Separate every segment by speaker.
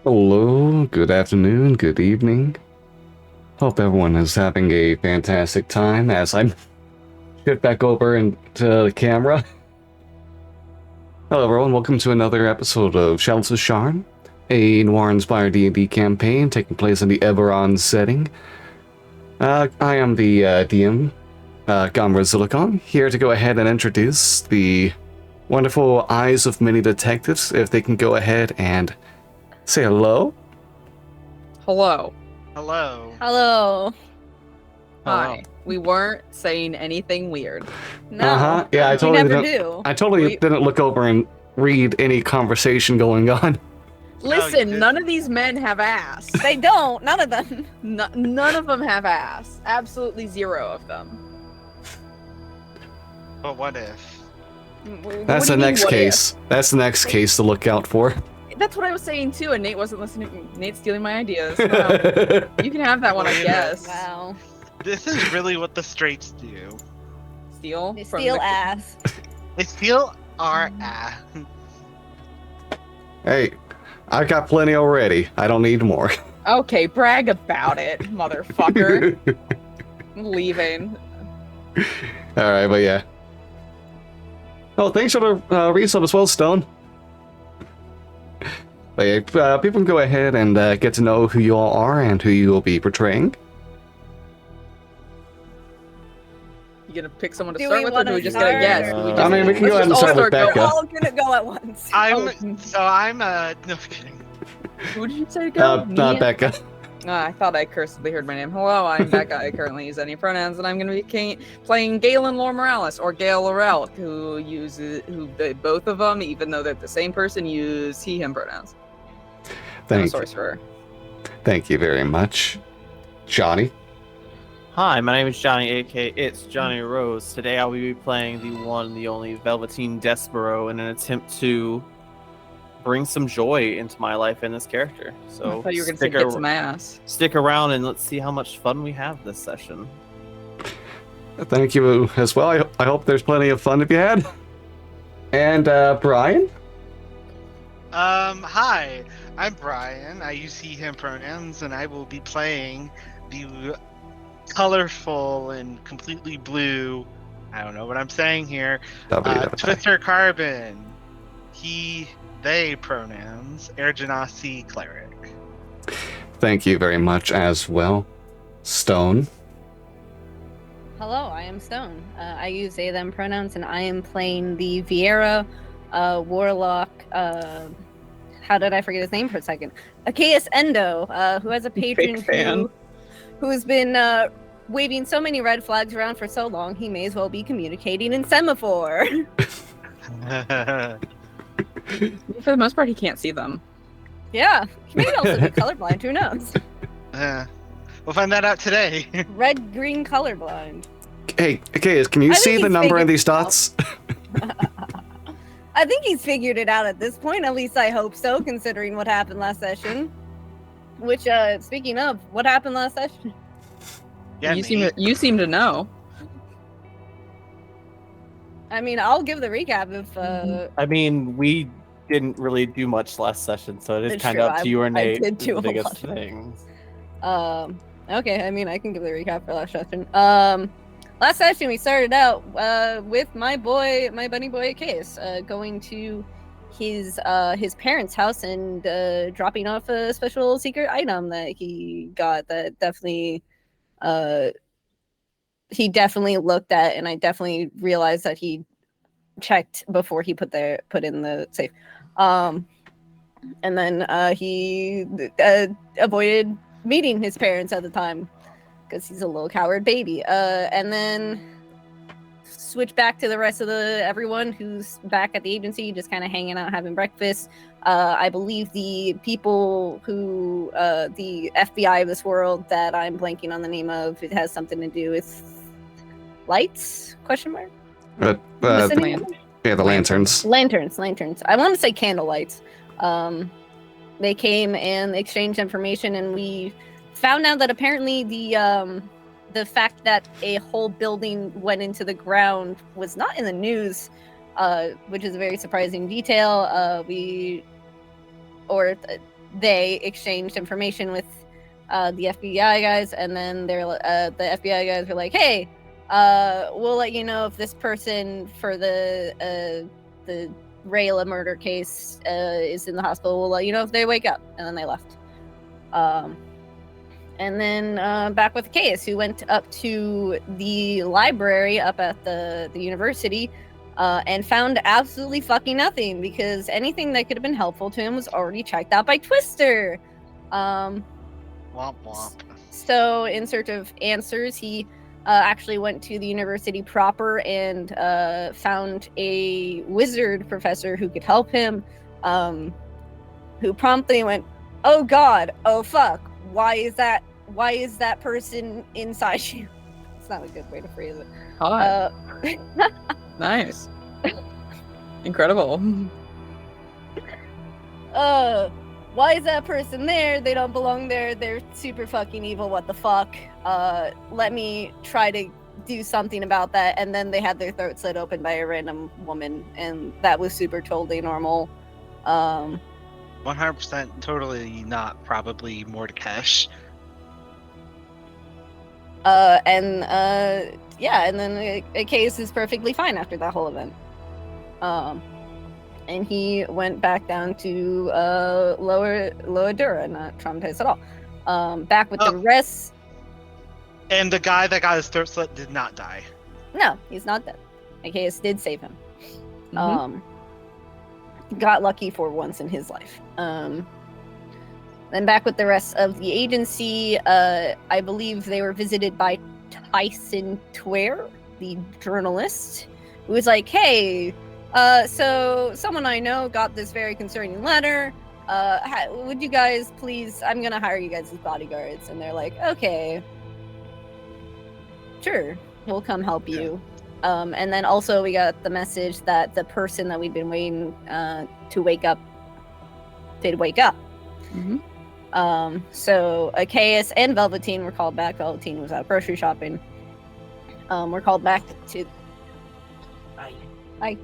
Speaker 1: Hello, good afternoon, good evening. Hope everyone is having a fantastic time as I shift back over into the camera. Hello everyone, welcome to another episode of Shadows of Sharn, a noir-inspired D&D campaign taking place in the Eberron setting. I am the DM, Gamra Silicon, here to go ahead and introduce the wonderful eyes of many detectives, if they can go ahead and say hello.
Speaker 2: Hello.
Speaker 3: Hello.
Speaker 4: Hello.
Speaker 2: Hi. We weren't saying anything weird.
Speaker 4: No.
Speaker 1: Yeah, I
Speaker 4: we
Speaker 1: totally
Speaker 4: never
Speaker 1: didn't.
Speaker 4: do.
Speaker 1: I totally didn't look over and read any conversation going on.
Speaker 2: Listen, none of these men have ass.
Speaker 4: They don't. None of them.
Speaker 2: None of them have ass. Absolutely zero of them.
Speaker 3: But what if?
Speaker 1: That's the next case. That's the next case to look out for.
Speaker 2: That's what I was saying too, and Nate wasn't listening. Nate's stealing my ideas. Wow. You can have that one, I guess.
Speaker 4: Wow.
Speaker 3: This is really what the straights do.
Speaker 2: Steal?
Speaker 4: They
Speaker 2: from
Speaker 4: steal
Speaker 2: the-
Speaker 4: ass.
Speaker 3: They steal our ass.
Speaker 1: Hey, I got plenty already. I don't need more.
Speaker 2: Okay, brag about it, motherfucker. I'm leaving.
Speaker 1: All right, but yeah. Oh, thanks for the resub as well, Stone. But yeah, people can go ahead and get to know who you all are and who you will be portraying.
Speaker 2: You gonna pick someone to
Speaker 4: Do
Speaker 2: start
Speaker 4: we
Speaker 2: with, or
Speaker 4: wanna
Speaker 2: do we just
Speaker 4: start?
Speaker 2: get a guess?
Speaker 1: I mean, we can go ahead and
Speaker 2: Let's just
Speaker 1: start
Speaker 2: all
Speaker 1: with
Speaker 2: going.
Speaker 1: Becca.
Speaker 4: We're all gonna go at once.
Speaker 3: I'm no kidding.
Speaker 2: Who did you say go?
Speaker 1: Not Becca.
Speaker 2: I thought I cursedly heard my name. Hello, I'm Becca. I currently use any pronouns, and I'm going to be playing Galen Lore Morales, or Gale Laurel, both of them, even though they're the same person, use he/him pronouns.
Speaker 1: Thank you.
Speaker 2: Sorcerer.
Speaker 1: Thank you very much, Johnny.
Speaker 5: Hi, my name is Johnny, aka It's Johnny Rose. Today I will be playing the one, the only Velveteen Despero in an attempt to bring some joy into my life and this character. So
Speaker 2: I thought you were going to say get some ass.
Speaker 5: stick around and let's see how much fun we have this session.
Speaker 1: Thank you as well. I hope there's plenty of fun to be had. And Brian?
Speaker 3: Hi. I'm Brian. I use he/him pronouns, and I will be playing the colorful and completely blue, I don't know what I'm saying here, Twister Carbon. They pronouns, Air Genasi Cleric.
Speaker 1: Thank you very much as well, Stone.
Speaker 4: Hello, I am Stone. I use they, them pronouns, and I am playing the Vieira Warlock. How did I forget his name for a second? Achaeus Endo, who has a patron who's been waving so many red flags around for so long, he may as well be communicating in semaphore.
Speaker 2: For the most part, he can't see them.
Speaker 4: Yeah, he may also be colorblind, who knows?
Speaker 3: We'll find that out today.
Speaker 4: Red-green colorblind.
Speaker 1: Hey, can you see the number in these dots?
Speaker 4: I think he's figured it out at this point, at least I hope so, considering what happened last session. Which, speaking of, what happened last session?
Speaker 3: Yeah,
Speaker 2: you seem to know.
Speaker 4: I mean, I'll give the recap if,
Speaker 5: I mean, we didn't really do much last session, so it is
Speaker 4: It's
Speaker 5: kind
Speaker 4: true,
Speaker 5: of up to you or
Speaker 4: I
Speaker 5: Nate
Speaker 4: did do
Speaker 5: the
Speaker 4: a
Speaker 5: biggest
Speaker 4: lot.
Speaker 5: things.
Speaker 4: Okay, I mean, I can give the recap for last session. Last session we started out with my bunny boy Case, going to his parents' house and dropping off a special secret item that he got that definitely he definitely looked at, and I definitely realized that he checked before he put in the safe. And then he avoided meeting his parents at the time because he's a little coward baby. And then switch back to the rest of everyone who's back at the agency, just kind of hanging out, having breakfast. I believe the people who the FBI of this world that I'm blanking on the name of, it has something to do with lights? Question mark.
Speaker 1: Yeah, the lanterns.
Speaker 4: Lanterns. I want to say candle lights. They came and exchanged information, and we found out that apparently the fact that a whole building went into the ground was not in the news, they exchanged information with the FBI guys, and then the FBI guys were like, "Hey, we'll let you know if this person for the Rayla murder case is in the hospital. We'll let you know if they wake up." And then they left. And then back with Caius, who went up to the library up at the university and found absolutely fucking nothing, because anything that could have been helpful to him was already checked out by Twister.
Speaker 3: Womp womp.
Speaker 4: So in search of answers, he actually went to the university proper and found a wizard professor who could help him, who promptly went, "Oh God, oh fuck, why is that person inside you?" It's not a good way to phrase it.
Speaker 2: Hot. Nice. Incredible.
Speaker 4: Why is that person there? They don't belong there. They're super fucking evil. What the fuck? Let me try to do something about that. And then they had their throat slit open by a random woman, and that was super totally normal.
Speaker 3: 100% totally not probably Mordekash.
Speaker 4: And then a case is perfectly fine after that whole event. And he went back down to Lower Dura, not traumatized at all. Back with the rest.
Speaker 3: And the guy that got his throat slit did not die.
Speaker 4: No, he's not dead. Achaeus did save him.
Speaker 2: Mhm.
Speaker 4: Got lucky for once in his life. Then back with the rest of the agency, I believe they were visited by Tyson Tware, the journalist, who was like, "Hey, so someone I know got this very concerning letter. Would you guys please, I'm gonna hire you guys as bodyguards." And they're like, "Okay, sure, we'll come help you." And then also we got the message that the person that we'd been waiting to wake up did wake up.
Speaker 2: Mhm.
Speaker 4: So Achaeus and Velveteen were called back. Velveteen was out grocery shopping. We're called back to... Hi.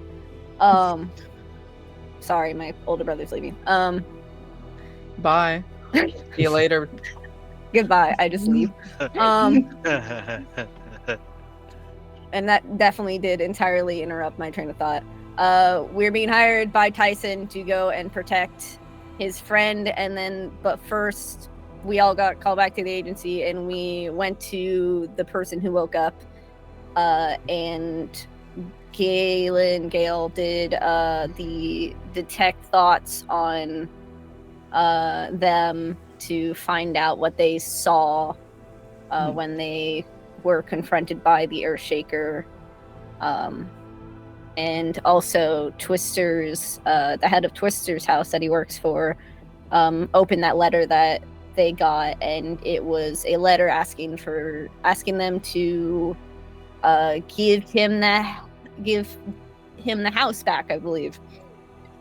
Speaker 4: Sorry, my older brother's leaving.
Speaker 2: Bye. See you later.
Speaker 4: Goodbye. I just leave. And that definitely did entirely interrupt my train of thought. We're being hired by Tyson to go and protect his friend, and then, but first, we all got called back to the agency, and we went to the person who woke up, and Gail did the detect thoughts on them to find out what they saw when they were confronted by the Earthshaker, and also Twister's, the head of Twister's house that he works for, opened that letter that they got, and it was a letter asking them to give him the house back, I believe.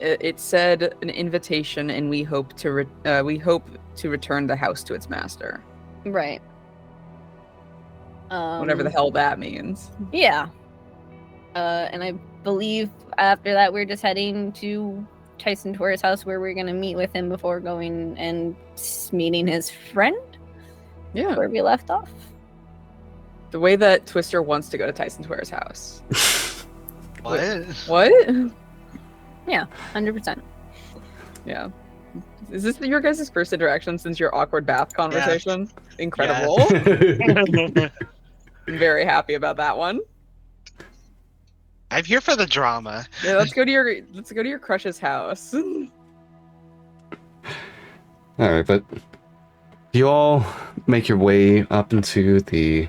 Speaker 2: It said an invitation, and we hope to return the house to its master.
Speaker 4: Right.
Speaker 2: Whatever the hell that means.
Speaker 4: Yeah. And I believe after that we're just heading to Tyson Tware's house, where we're gonna meet with him before going and meeting his friend.
Speaker 2: Yeah.
Speaker 4: Where we left off.
Speaker 2: The way that Twister wants to go to Tyson Tware's house.
Speaker 3: What?
Speaker 2: What?
Speaker 4: Yeah, 100%.
Speaker 2: Yeah. Is this your guys' first interaction since your awkward bath conversation?
Speaker 3: Yes.
Speaker 2: Incredible. I'm very happy about that one.
Speaker 3: I'm here for the drama.
Speaker 2: Yeah, let's go to your crush's house.
Speaker 1: Alright, but you all make your way up into the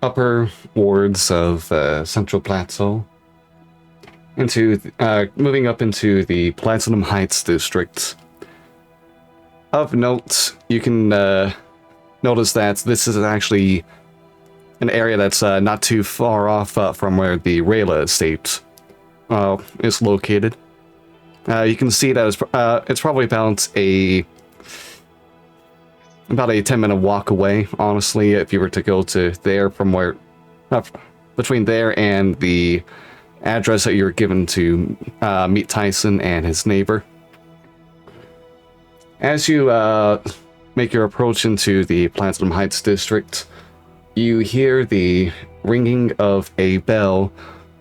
Speaker 1: upper wards of Central Plateau, moving up into the Platinum Heights district. Of note, you can notice that this is actually an area that's not too far off from where the Rayla estate is located. You can see that it's probably about a 10-minute walk away, honestly, if you were to go to there from where... between there and the address that you're given to meet Tyson and his neighbor. As you make your approach into the Platinum Heights district, you hear the ringing of a bell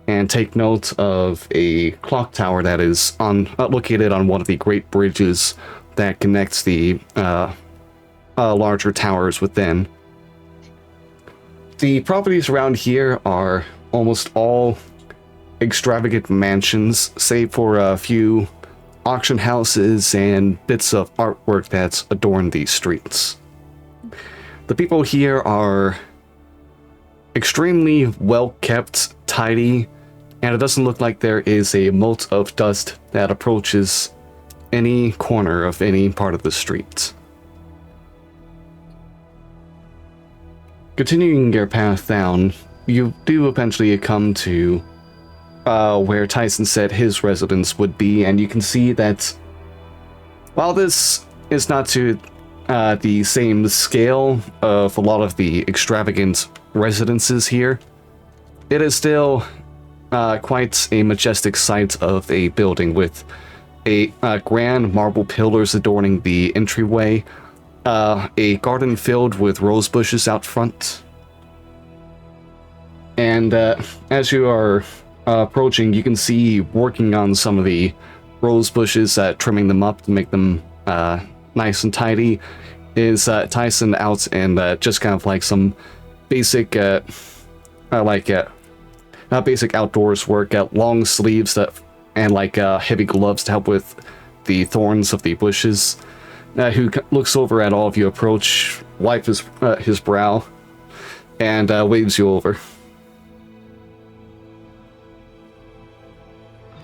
Speaker 1: and take note of a clock tower that is located on one of the great bridges that connects the larger towers within. The properties around here are almost all extravagant mansions, save for a few auction houses and bits of artwork that adorn these streets. The people here are extremely well kept, tidy, and it doesn't look like there is a mote of dust that approaches any corner of any part of the street. Continuing your path down, you do eventually come to where Tyson said his residence would be, and you can see that while this is not to the same scale of a lot of the extravagant residences here, it is still quite a majestic sight of a building with a grand marble pillars adorning the entryway, a garden filled with rose bushes out front, and as you are approaching, you can see working on some of the rose bushes, trimming them up to make them nice and tidy, is Tyson out and just kind of like some basic basic outdoors work, long sleeves and heavy gloves to help with the thorns of the bushes. Who looks over at all of you approach, wipes his brow, and waves you over.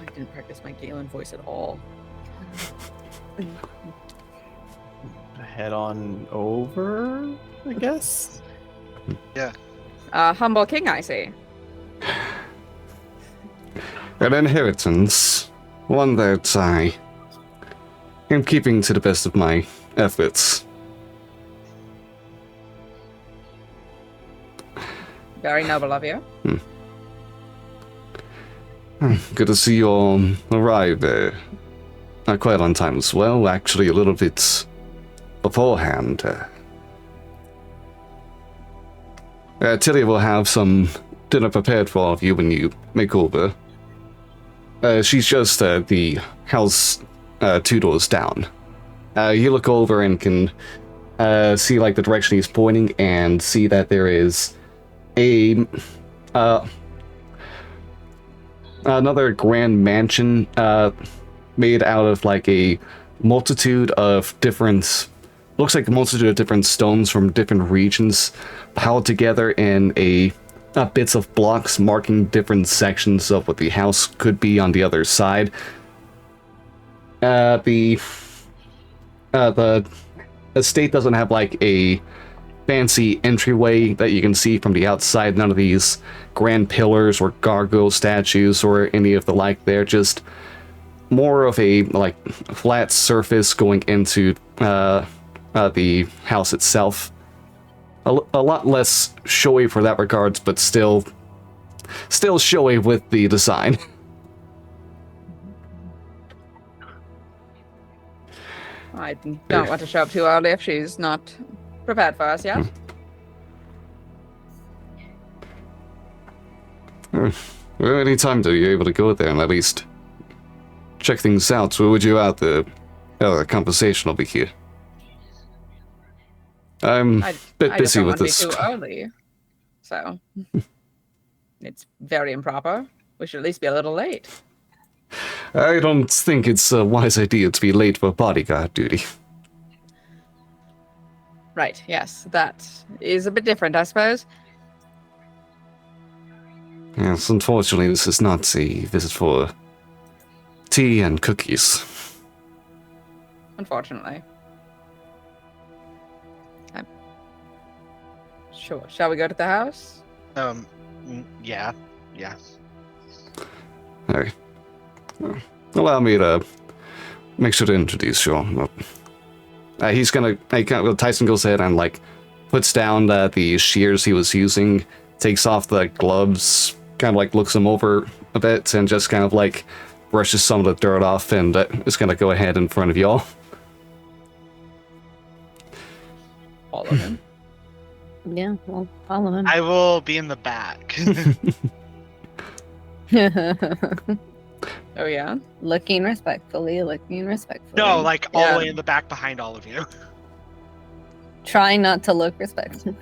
Speaker 2: I didn't practice my Galen voice at all.
Speaker 5: Head on over, I guess.
Speaker 2: Humble king, I see.
Speaker 1: An inheritance, one that I am keeping to the best of my efforts.
Speaker 2: Very noble of you.
Speaker 1: Good to see you all arrive quite on time as well, actually a little bit beforehand. Tilly will have some dinner prepared for all of you when you make over. She's just the house 2 doors down. You look over and can see the direction he's pointing and see that there is a another grand mansion made out of a multitude of different, looks like a multitude of different stones from different regions piled together in bits of blocks marking different sections of what the house could be on the other side. The estate doesn't have a fancy entryway that you can see from the outside. None of these grand pillars or gargoyle statues or any of the like. They're just more of a flat surface going into the house itself. A lot less showy for that regards, but still showy with the design.
Speaker 2: I don't want to show up too early if she's not prepared for us yet.
Speaker 1: Well, any time that you're able to go there and at least check things out, so would you out the conversation over here? I'm a bit busy with this.
Speaker 2: I just don't want to be too early, so it's very improper. We should at least be a little late.
Speaker 1: I don't think it's a wise idea to be late for bodyguard duty.
Speaker 2: Right, yes, that is a bit different, I suppose.
Speaker 1: Yes, unfortunately, this is not a visit for tea and cookies.
Speaker 2: Unfortunately. Sure. Shall we go to the house?
Speaker 3: Yeah.
Speaker 1: Alright. Allow me to make sure to introduce you. He's gonna... Tyson goes ahead and, puts down the shears he was using, takes off the gloves, kind of, looks them over a bit, and just kind of, brushes some of the dirt off, and is gonna go ahead in front of y'all.
Speaker 2: follow him.
Speaker 4: Yeah, we'll follow him.
Speaker 3: I will be in the back.
Speaker 2: Oh yeah.
Speaker 4: Looking respectfully.
Speaker 3: No, like all
Speaker 2: Yeah.
Speaker 3: the way in the back behind all of you.
Speaker 4: Trying not to look respectful.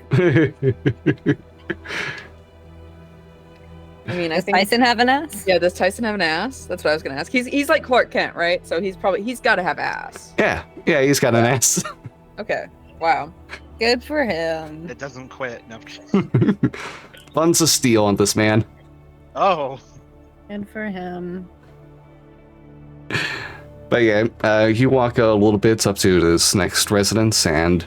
Speaker 2: I mean, I
Speaker 4: Does
Speaker 2: think.
Speaker 4: Tyson have an ass?
Speaker 2: Yeah, does Tyson have an ass? That's what I was gonna ask. He's like Clark Kent, right? So he's got to have ass.
Speaker 1: Yeah, he's got an ass.
Speaker 2: Okay. Wow.
Speaker 4: Good for him.
Speaker 3: It doesn't quit. No.
Speaker 1: Funds of steel on this man.
Speaker 3: Oh.
Speaker 4: Good for him.
Speaker 1: But yeah, you walk a little bit up to this next residence, and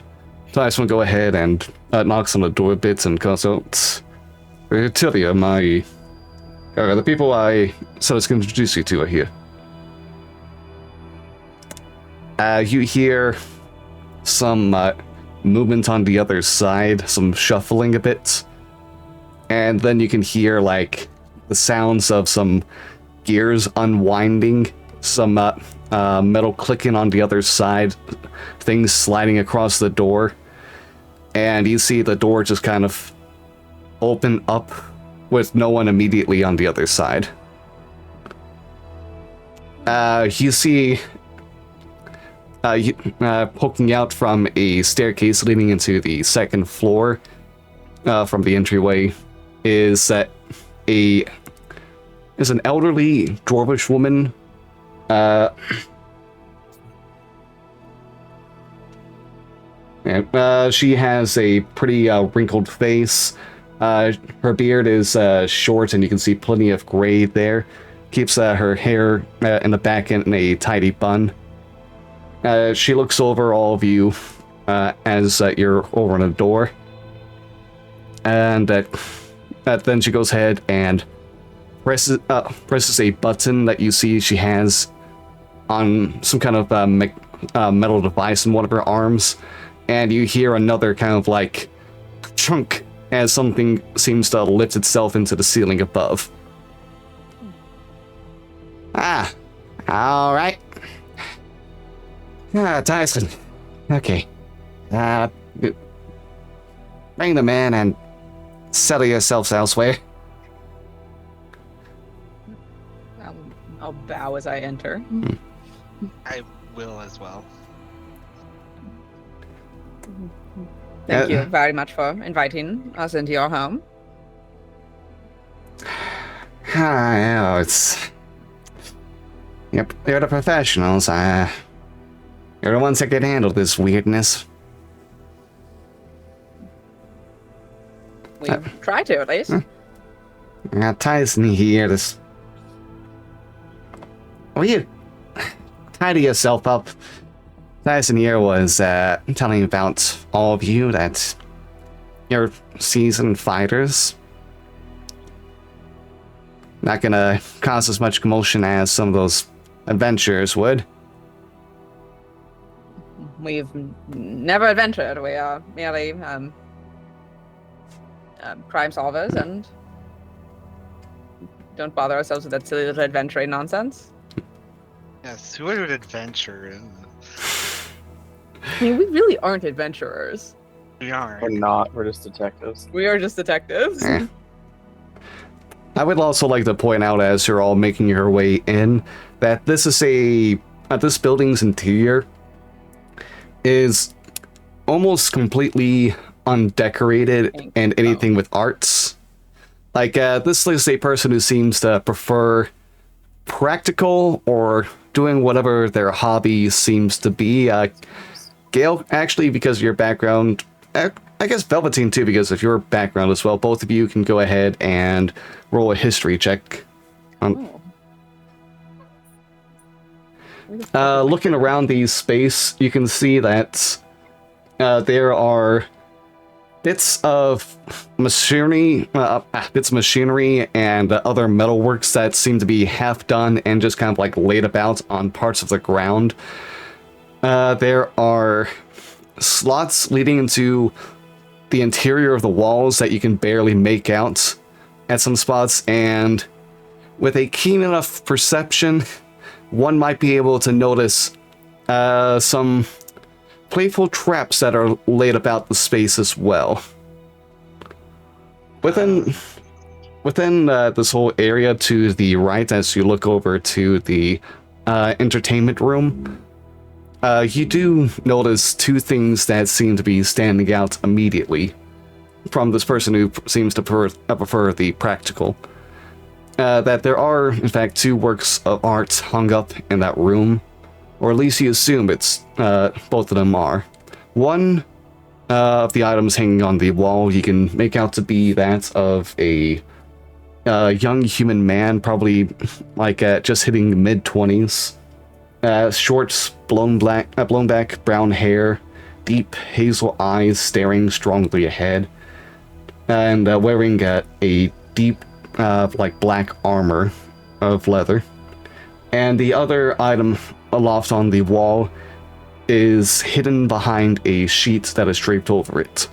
Speaker 1: Tyson will go ahead and knocks on the door a bit and calls out, Tilia, the people I said I was going to introduce you to are here. You hear some movement on the other side, some shuffling a bit, and then you can hear like the sounds of some gears unwinding, some metal clicking on the other side, things sliding across the door, and you see the door just kind of open up with no one immediately on the other side. You see poking out from a staircase leading into the second floor from the entryway is an elderly dwarvish woman. She has a pretty wrinkled face. Her beard is short, and you can see plenty of gray there. Keeps her hair in the back in a tidy bun. She looks over all of you as you're over on the door. And then she goes ahead and presses a button that you see she has on some kind of metal device in one of her arms. And you hear another kind of like chunk as something seems to lift itself into the ceiling above. All right. Tyson. Okay. Bring them in and settle yourselves elsewhere.
Speaker 2: I'll bow as I enter.
Speaker 3: I will as well.
Speaker 2: Thank you very much for inviting us into your home.
Speaker 1: Yep, you're the professionals. You're the ones that can handle this weirdness.
Speaker 2: We try to, at least.
Speaker 1: Tyson here, Will you tidy yourself up? Tyson here was telling about all of you that you're seasoned fighters. Not gonna cause as much commotion as some of those adventurers would.
Speaker 2: We've never adventured. We are merely crime solvers and don't bother ourselves with that silly little adventuring nonsense.
Speaker 3: Yes, who would adventure?
Speaker 2: I mean, we really aren't adventurers.
Speaker 3: We aren't.
Speaker 5: We're not. We're just detectives.
Speaker 2: We are just detectives.
Speaker 1: I would also like to point out, as you're all making your way in, that this building's interior is almost completely undecorated and anything with arts. Like, this is a person who seems to prefer practical or doing whatever their hobby seems to be. Gail, actually, because of your background, I guess Velveteen too, because of your background as well, both of you can go ahead and roll a history check. Looking around the space, you can see that there are bits of machinery and other metalworks that seem to be half done and just kind of like laid about on parts of the ground. There are slots leading into the interior of the walls that you can barely make out at some spots, and with a keen enough perception, one might be able to notice some playful traps that are laid about the space as well. Within this whole area to the right, as you look over to the entertainment room, you do notice two things that seem to be standing out immediately from this person who seems to prefer the practical. That there are, in fact, two works of art hung up in that room, or at least you assume it's both of them are. One of the items hanging on the wall you can make out to be that of a young human man, probably like just hitting mid-20s. Short, blown back brown hair, deep hazel eyes staring strongly ahead, and wearing a deep like black armor of leather. And the other item aloft on the wall is hidden behind a sheet that is draped over it.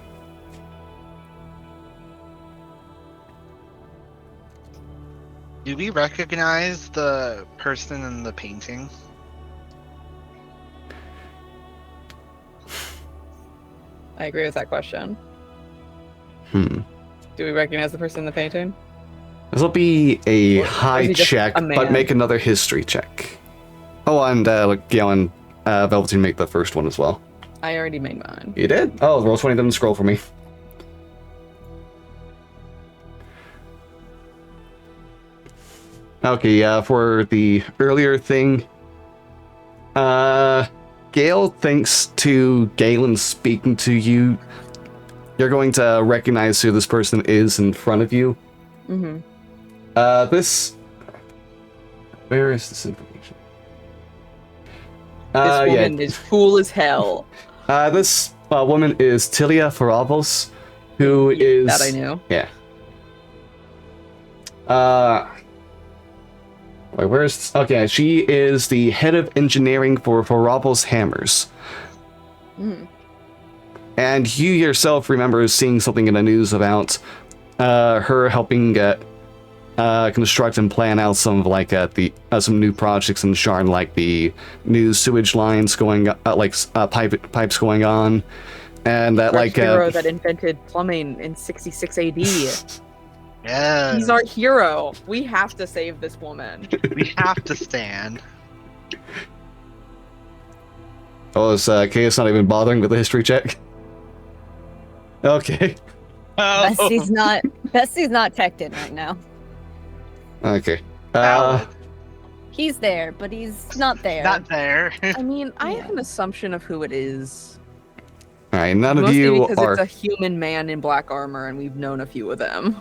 Speaker 3: Do we recognize the person in the painting?
Speaker 2: I agree with that question.
Speaker 1: Do
Speaker 2: we recognize the person in the painting?
Speaker 1: This will be a
Speaker 2: Or is
Speaker 1: high
Speaker 2: he just
Speaker 1: check,
Speaker 2: a
Speaker 1: but
Speaker 2: man?
Speaker 1: make another history check. Oh, and Gail and Velveteen make the first one as well.
Speaker 2: I already made mine.
Speaker 1: You did? Oh, roll 20, then scroll for me. Okay, for the earlier thing, Gale thinks to Galen speaking to you, you're going to recognize who this person is in front of you.
Speaker 2: Mm-hmm.
Speaker 1: Where is this information?
Speaker 2: This woman is cool as hell.
Speaker 1: This woman is Tilia Farabos, who is...
Speaker 2: That I knew.
Speaker 1: Yeah. Wait, where's... Okay, she is the head of engineering for Farabos Hammers.
Speaker 2: Mm.
Speaker 1: And you yourself remember seeing something in the news about her helping construct and plan out some of like some new projects in Sharn, like the new sewage lines going, pipes going on, and that
Speaker 2: Our hero that invented plumbing in 66 AD.
Speaker 3: Yeah.
Speaker 2: He's our hero. We have to save this woman.
Speaker 3: We have to stand.
Speaker 1: Oh, is Chaos not even bothering with the history check? Okay.
Speaker 3: Oh.
Speaker 4: Bessie's not teched in right now.
Speaker 1: Okay.
Speaker 3: Valid.
Speaker 4: He's there, but he's not there.
Speaker 3: Not there.
Speaker 2: I mean, I have an assumption of who it is.
Speaker 1: All right, none of
Speaker 2: Mostly
Speaker 1: you
Speaker 2: because
Speaker 1: are...
Speaker 2: it's a human man in black armor, and we've known a few of them.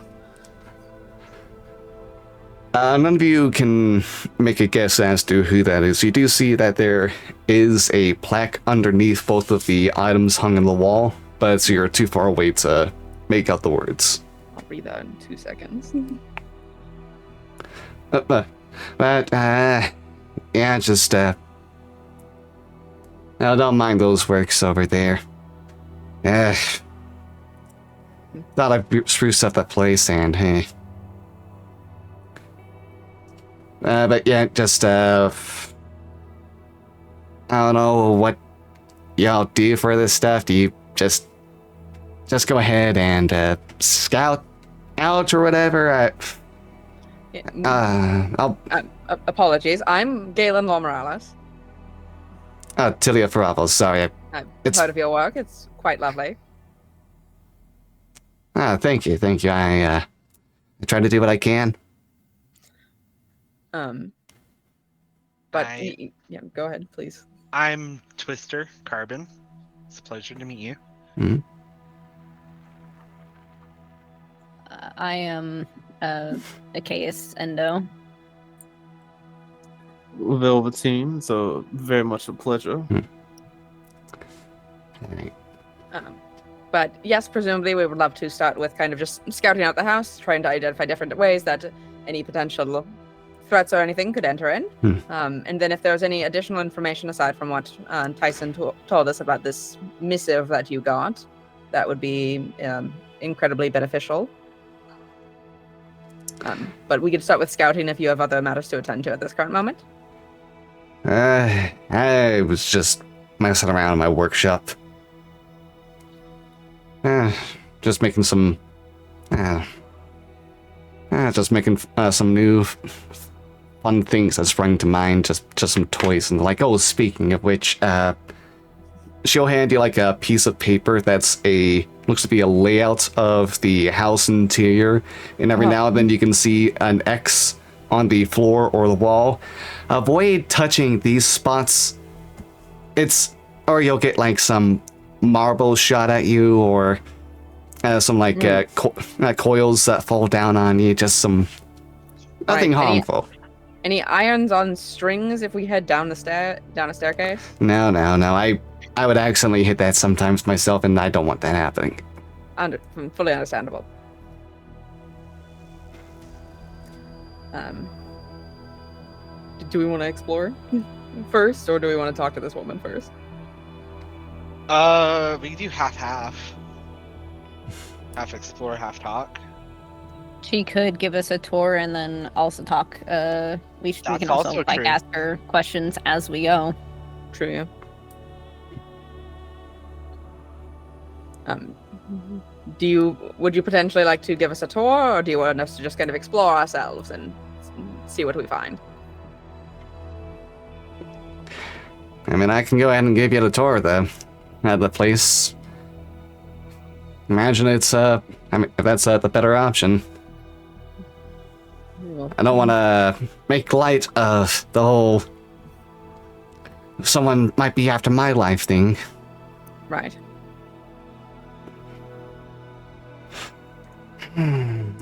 Speaker 1: None of you can make a guess as to who that is. You do see that there is a plaque underneath both of the items hung on the wall, but you're too far away to make out the words.
Speaker 2: I'll read that in 2 seconds.
Speaker 1: Yeah, just, no, don't mind those works over there. Thought I'd spruce up that place and, hey. But yeah, just, I don't know what y'all do for this stuff. Do you just go ahead and, scout out or whatever?
Speaker 2: Apologies. I'm Galen Morales.
Speaker 1: Tilia Farabos, sorry.
Speaker 2: I've
Speaker 1: It's-
Speaker 2: heard of your work. It's quite lovely.
Speaker 1: Thank you. I try to do what I can.
Speaker 2: But
Speaker 3: I-
Speaker 2: yeah, go ahead, please.
Speaker 3: I'm Twister Carbon. It's a pleasure to meet you.
Speaker 4: I am Achaeus Endo.
Speaker 5: Velveteen, so very much a pleasure.
Speaker 2: But yes, presumably we would love to start with kind of just scouting out the house, trying to identify different ways that any potential threats or anything could enter in. And then if there's any additional information aside from what Tyson told us about this missive that you got, that would be incredibly beneficial. But we could start with scouting if you have other matters to attend to at this current moment.
Speaker 1: I was just messing around in my workshop. Just making some... just making some new fun things that sprung to mind. Just some toys and like, oh, speaking of which, she'll hand you like a piece of paper that's looks to be a layout of the house interior, and every now and then you can see an X on the floor or the wall. Avoid touching these spots. Or you'll get like some marble shot at you, or some like coils that fall down on you. Just some nothing harmful.
Speaker 2: Any irons on strings if we head down a staircase?
Speaker 1: No. I would accidentally hit that sometimes myself, and I don't want that happening.
Speaker 2: Fully understandable. Do we want to explore first, or do we want to talk to this woman first?
Speaker 3: We can do half-half. Half explore, half talk.
Speaker 4: She could give us a tour and then also talk. We can also like
Speaker 3: true.
Speaker 4: ask her questions as we go.
Speaker 2: True, yeah. Would you potentially like to give us a tour, or do you want us to just kind of explore ourselves and see what we find?
Speaker 1: I mean, I can go ahead and give you the tour of the place. Imagine it's if that's the better option. I don't want to make light of the whole someone might be after my life thing.
Speaker 2: Right.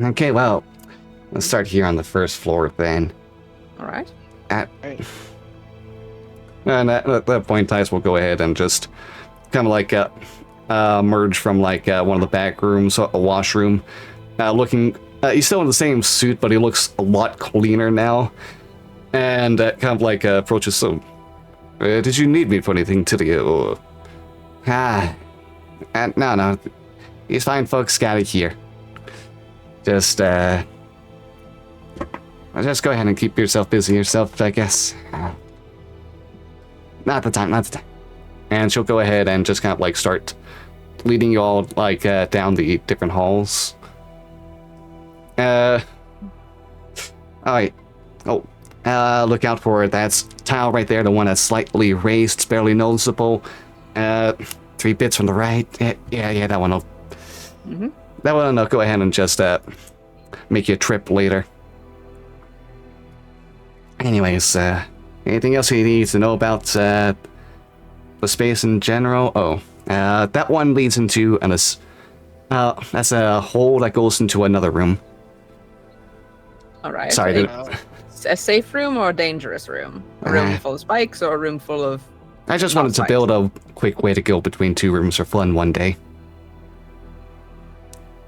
Speaker 1: Okay, well, let's start here on the first floor then.
Speaker 2: All right.
Speaker 1: And at that point, Tice will go ahead and just kind of like emerge from like one of the back rooms, a washroom, looking. He's still in the same suit, but he looks a lot cleaner now. And kind of like approaches. So, did you need me for anything today? Or... no. These fine folks got it here. Just go ahead and keep yourself busy yourself, I guess. Not the time. And she'll go ahead and just kind of like start leading you all like down the different halls. Alright. Look out for that tile right there, the one that's slightly raised, it's barely noticeable. 3 bits from the right. Yeah, that one will.
Speaker 2: Mm-hmm.
Speaker 1: That one will go ahead and just make you trip later. Anyways, anything else you need to know about the space in general? Oh, that one leads into that's a hole that goes into another room.
Speaker 2: All right.
Speaker 1: Sorry,
Speaker 2: A safe room or a dangerous room? A room full of spikes or a room full of...
Speaker 1: I just wanted to build a quick way to go between 2 rooms for fun one day.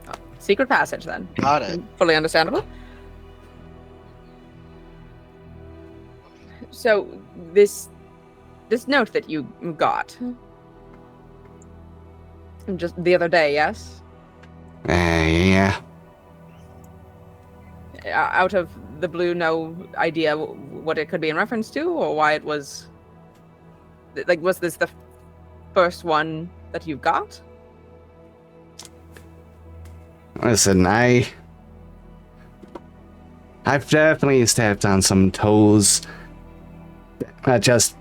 Speaker 2: Oh, secret passage, then.
Speaker 3: Got it.
Speaker 2: Fully understandable. So, this note that you got... just the other day, yes?
Speaker 1: Yeah.
Speaker 2: Out of the blue, no idea what it could be in reference to, or why it was... Like, was this the first one that you got?
Speaker 1: Listen, I've definitely stepped on some toes. Just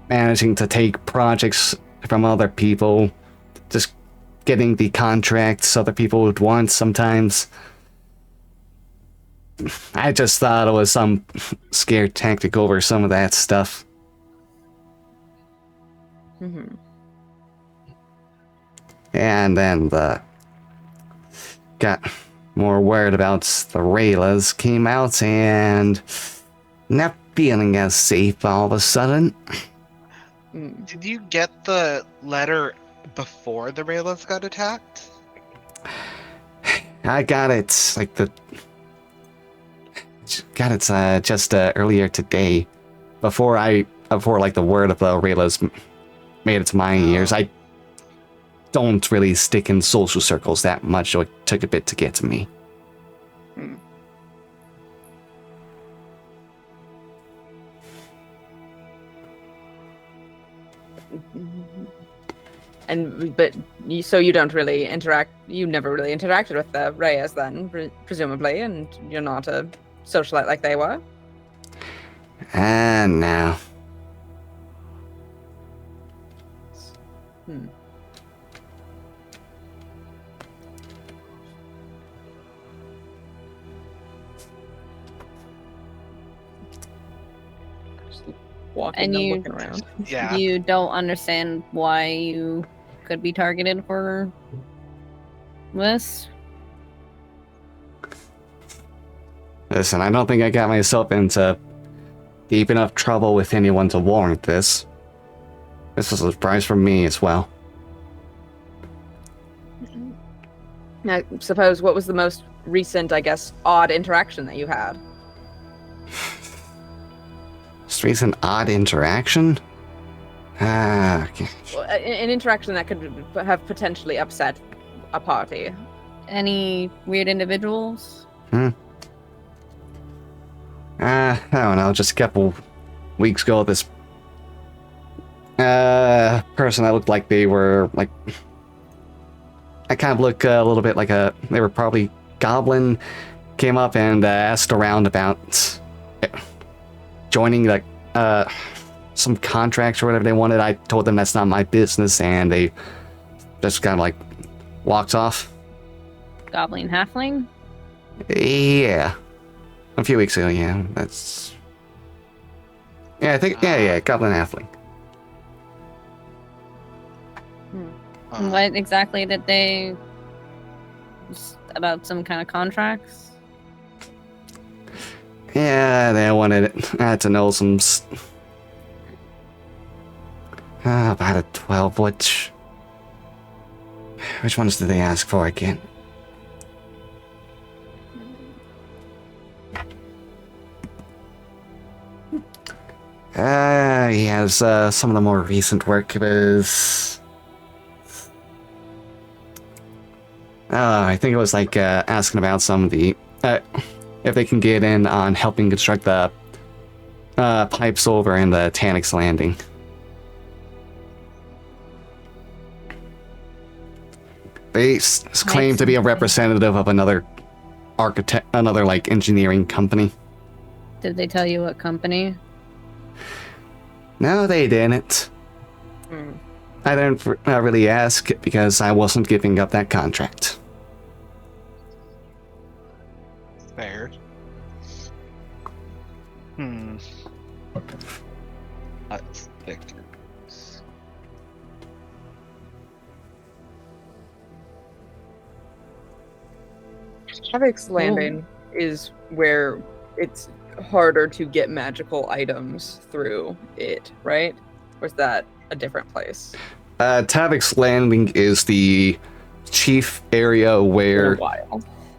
Speaker 1: managing to take projects from other people. Just getting the contracts other people would want sometimes. I just thought it was some scared tactic over some of that stuff.
Speaker 2: Mm-hmm.
Speaker 1: And then got more word about the Raylas came out and not feeling as safe all of a sudden.
Speaker 3: Did you get the letter before the Raylas got attacked?
Speaker 1: I got it just earlier today, before like the word of the Raylas made it to my ears. I don't really stick in social circles that much, so it took a bit to get to me.
Speaker 2: So you don't really interact. You never really interacted with the Reyes then, presumably, and you're not a socialite like they were.
Speaker 1: And now.
Speaker 2: Walking
Speaker 4: And
Speaker 2: and
Speaker 4: you-
Speaker 2: looking around.
Speaker 3: Yeah.
Speaker 4: You don't understand why you could be targeted for this?
Speaker 1: Listen, I don't think I got myself into deep enough trouble with anyone to warrant this. This was a surprise for me as well.
Speaker 2: I suppose, what was the most recent, I guess, odd interaction that you had?
Speaker 1: Most recent odd interaction? Okay.
Speaker 2: An interaction that could have potentially upset a party.
Speaker 4: Any weird individuals?
Speaker 1: I don't know, just a couple weeks ago, this person that looked like they were, like, I kind of look a little bit like they were probably goblin, came up and asked around about joining, like, some contracts or whatever they wanted. I told them that's not my business, and they just kind of, like, walked off.
Speaker 4: Goblin halfling?
Speaker 1: Yeah. A few weeks ago, yeah. That's... Yeah, I think... Yeah, Goblin Halfling.
Speaker 4: What exactly did they... about some kind of contracts?
Speaker 1: Yeah, they wanted it. I had to know some... about a 12, which ones did they ask for? I can't... he has some of the more recent work. It was... I think it was like asking about some of the... if they can get in on helping construct the pipes over in the Tanix Landing. They claim to be a representative of another like engineering company.
Speaker 4: Did they tell you what company?
Speaker 1: No, they didn't. I didn't really ask because I wasn't giving up that contract.
Speaker 3: Fair. Let's think.
Speaker 2: Havix Landing is where it's harder to get magical items through it, right? Or is that a different place?
Speaker 1: Tavix Landing is the chief area where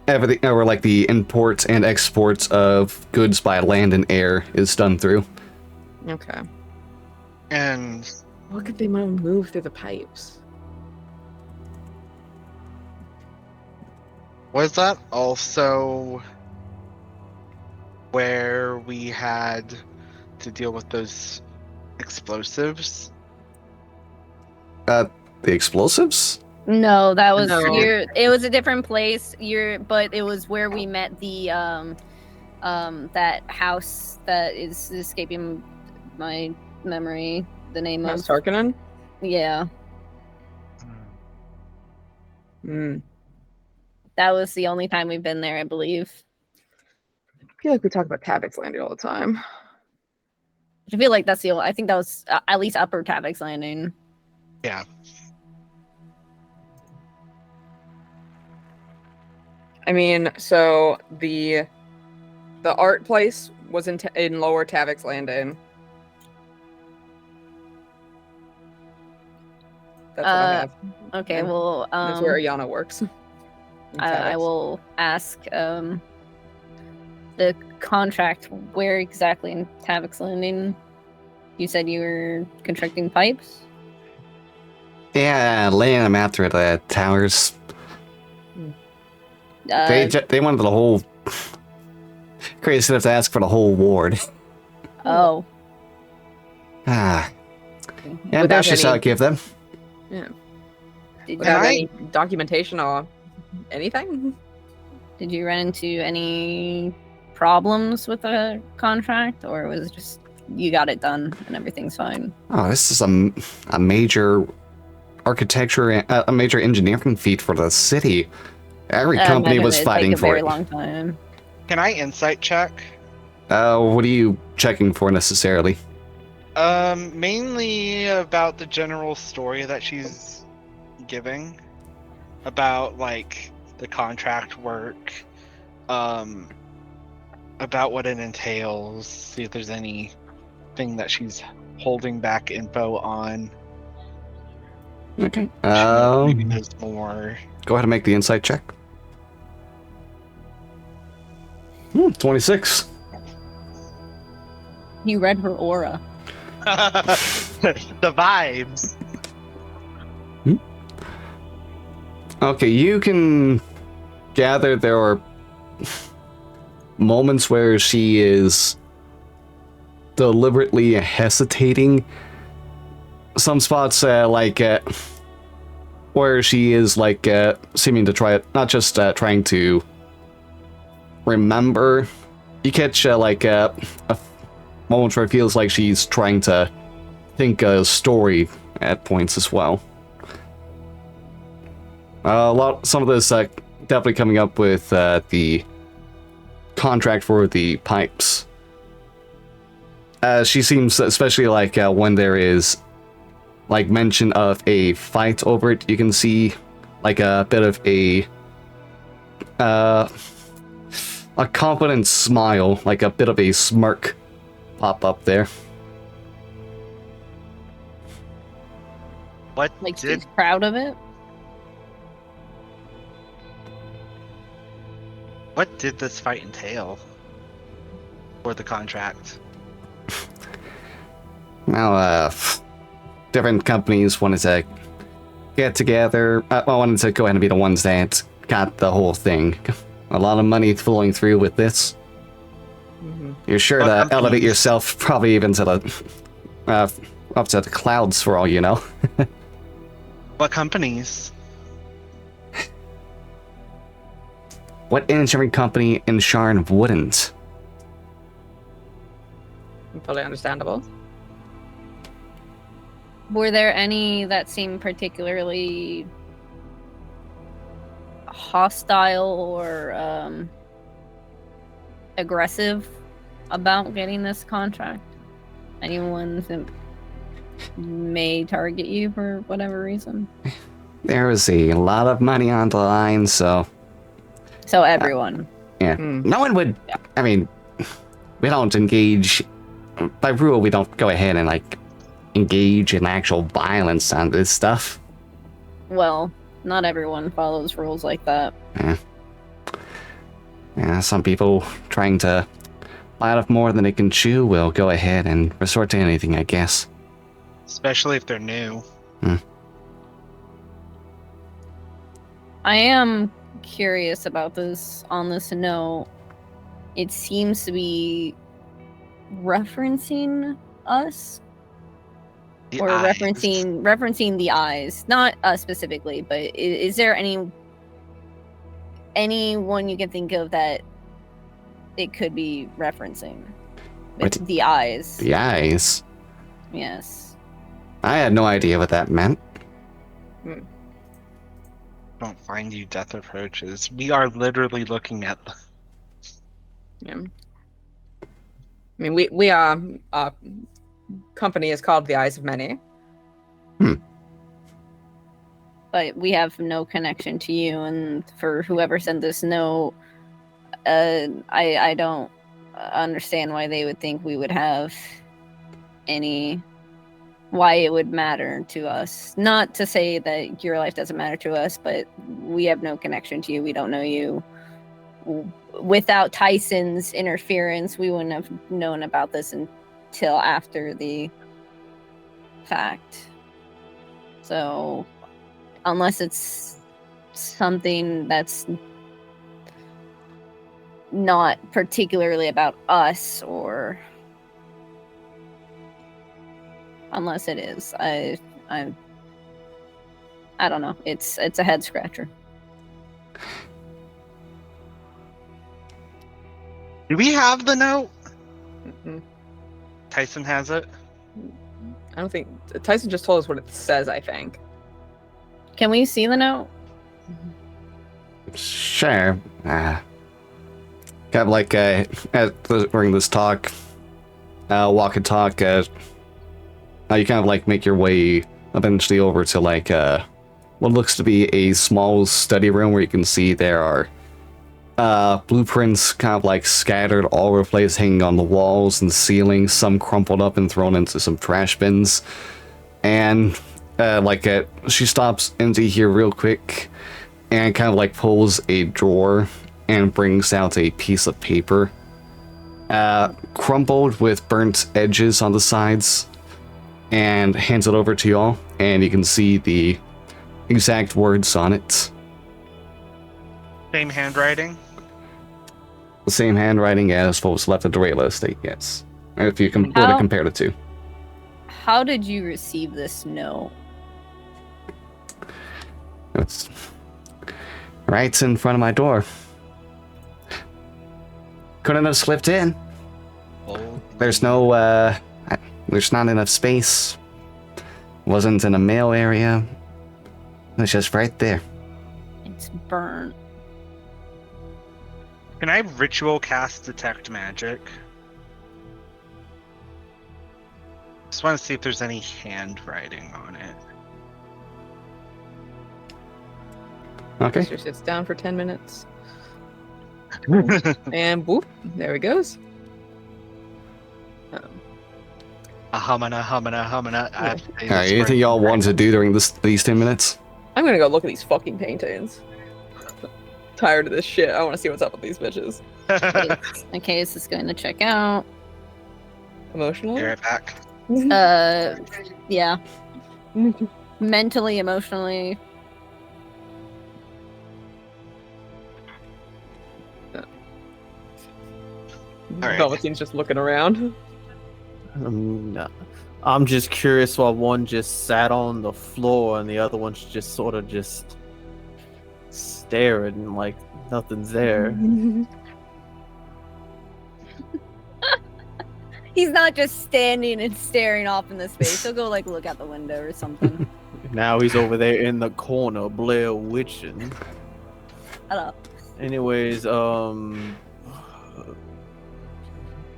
Speaker 1: everything, or like the imports and exports of goods by land and air is done through.
Speaker 2: Okay.
Speaker 3: And
Speaker 2: What could they move through the pipes?
Speaker 3: was that also where we had to deal with those explosives?
Speaker 1: The explosives?
Speaker 4: No, that was
Speaker 2: No.
Speaker 4: it was a different place. But it was where we met the that house that is escaping my memory. The name of
Speaker 2: Tarkanen?
Speaker 4: yeah.
Speaker 2: Hmm.
Speaker 4: That was the only time we've been there, I believe.
Speaker 2: I feel like we talk about Tavix Landing all the time.
Speaker 4: I feel like that's the only. I think that was at least Upper Tavix Landing.
Speaker 3: Yeah.
Speaker 2: I mean, so the art place was in Lower Tavix Landing. That's what I have.
Speaker 4: Okay,
Speaker 2: Yeah.
Speaker 4: well,
Speaker 2: That's where Ayana works. In
Speaker 4: I
Speaker 2: Tavix.
Speaker 4: will ask the contract where exactly in Tavix Landing. You said you were constructing pipes.
Speaker 1: Yeah, laying them out through the towers. They wanted the whole... Crazy enough to ask for the whole ward.
Speaker 4: Oh.
Speaker 1: Yeah,
Speaker 2: Without
Speaker 1: that's just
Speaker 2: any-
Speaker 1: how I give them.
Speaker 2: Yeah.
Speaker 4: Did
Speaker 2: Without
Speaker 3: I-
Speaker 2: any documentation or anything?
Speaker 4: Did you run into any problems with the contract, or was it just you got it done and everything's fine?
Speaker 1: Oh, this is a major architecture, a major engineering feat for the city. Every
Speaker 4: I
Speaker 1: company
Speaker 4: imagine
Speaker 1: was
Speaker 4: it'd
Speaker 1: fighting
Speaker 4: take a
Speaker 1: for
Speaker 4: very
Speaker 1: it.
Speaker 4: long time.
Speaker 3: Can I insight check?
Speaker 1: What are you checking for necessarily?
Speaker 3: Mainly about the general story that she's giving about like the contract work, about what it entails. See if there's anything that she's holding back info on.
Speaker 1: Okay.
Speaker 3: Maybe knows more.
Speaker 1: Go ahead and make the insight check. 26.
Speaker 4: You read her aura.
Speaker 3: The vibes.
Speaker 1: Okay, you can gather there are moments where she is deliberately hesitating. Some spots, where she is seeming to try it, not just trying to remember. You catch a moment where it feels like she's trying to think a story at points as well. Some of this definitely coming up with the contract for the pipes. She seems, especially when there is mention of a fight over it, you can see a bit of a confident smile, a bit of a smirk pop up there.
Speaker 3: What
Speaker 4: Like
Speaker 3: did
Speaker 4: she's proud of it.
Speaker 3: what did this fight entail for the contract?
Speaker 1: Well, different companies wanted to get together. Wanted to go ahead and be the ones that got the whole thing. A lot of money flowing through with this.
Speaker 2: Mm-hmm.
Speaker 1: You're sure
Speaker 3: What
Speaker 1: to
Speaker 3: companies?
Speaker 1: elevate yourself probably even to the up to the clouds for all you know.
Speaker 3: What companies?
Speaker 1: What engineering company in Sharn wouldn't?
Speaker 2: Totally understandable.
Speaker 4: Were there any that seemed particularly hostile or aggressive about getting this contract? Anyone that may target you for whatever reason?
Speaker 1: There was a lot of money on the line, so
Speaker 4: So everyone.
Speaker 1: yeah.
Speaker 2: Hmm.
Speaker 1: No one would. I mean, we don't engage. By rule, we don't go ahead and engage in actual violence on this stuff.
Speaker 4: Well, not everyone follows rules like that.
Speaker 1: Yeah, some people trying to bite off more than they can chew will go ahead and resort to anything, I guess.
Speaker 3: Especially if they're new.
Speaker 4: I am curious about this. On this note, it seems to be referencing us
Speaker 3: The
Speaker 4: or
Speaker 3: eyes.
Speaker 4: referencing the eyes, not us specifically, but is there anyone you can think of that it could be referencing with
Speaker 1: What?
Speaker 4: the eyes?
Speaker 1: The eyes.
Speaker 4: Yes.
Speaker 1: I had no idea what that meant.
Speaker 3: Don't find you death approaches. We are literally looking at
Speaker 2: Yeah. I mean, we are our company is called the Eyes of Many.
Speaker 4: But we have no connection to you, and for whoever sent this note, I don't understand why they would think we would have why it would matter to us. Not to say that your life doesn't matter to us, but we have no connection to you. We don't know you. Without Tyson's interference, we wouldn't have known about this until after the fact. So, unless it's something that's not particularly about us, or unless it is, I don't know. It's a head scratcher.
Speaker 3: Do we have the note?
Speaker 2: Mm-mm.
Speaker 3: Tyson has it.
Speaker 2: I don't think Tyson just told us what it says. I think.
Speaker 4: Can we see the note?
Speaker 1: Sure. Kind of like during this talk, walk and talk, you kind of like make your way eventually over to like what looks to be a small study room where you can see there are blueprints kind of like scattered all over the place, hanging on the walls and ceiling, some crumpled up and thrown into some trash bins. And she stops into here real quick and kind of like pulls a drawer and brings out a piece of paper, crumpled with burnt edges on the sides, and hands it over to y'all. And you can see the exact words on it.
Speaker 3: Same handwriting.
Speaker 1: The same handwriting as what was left at the Rayla estate, yes. If you were to compare the two.
Speaker 4: How did you receive this note?
Speaker 1: It's right in front of my door. Couldn't have slipped in.
Speaker 3: Oh.
Speaker 1: There's no, there's not enough space. Wasn't in a mail area. It's just right there.
Speaker 4: It's burnt.
Speaker 3: Can I ritual cast detect magic? Just want to see if there's any handwriting on it.
Speaker 1: Okay.
Speaker 2: Mister sits down for 10 minutes. And whoop, there he goes.
Speaker 3: Humana.
Speaker 1: Alright, anything y'all want to do during these 10 minutes?
Speaker 2: I'm gonna go look at these fucking paintings. Tired of this shit. I want to see what's up with these bitches.
Speaker 4: Okay, this is going to check out.
Speaker 2: Emotionally?
Speaker 3: Be right back.
Speaker 4: Yeah. Mentally, emotionally.
Speaker 3: Alright.
Speaker 2: Velveteen's just looking around.
Speaker 5: No. I'm just curious why one just sat on the floor and the other one's just sort of just staring like nothing's there.
Speaker 4: He's not just standing and staring off in the space. He'll go like look out the window or something.
Speaker 5: Now he's over there in the corner, Blair witching.
Speaker 4: Hello.
Speaker 5: Anyways,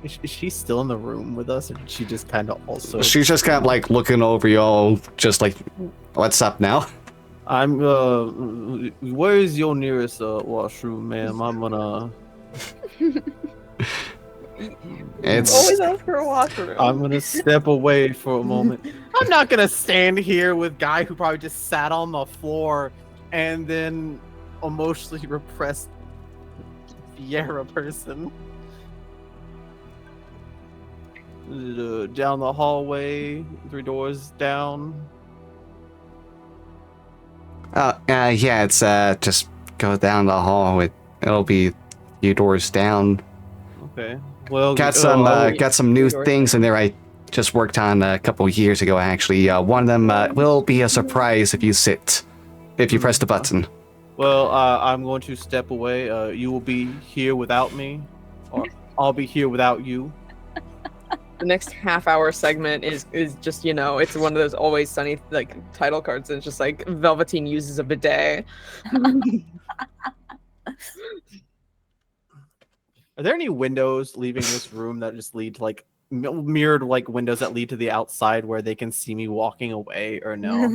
Speaker 5: is she still in the room with us, or did she just kind of also?
Speaker 1: She's just kind of like looking over y'all, just like, what's up now?
Speaker 5: I'm where is your nearest washroom, ma'am? I'm gonna.
Speaker 1: It's
Speaker 2: Always ask for a washroom.
Speaker 5: I'm gonna step away for a moment. I'm not gonna stand here with guy who probably just sat on the floor and then emotionally repressed Sierra person. Down the hallway, 3 doors down.
Speaker 1: yeah, it's just go down the hall. It'll be a few doors down.
Speaker 5: Okay. Well,
Speaker 1: Got some new things in there I just worked on a couple years ago, actually. One of them will be a surprise if you press the button.
Speaker 5: Well, I'm going to step away. You will be here without me, or I'll be here without you.
Speaker 2: The next half-hour segment is just, you know, it's one of those Always Sunny like title cards, and it's just like Velveteen uses a bidet.
Speaker 5: Are there any windows leaving this room that just lead to like mirrored like windows that lead to the outside where they can see me walking away, or no?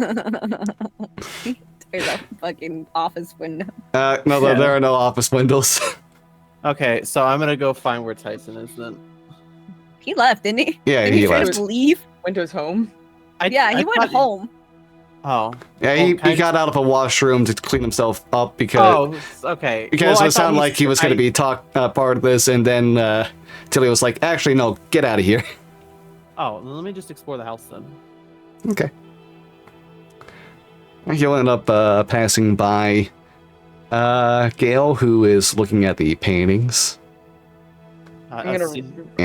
Speaker 4: There's a fucking office window.
Speaker 1: No,
Speaker 5: Yeah.
Speaker 1: there are no office windows.
Speaker 5: Okay, so I'm gonna go find where Tyson is then.
Speaker 4: He left, didn't he?
Speaker 1: Yeah,
Speaker 4: Didn't
Speaker 1: he
Speaker 4: straight
Speaker 1: left.
Speaker 4: up leave?
Speaker 2: Went to his home.
Speaker 4: Yeah, he
Speaker 5: I
Speaker 4: went
Speaker 5: thought
Speaker 4: home.
Speaker 5: Oh.
Speaker 1: Yeah,
Speaker 5: Well,
Speaker 1: he got out of a washroom to clean himself up because
Speaker 5: Okay.
Speaker 1: because
Speaker 5: Well, I
Speaker 1: it sounded
Speaker 5: thought
Speaker 1: like he was going to be part of this, and then Tilly was like, "Actually, no, get out of here."
Speaker 5: Oh, let me just explore the house then.
Speaker 1: Okay. He'll end up passing by Gail, who is looking at the paintings.
Speaker 2: I'm
Speaker 1: Yeah.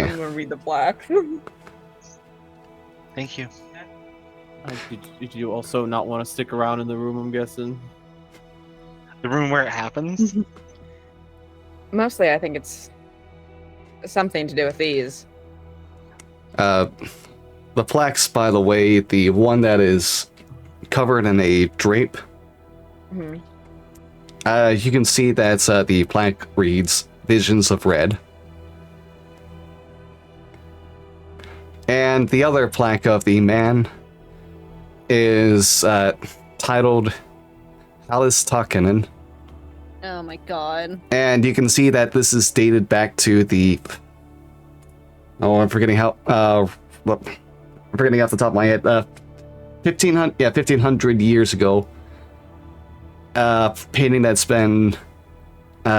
Speaker 2: gonna read the black.
Speaker 3: Thank you.
Speaker 5: Did you also not want to stick around in the room, I'm guessing?
Speaker 3: The room where it happens?
Speaker 2: Mostly, I think it's something to do with these.
Speaker 1: The plaques, by the way, the one that is covered in a drape,
Speaker 2: Hmm.
Speaker 1: you can see that the plaque reads Visions of Red. And the other plaque of the man is titled Alice Takinen.
Speaker 4: Oh my god.
Speaker 1: And you can see that this is dated back to the... Oh, I'm forgetting how... I'm forgetting off the top of my head. 1500 years ago. Painting that's been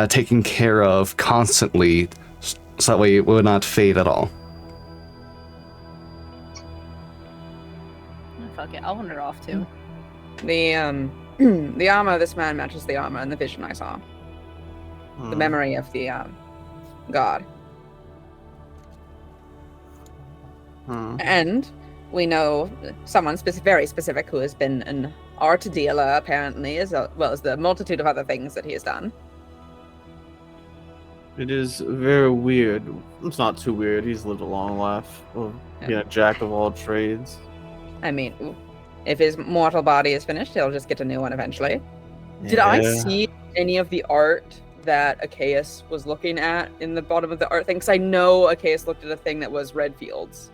Speaker 1: taken care of constantly, so that way it would not fade at all.
Speaker 4: Fuck it, I'll wander off too.
Speaker 2: The the armor of this man matches the armor in the vision I saw. The memory of the god. And we know someone very specific who has been an art dealer, apparently, as well as the multitude of other things that he has done.
Speaker 5: It is very weird. It's not too weird. He's lived a long life of being a jack of all trades.
Speaker 2: I mean, if his mortal body is finished, he'll just get a new one eventually. Did I see any of the art that Achaeus was looking at in the bottom of the art thing? Because I know Achaeus looked at a thing that was red fields.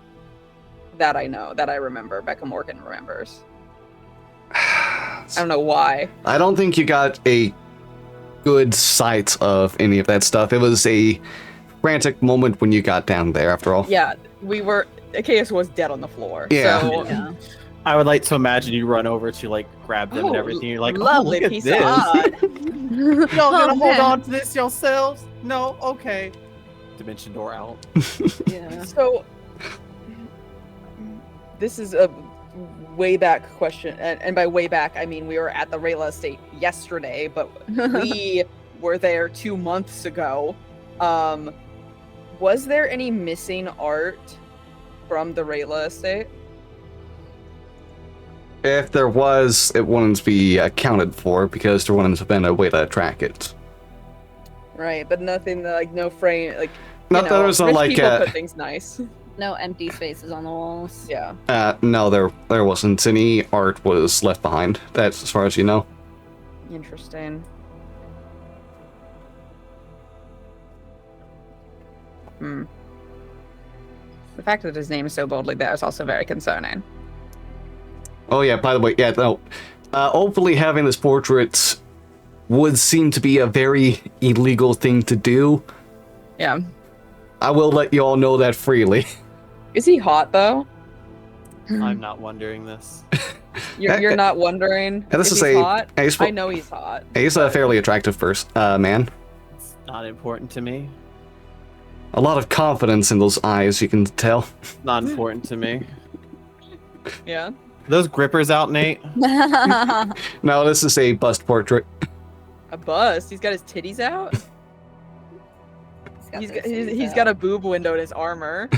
Speaker 2: That I know, that I remember. Becca Morgan remembers. I don't know why.
Speaker 1: I don't think you got a good sight of any of that stuff. It was a frantic moment when you got down there, after all.
Speaker 2: Yeah, Achaeus was dead on the floor.
Speaker 1: Yeah.
Speaker 2: So,
Speaker 4: Yeah.
Speaker 5: I would like to imagine you run over to like grab them and everything. You're like,
Speaker 2: lovely
Speaker 5: oh, look at
Speaker 2: piece
Speaker 5: this.
Speaker 2: of art.
Speaker 5: Y'all gonna hold
Speaker 4: man.
Speaker 5: on to this yourselves? No? Okay. Dimension door out.
Speaker 4: Yeah.
Speaker 2: So, this is a way back question, and by way back, I mean we were at the Rayla estate yesterday, but we were there 2 months ago. Was there any missing art from the Rayla estate?
Speaker 1: If there was, it wouldn't be accounted for because there wouldn't have been a way to track it.
Speaker 2: Right, but nothing like no frame, like
Speaker 1: Not that there was
Speaker 2: rich
Speaker 1: like
Speaker 2: people put things nice.
Speaker 4: No empty spaces on the walls.
Speaker 2: Yeah.
Speaker 1: No, there wasn't. Any art was left behind. That's as far as you know.
Speaker 2: Interesting. The fact that his name is so boldly there is also very concerning.
Speaker 1: Oh yeah, by the way, yeah, no. Hopefully having this portrait would seem to be a very illegal thing to do.
Speaker 2: Yeah.
Speaker 1: I will let you all know that freely.
Speaker 2: Is he hot though?
Speaker 5: I'm not wondering this.
Speaker 2: You're not wondering if
Speaker 1: this
Speaker 2: he's
Speaker 1: is
Speaker 2: hot?
Speaker 1: he's,
Speaker 2: I know he's hot.
Speaker 1: he's a fairly attractive man.
Speaker 5: It's not important to me.
Speaker 1: A lot of confidence in those eyes, you can tell.
Speaker 5: Not important to me.
Speaker 2: Yeah.
Speaker 5: Those grippers out, Nate?
Speaker 1: No, this is a bust portrait.
Speaker 2: A bust? He's got his titties out?
Speaker 4: He's
Speaker 2: He's got a boob window in his armor.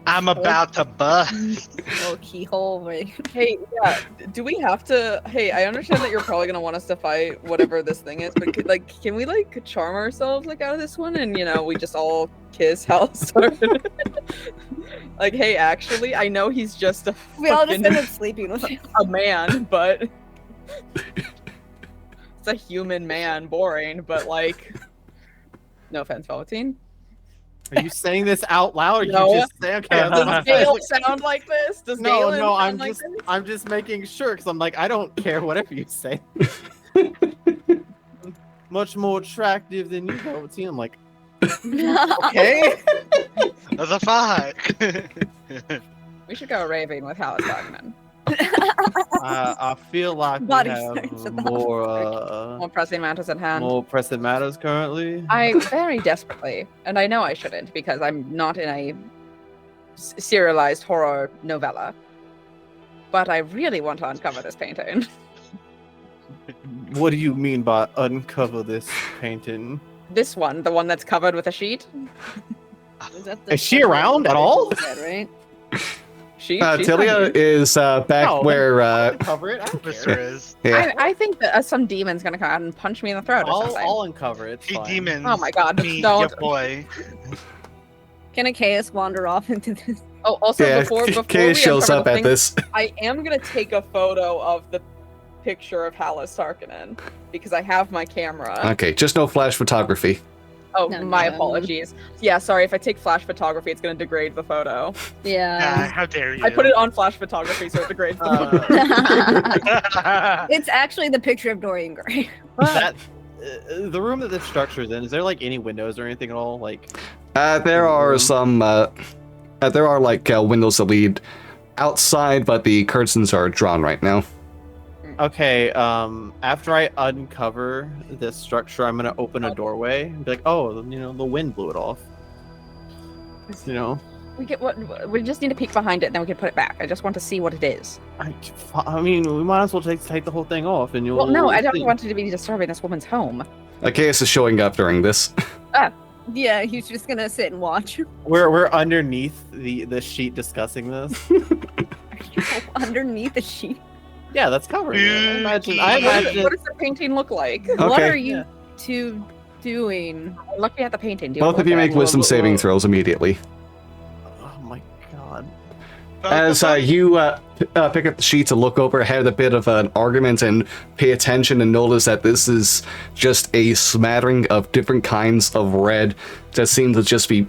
Speaker 3: I'm about to bust.
Speaker 4: little keyhole. Right?
Speaker 2: Hey, yeah. Do we have to? Hey, I understand that you're probably gonna want us to fight whatever this thing is, but can we charm ourselves out of this one, and we just all kiss Halistar? Hey, actually, I know he's just a
Speaker 4: We all just
Speaker 2: fucking-
Speaker 4: end up sleeping with him.
Speaker 2: a man, but it's a human man. Boring, but no offense, Velveteen.
Speaker 5: Are you saying this out loud? Or
Speaker 2: No.
Speaker 5: you just say, okay,
Speaker 2: Does Gale sound like this? Does Galen
Speaker 5: no,
Speaker 2: sound like this?
Speaker 5: I'm just making sure because I'm like, I don't care whatever you say. Much more attractive than you, Velveteen. I'm like, okay.
Speaker 3: That's a fuck.
Speaker 2: We should go raving with Hallis Dogman.
Speaker 5: I feel like
Speaker 4: Body
Speaker 5: we
Speaker 4: search
Speaker 5: have
Speaker 4: at the
Speaker 2: More pressing matters at hand.
Speaker 5: more pressing matters currently.
Speaker 2: I very desperately, and I know I shouldn't because I'm not in a serialized horror novella, but I really want to uncover this painting.
Speaker 5: What do you mean by uncover this painting?
Speaker 2: This one, the one that's covered with a sheet.
Speaker 4: Is that the
Speaker 5: Is she
Speaker 4: fucking
Speaker 5: around at all?
Speaker 4: dead, right?
Speaker 2: she's not
Speaker 1: Tilia
Speaker 2: here.
Speaker 1: is back
Speaker 5: No,
Speaker 1: where.
Speaker 5: Cover it. I don't
Speaker 3: Mister
Speaker 5: care.
Speaker 3: is.
Speaker 1: Yeah.
Speaker 2: I think that some demon's gonna come out and punch me in the throat or something.
Speaker 5: I'll uncover it. It's
Speaker 3: Hey,
Speaker 5: fine.
Speaker 3: demons.
Speaker 2: Oh my God,
Speaker 3: Me,
Speaker 2: don't.
Speaker 3: your boy.
Speaker 4: Can a chaos wander off into this?
Speaker 2: Oh, also
Speaker 1: Yeah,
Speaker 2: before
Speaker 1: Kay
Speaker 2: we
Speaker 1: shows
Speaker 2: uncover
Speaker 1: up
Speaker 2: the
Speaker 1: at
Speaker 2: thing,
Speaker 1: this.
Speaker 2: I am gonna take a photo of the picture of Hallis Sarkinen because I have my camera.
Speaker 1: Okay, just no flash photography.
Speaker 2: Oh,
Speaker 4: No,
Speaker 2: my
Speaker 4: no.
Speaker 2: apologies. Yeah, sorry, if I take flash photography, it's gonna degrade the photo.
Speaker 4: Yeah.
Speaker 3: How dare you?
Speaker 2: I put it on flash photography, so it degrades the photo.
Speaker 4: It's actually the picture of Dorian Gray.
Speaker 5: That the room that the structure's in. Is there like any windows or anything at all? Like
Speaker 1: There are some. There are like windows that lead outside, but the curtains are drawn right now.
Speaker 5: okay. After I uncover this structure, I'm gonna open a doorway and be like, oh, you know, the wind blew it off. You know.
Speaker 2: We just need to peek behind it, and then we can put it back. I just want to see what it is.
Speaker 5: I mean, we might as well take the whole thing off, and you'll.
Speaker 2: Well, no, I don't
Speaker 5: see.
Speaker 2: want it to be disturbing this woman's home.
Speaker 1: Chaos is showing up during this.
Speaker 4: Yeah, he's just gonna sit and watch.
Speaker 5: We're underneath the sheet discussing this.
Speaker 4: Underneath the sheet.
Speaker 5: Yeah, that's covering it. I
Speaker 3: Spooky.
Speaker 5: imagine.
Speaker 2: What does the painting look like?
Speaker 4: What
Speaker 1: Okay.
Speaker 4: are you two doing?
Speaker 2: I'm looking at the painting. Do you
Speaker 1: Both
Speaker 2: want
Speaker 1: of you
Speaker 2: to look
Speaker 1: make
Speaker 2: at it?
Speaker 1: wisdom saving throws immediately.
Speaker 5: Oh my god.
Speaker 1: As you pick up the sheet to look over, had a bit of an argument and pay attention and notice that this is just a smattering of different kinds of red that seem to just be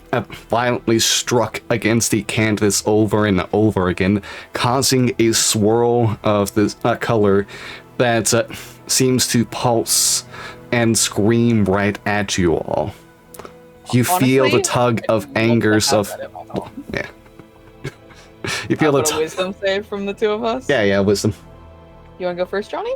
Speaker 1: violently struck against the canvas over and over again, causing a swirl of this color that seems to pulse and scream right at you all. You feel the
Speaker 2: Honestly,
Speaker 1: tug
Speaker 2: I
Speaker 1: of
Speaker 2: love to
Speaker 1: angers
Speaker 2: have
Speaker 1: of...
Speaker 2: that in my home.
Speaker 1: Yeah. You feel the
Speaker 2: Put a wisdom save from the two of us.
Speaker 1: Yeah, wisdom.
Speaker 2: You want to go first, Johnny?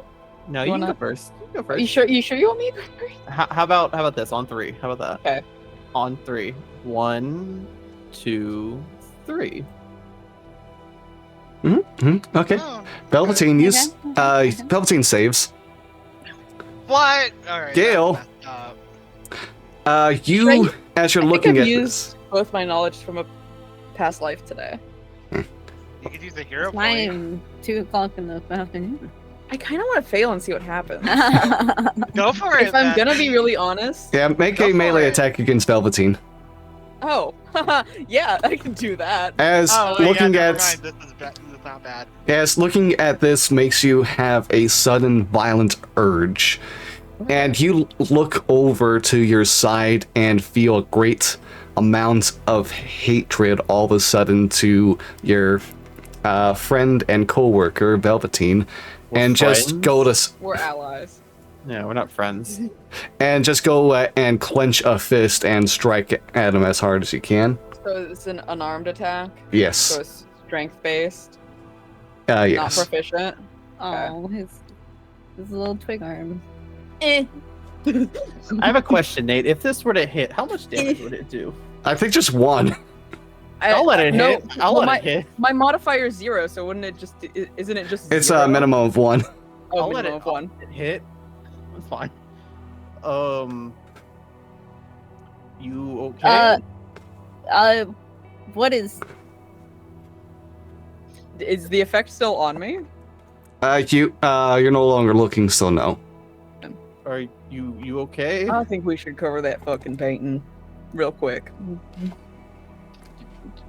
Speaker 5: No,
Speaker 2: You
Speaker 5: you can
Speaker 2: wanna-
Speaker 5: go first. You can go
Speaker 2: Are you
Speaker 5: first.
Speaker 2: sure? You sure you want me to go first?
Speaker 5: How about this on 3? How about that?
Speaker 2: Okay.
Speaker 5: On 3. 1, 2, 3.
Speaker 1: Okay.
Speaker 3: Oh,
Speaker 1: Velveteen, use
Speaker 4: Okay.
Speaker 1: Velveteen saves.
Speaker 3: what? All right.
Speaker 1: Gale. You,
Speaker 2: Right.
Speaker 1: as you're
Speaker 2: I
Speaker 1: looking
Speaker 2: think I've
Speaker 1: at
Speaker 2: used
Speaker 1: this,
Speaker 2: both my knowledge from a past life today.
Speaker 3: You could use the hero
Speaker 4: It's
Speaker 3: point.
Speaker 4: time 2:00 in the afternoon.
Speaker 2: I kind of want to fail and see what happens.
Speaker 3: Go for it.
Speaker 2: If I'm
Speaker 3: then.
Speaker 2: gonna be really honest.
Speaker 1: yeah, make
Speaker 3: Go
Speaker 1: a
Speaker 3: for
Speaker 1: melee
Speaker 3: it.
Speaker 1: attack against Velveteen.
Speaker 2: Oh, yeah, I can do that.
Speaker 1: As
Speaker 3: Oh, wait,
Speaker 1: looking
Speaker 3: yeah, never
Speaker 1: at
Speaker 3: mind. This is not bad.
Speaker 1: as looking at this makes you have a sudden violent urge, and you look over to your side and feel a great amount of hatred all of a sudden to your friend and co-worker Velveteen,
Speaker 5: We're
Speaker 1: and just
Speaker 5: friends?
Speaker 1: go to
Speaker 2: We're allies.
Speaker 5: Yeah, we're not friends.
Speaker 1: and just go and clench a fist and strike at him as hard as you can.
Speaker 2: So it's an unarmed attack. So
Speaker 1: Yes.
Speaker 2: it's strength based, not
Speaker 1: Yes.
Speaker 2: proficient.
Speaker 4: Oh, his little twig arm.
Speaker 5: I have a question, Nate. If this were to hit, how much damage would it do?
Speaker 1: I think just one.
Speaker 5: I'll let it hit. I'll
Speaker 2: well,
Speaker 5: let it hit.
Speaker 2: My modifier is 0, so wouldn't it just? Isn't it just?
Speaker 1: It's
Speaker 2: 0?
Speaker 1: a minimum of one.
Speaker 2: Oh,
Speaker 5: I'll let
Speaker 2: minimum
Speaker 5: it
Speaker 2: of 1.
Speaker 5: hit. It's fine. You okay?
Speaker 4: What is?
Speaker 2: Is the effect still on me?
Speaker 1: You're no longer looking, so no.
Speaker 5: Are you okay?
Speaker 2: I think we should cover that fucking painting real quick.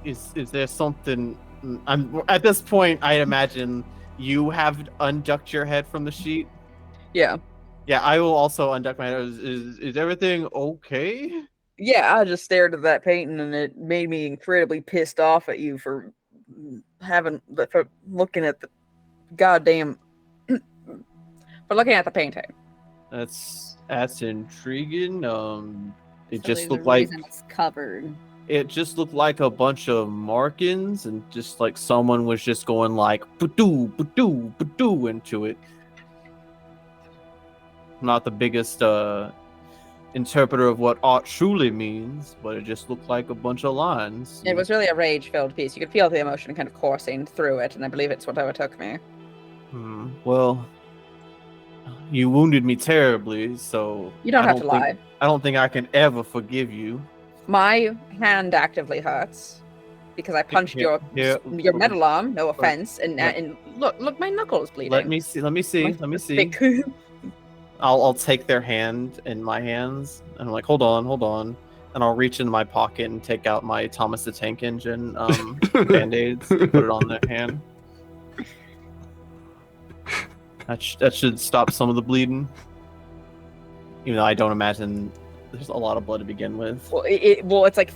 Speaker 5: Is there something? I'm at this point. I imagine you have unducked your head from the sheet.
Speaker 2: Yeah.
Speaker 5: Yeah, I will also unduck my head. Is everything okay?
Speaker 2: Yeah, I just stared at that painting and it made me incredibly pissed off at you for looking at the goddamn for looking at the painting.
Speaker 5: That's intriguing. It
Speaker 4: So
Speaker 5: just
Speaker 4: there's
Speaker 5: looked
Speaker 4: a
Speaker 5: like
Speaker 4: reason it's covered.
Speaker 5: it just looked like a bunch of markings, and just like someone was just going like ba-doo, ba-doo, ba-doo into it. Not the biggest interpreter of what art truly means, but it just looked like a bunch of lines.
Speaker 2: It was really a rage-filled piece. You could feel the emotion kind of coursing through it, and I believe it's what overtook me.
Speaker 5: Well, you wounded me terribly, so
Speaker 2: You don't
Speaker 5: I
Speaker 2: have to
Speaker 5: think-
Speaker 2: lie.
Speaker 5: I don't think I can ever forgive you.
Speaker 2: My hand actively hurts. because I punched
Speaker 5: Here- here-
Speaker 2: your metal arm. No offense, and
Speaker 5: Yeah.
Speaker 2: and look, my knuckles bleeding.
Speaker 5: Let me see.
Speaker 2: Thick.
Speaker 5: I'll take their hand in my hands, and I'm like, hold on, and I'll reach into my pocket and take out my Thomas the Tank Engine band-aids, put it on their hand. That should stop some of the bleeding. Even though I don't imagine there's a lot of blood to begin with.
Speaker 2: Well, it's like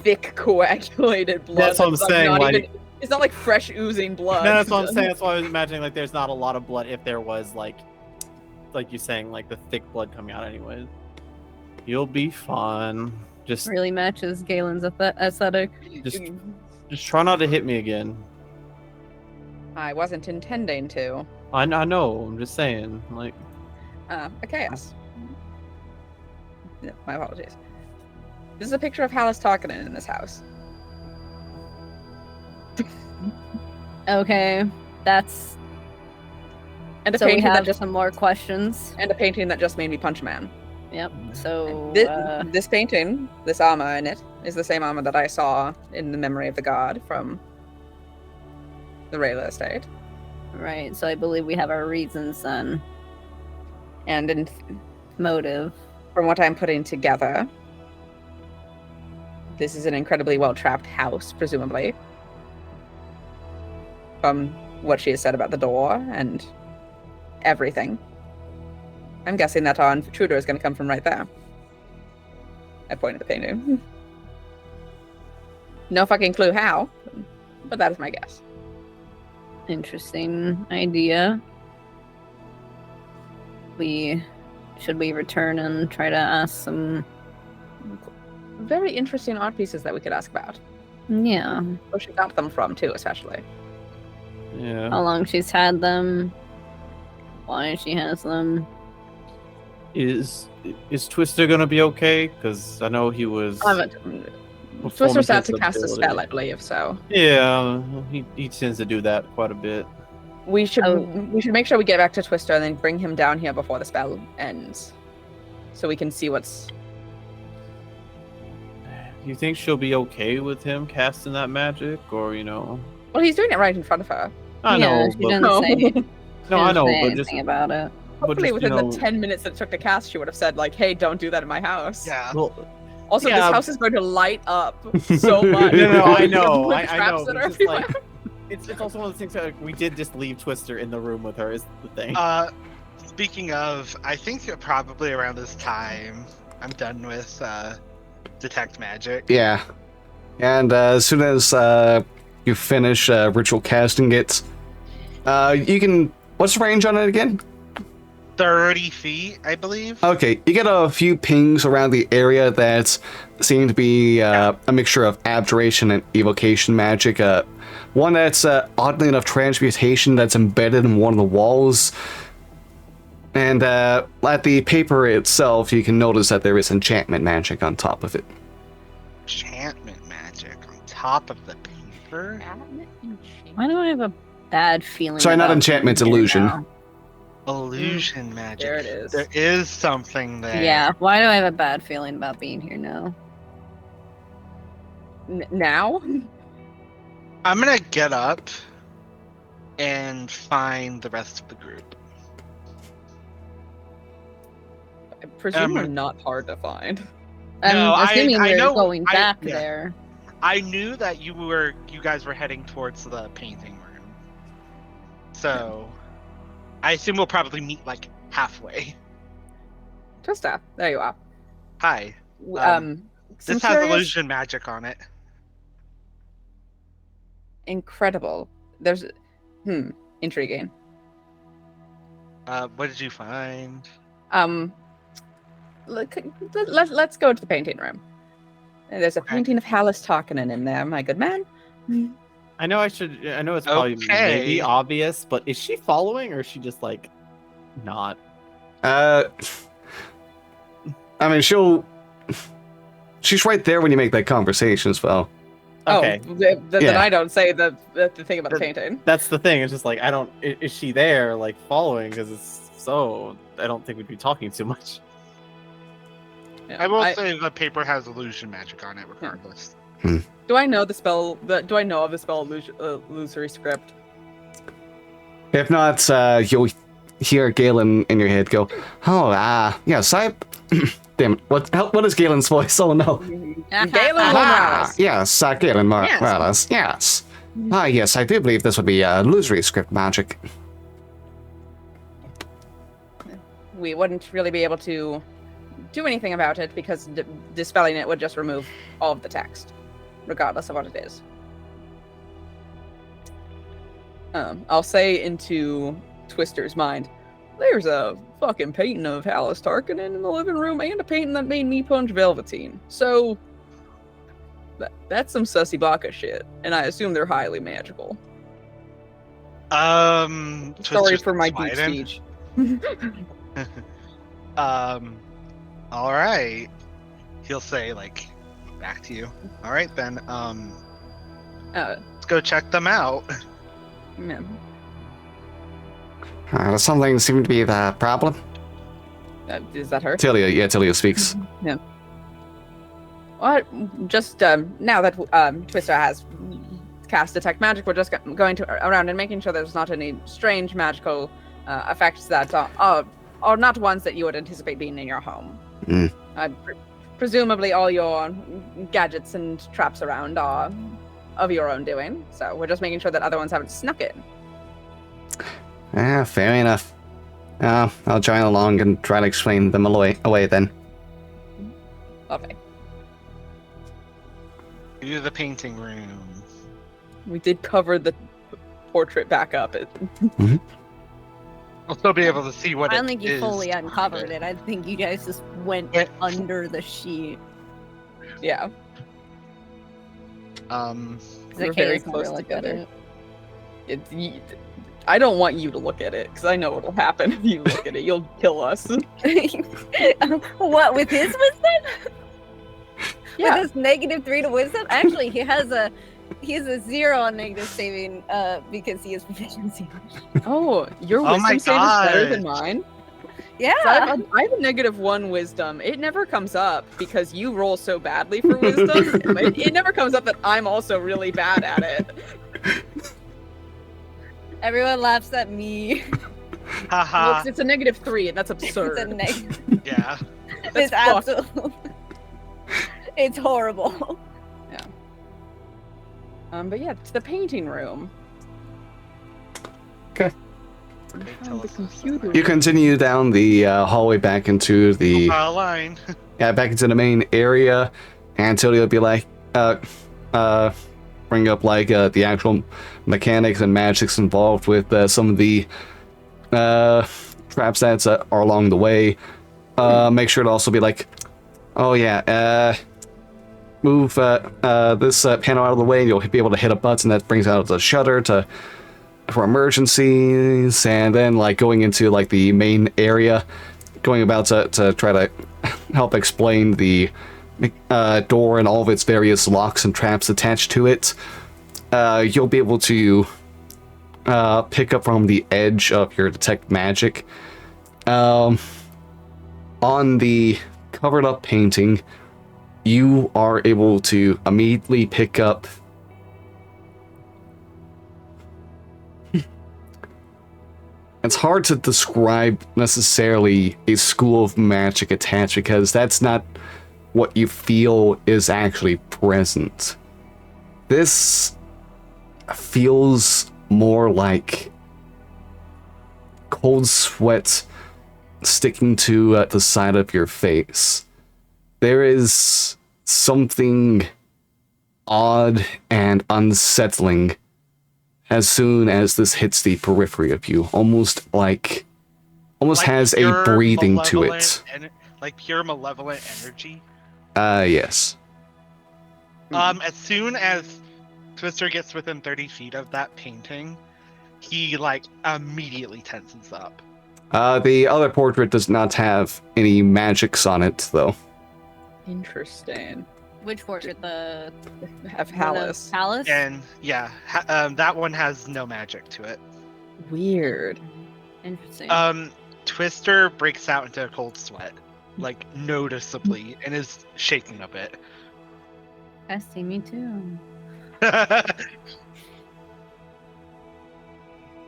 Speaker 2: thick coagulated blood.
Speaker 5: That's what I'm saying.
Speaker 2: It's not like fresh oozing blood.
Speaker 5: No, that's what I'm saying. That's why I was imagining like there's not a lot of blood if there was like you're saying, like the thick blood coming out anyways. You'll be fine. Just
Speaker 4: Really matches Galen's aesthetic.
Speaker 5: just try not to hit me again.
Speaker 2: I wasn't intending to.
Speaker 5: I know. I'm just saying. Like,
Speaker 2: A chaos. Yeah, my apologies. This is a picture of Hallis Tarkinen in this house.
Speaker 4: Okay, that's
Speaker 2: And a
Speaker 4: so we
Speaker 2: painting that
Speaker 4: have
Speaker 2: just
Speaker 4: some more questions.
Speaker 2: and a painting that just made me punch a man.
Speaker 4: Yep. So
Speaker 2: This painting, this armor in it, is the same armor that I saw in the memory of the god from the Rayla estate.
Speaker 4: right. So I believe we have our reasons then.
Speaker 2: And
Speaker 4: Motive.
Speaker 2: from what I'm putting together, this is an incredibly well-trapped house, presumably. From what she has said about the door and everything. I'm guessing that our intruder is going to come from right there. I pointed at the painting. No fucking clue how, but that is my guess.
Speaker 4: Interesting idea. Should we return and try to ask some?
Speaker 2: Very interesting art pieces that we could ask about.
Speaker 4: Yeah.
Speaker 2: Where she got them from, too, especially.
Speaker 5: yeah.
Speaker 4: How long she's had them? Why she has them?
Speaker 5: Is Twister gonna be okay? Because I know he was.
Speaker 2: Twister's had to
Speaker 5: his
Speaker 2: cast a
Speaker 5: ability.
Speaker 2: spell, I believe, so
Speaker 5: Yeah, he tends to do that quite a bit.
Speaker 2: we should
Speaker 4: Oh.
Speaker 2: make sure we get back to Twister and then bring him down here before the spell ends, so we can see what's.
Speaker 5: Do you think she'll be okay with him casting that magic, or
Speaker 2: Well, he's doing it right in front of her.
Speaker 5: I
Speaker 4: Yeah,
Speaker 5: know,
Speaker 4: she
Speaker 5: but
Speaker 4: didn't
Speaker 2: No.
Speaker 4: say,
Speaker 5: no, I know,
Speaker 4: say
Speaker 5: but just
Speaker 4: anything about it.
Speaker 2: Hopefully,
Speaker 5: just,
Speaker 2: within the 10 minutes that it took to cast, she would have said, like, "Hey, don't do that in my house."
Speaker 3: Yeah.
Speaker 5: Well,
Speaker 2: Also,
Speaker 5: Yeah.
Speaker 2: this house is going to light up so much.
Speaker 5: No, I know,
Speaker 2: With
Speaker 5: I
Speaker 2: traps
Speaker 5: know.
Speaker 2: that
Speaker 5: But
Speaker 2: are
Speaker 5: it's, just,
Speaker 2: everywhere.
Speaker 5: like, it's also one of the things that we did just leave Twister in the room with her. Is the thing.
Speaker 3: Speaking of, I think probably around this time, I'm done with detect magic.
Speaker 1: Yeah. And as soon as you finish ritual casting it, you can. What's the range on it again?
Speaker 3: 30 feet, I believe.
Speaker 1: Okay, you get a few pings around the area that seem to be a mixture of abjuration and evocation magic. One that's oddly enough transmutation that's embedded in one of the walls. And at the paper itself, you can notice that there is enchantment magic on top of it.
Speaker 3: Enchantment magic on top of the paper.
Speaker 4: Why do I have a bad feeling?
Speaker 1: Sorry, not
Speaker 4: about
Speaker 1: enchantment,
Speaker 4: being here
Speaker 1: illusion.
Speaker 4: now?
Speaker 3: Illusion magic.
Speaker 2: There it is.
Speaker 3: There is something there.
Speaker 4: Yeah. Why do I have a bad feeling about being here now?
Speaker 2: Now?
Speaker 3: I'm gonna get up and find the rest of the group.
Speaker 2: I presume we're not hard to find.
Speaker 4: I'm
Speaker 3: No,
Speaker 4: assuming
Speaker 3: I
Speaker 4: we're
Speaker 3: know-
Speaker 4: going back
Speaker 3: yeah.
Speaker 4: there.
Speaker 3: I knew that you guys were heading towards the painting room. So I assume we'll probably meet like halfway.
Speaker 2: Trista, there you are.
Speaker 3: Hi.
Speaker 2: Some
Speaker 3: This has
Speaker 2: serious-
Speaker 3: illusion magic on it.
Speaker 2: Incredible. There's intriguing.
Speaker 3: What did you find?
Speaker 2: Let's go to the painting room. And there's a
Speaker 3: Okay.
Speaker 2: painting of Hallis Tarkinen in there, my good man.
Speaker 5: I know it's probably
Speaker 3: Okay.
Speaker 5: maybe obvious, but is she following or is she just like not?
Speaker 1: I mean, she's right there when you make that conversation as well.
Speaker 5: Okay,
Speaker 2: Oh, then
Speaker 1: Yeah.
Speaker 2: I don't say the thing about the painting.
Speaker 5: that's the thing. It's just like is she there like following? Because it's so I don't think we'd be talking too much.
Speaker 2: Yeah,
Speaker 3: I will say the paper has illusion magic on it regardless.
Speaker 2: Do I know the spell? Do I know of the spell illusory script?
Speaker 1: If not, you'll hear Galen in your head go, "Oh, yes, I." Damn it! What is Galen's voice? Oh no!
Speaker 2: Galen
Speaker 1: Ah,
Speaker 2: Morales.
Speaker 1: yes, Galen
Speaker 2: Yes.
Speaker 1: Morales. Yes. Yes, I do believe this would be illusory script magic.
Speaker 2: We wouldn't really be able to do anything about it because dispelling it would just remove all of the text, regardless of what it is. I'll say into Twister's mind, there's a fucking painting of Hallis Tarkinen in the living room and a painting that made me punch Velveteen. So that's some sussy baka shit, and I assume they're highly magical. Sorry
Speaker 3: Twister's
Speaker 2: for my deep
Speaker 3: sliding.
Speaker 2: speech.
Speaker 3: All right. He'll say like back to you. All right then. Let's go check them out.
Speaker 2: Yeah.
Speaker 1: Does something seem to be the problem?
Speaker 2: Is that her?
Speaker 1: Tilia speaks.
Speaker 2: Well, just now that Twister has cast Detect Magic, we're just going around and making sure there's not any strange magical effects that are not ones that you would anticipate being in your home. Presumably all your gadgets and traps around are of your own doing, so we're just making sure that other ones haven't snuck in.
Speaker 1: Fair enough. I'll join along and try to explain them away then.
Speaker 2: Lovely.
Speaker 3: To the painting room.
Speaker 2: We did cover the portrait back up.
Speaker 3: I'll still be able to see what
Speaker 4: I
Speaker 3: it
Speaker 4: don't think you
Speaker 3: is
Speaker 4: fully
Speaker 3: behind
Speaker 4: uncovered it. I think you guys just went under the sheet.
Speaker 2: Yeah. We're very close together. I don't want you to look at it because I know what'll happen if you look at it. You'll kill us.
Speaker 4: What, with his wisdom?
Speaker 2: Yeah.
Speaker 4: With his -3 to wisdom? Actually, he has a 0 on negative saving because he has proficiency.
Speaker 2: Oh, your
Speaker 3: Oh my
Speaker 2: wisdom save is better than
Speaker 3: God.
Speaker 2: mine?
Speaker 4: Yeah.
Speaker 2: So I have a -1 wisdom. It never comes up because you roll so badly for wisdom. it never comes up that I'm also really bad at it.
Speaker 4: Everyone laughs at me.
Speaker 3: Haha.
Speaker 2: Well, it's a -3, and that's absurd.
Speaker 4: It's a negative.
Speaker 3: Yeah.
Speaker 4: It's
Speaker 2: fucked.
Speaker 4: absolutely. It's horrible.
Speaker 2: But yeah, it's the painting room.
Speaker 1: Okay.
Speaker 2: The computer.
Speaker 1: You continue down the hallway back into the
Speaker 3: Line.
Speaker 1: back into the main area, and Tilly will be like, bring up like the actual mechanics and magics involved with some of the traps that are along the way. Make sure to also be like, oh yeah, move this panel out of the way, and you'll be able to hit a button that brings out the shutter for emergencies, and then like going into like the main area, going about to try to help explain the door and all of its various locks and traps attached to it. You'll be able to pick up from the edge of your detect magic. On the covered up painting, you are able to immediately pick up it's hard to describe necessarily a school of magic attached because that's not what you feel is actually present. This feels more like cold sweat sticking to the side of your face. There is something odd and unsettling as soon as this hits the periphery of you, almost has a
Speaker 3: pure
Speaker 1: breathing to it.
Speaker 3: malevolent like pure malevolent energy.
Speaker 1: Yes.
Speaker 3: As soon as Twister gets within 30 feet of that painting, he like immediately tenses up.
Speaker 1: The other portrait does not have any magics on it, though.
Speaker 2: Interesting.
Speaker 4: Which portrait? The
Speaker 2: Have Hallis.
Speaker 4: Hallis?
Speaker 3: And yeah, that one has no magic to it.
Speaker 2: Weird.
Speaker 4: Interesting.
Speaker 3: Twister breaks out into a cold sweat, like noticeably, and is shaking a bit.
Speaker 4: Bestie, me too.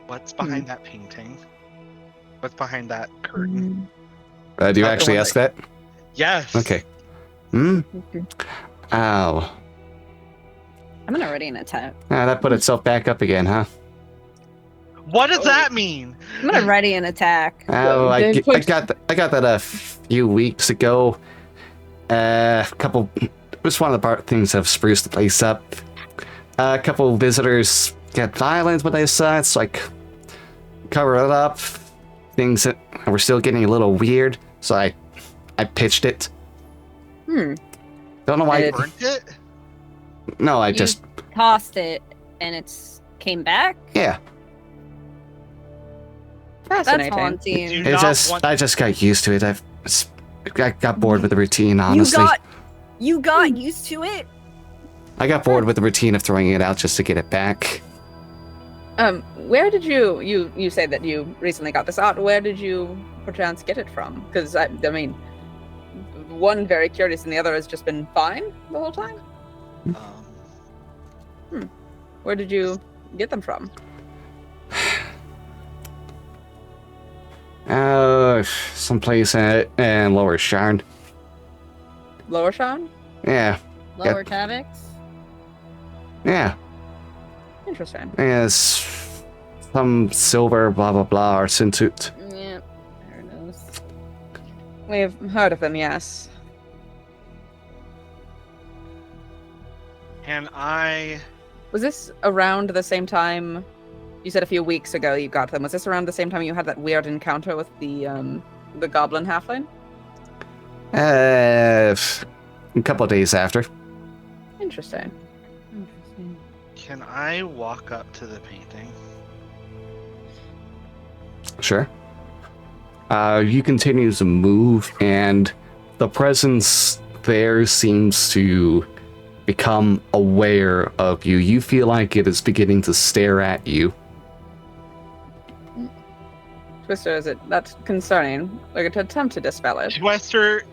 Speaker 3: What's behind that painting? What's behind that curtain?
Speaker 1: Do you
Speaker 2: Not the
Speaker 1: actually
Speaker 2: one
Speaker 1: ask that?
Speaker 3: Yes.
Speaker 1: Okay. Hmm? Ow.
Speaker 4: I'm gonna ready an attack.
Speaker 1: Ah, that put itself back up again, huh?
Speaker 3: What does that mean?
Speaker 4: I'm gonna ready an attack.
Speaker 1: Oh, I
Speaker 2: Then
Speaker 1: got that a few weeks ago. Couple. Just one of the things that have spruced the place up. A couple visitors got violent when they saw it, so I covered it up. Things that were still getting a little weird, so I pitched it.
Speaker 2: Hmm.
Speaker 1: Don't know why.
Speaker 2: It-
Speaker 3: Burnt it?
Speaker 1: No, I
Speaker 4: You
Speaker 1: just
Speaker 4: tossed it and it's came back.
Speaker 1: yeah.
Speaker 4: That's
Speaker 2: Fascinating.
Speaker 4: haunting.
Speaker 3: Do
Speaker 1: It
Speaker 3: not
Speaker 1: just
Speaker 3: want-
Speaker 1: I just got used to it. I got bored with the routine. Honestly,
Speaker 4: You got used to it.
Speaker 1: I got bored with the routine of throwing it out just to get it back.
Speaker 2: Where did you say that you recently got this art? Where did you perchance get it from? Because I mean, one very curious and the other has just been fine the whole time. Where did you get them from?
Speaker 1: Someplace in Lower Sharn.
Speaker 2: Lower Sharn?
Speaker 1: Yeah,
Speaker 4: Lower Tavix.
Speaker 1: yeah.
Speaker 2: Interesting.
Speaker 1: It's some silver blah blah blah or Sintut.
Speaker 4: Yeah, there it is.
Speaker 2: We've heard of them, yes.
Speaker 3: Can I?
Speaker 2: Was this around the same time? You said a few weeks ago you got them. Was this around the same time you had that weird encounter with the goblin halfling?
Speaker 1: A couple of days after.
Speaker 2: Interesting.
Speaker 4: Interesting.
Speaker 3: Can I walk up to the painting?
Speaker 1: Sure. You continue to move, and the presence there seems to become aware of you. You feel like it is beginning to stare at you.
Speaker 2: Twister, is it that's concerning? Like to attempt to dispel it.
Speaker 3: Wester